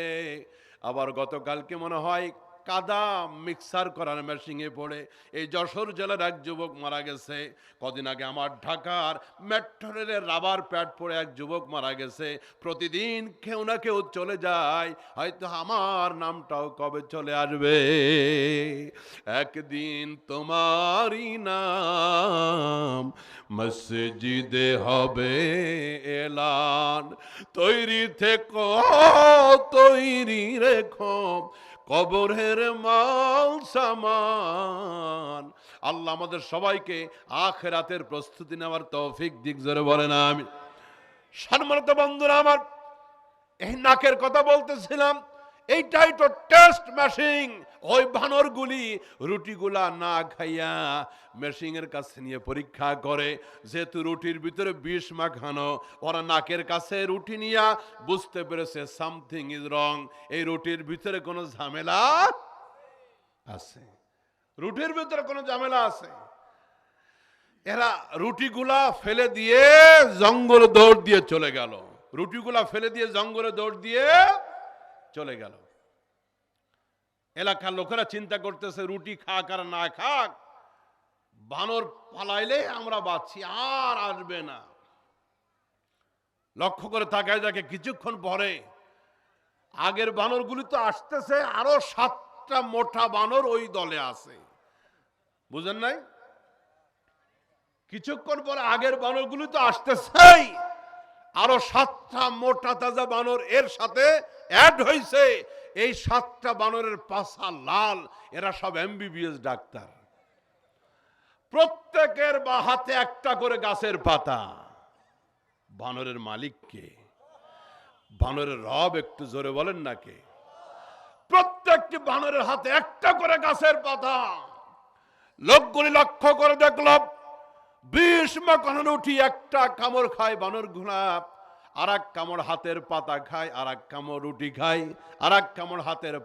আবার গতকালকে মনে হয় কাদা মিক্সার করার মেশিনে পড়ে এই যশোর জেলার এক যুবক মারা গেছে। কদিন আগে আমার ঢাকার মেট্রো রেলের রাবার প্যাড পড়ে এক যুবক মারা গেছে। প্রতিদিন কেউ না কেউ চলে যায়, হয়তো আমার নামটাও কবে চলে আসবে। একদিন তোমারই নাম মসজিদে হবে এলান। তৈরি থেকো, তৈরি রেখো কবরের মাল সামান। আল্লাহ আমাদের সবাইকে আখিরাতের প্রস্তুতি নেওয়ার তৌফিক দিক। জোরে বলেন আমিন। সম্মানিত বন্ধুরা আমার, এই নাকের কথা বলতেছিলাম, এইটাই তো টেস্ট মেশিন। ওই বানরগুলি রুটিগুলা না খাইয়া মেশিনের কাছে নিয়ে পরীক্ষা করে, যেহেতু রুটির ভিতরে বিষ মাখানো, ওরা নাকের কাছে রুটি নিয়ে বুঝতে পেরেছে সামথিং ইজ রং। এই রুটির ভিতরে কোনো ঝামেলা আছে, রুটির ভিতরে কোনো ঝামেলা আছে। এরা রুটিগুলা ফেলে দিয়ে জঙ্গলে দৌড় দিয়ে চলে গেল, রুটিগুলা ফেলে দিয়ে জঙ্গলে দৌড় দিয়ে চলে গেল। এলাকার লোকেরা চিন্তা করতেছে রুটি খাক আর না খাক, বানর পালাইলে আমরা বাঁচি, আর আসবে না। লক্ষ্য করে তাকায় দেখে কিছুক্ষণ পরে আগের বানরগুলি তো আসতেছে, আরো 7টা মোটা বানর ওই দলে আছে। বুঝেন নাই? কিছুক্ষণ পরে আগের বানরগুলি তো আসতেছেই, আরো 7টা মোটা তাজা বানর এর সাথে অ্যাড হয়েছে। এই 7টা বানরের পাছা লাল, এরা সব এমবিবিএস ডাক্তার। প্রত্যেকের বা হাতে একটা করে গাছের পাতা। বানরের মালিক কে? বানরের রব একটু জোরে বলেন না কে? প্রত্যেকটি বানরের হাতে একটা করে গাছের পাতা। লোকগুলি লক্ষ্য করে দেখলাম 20 মাকানো রুটি একটা কামড় খায় বানর গুলা, আর এক কামড় হাতের পাতা খায়, আর এক কামড় রুটি খায়, আর এক কামড় হাতের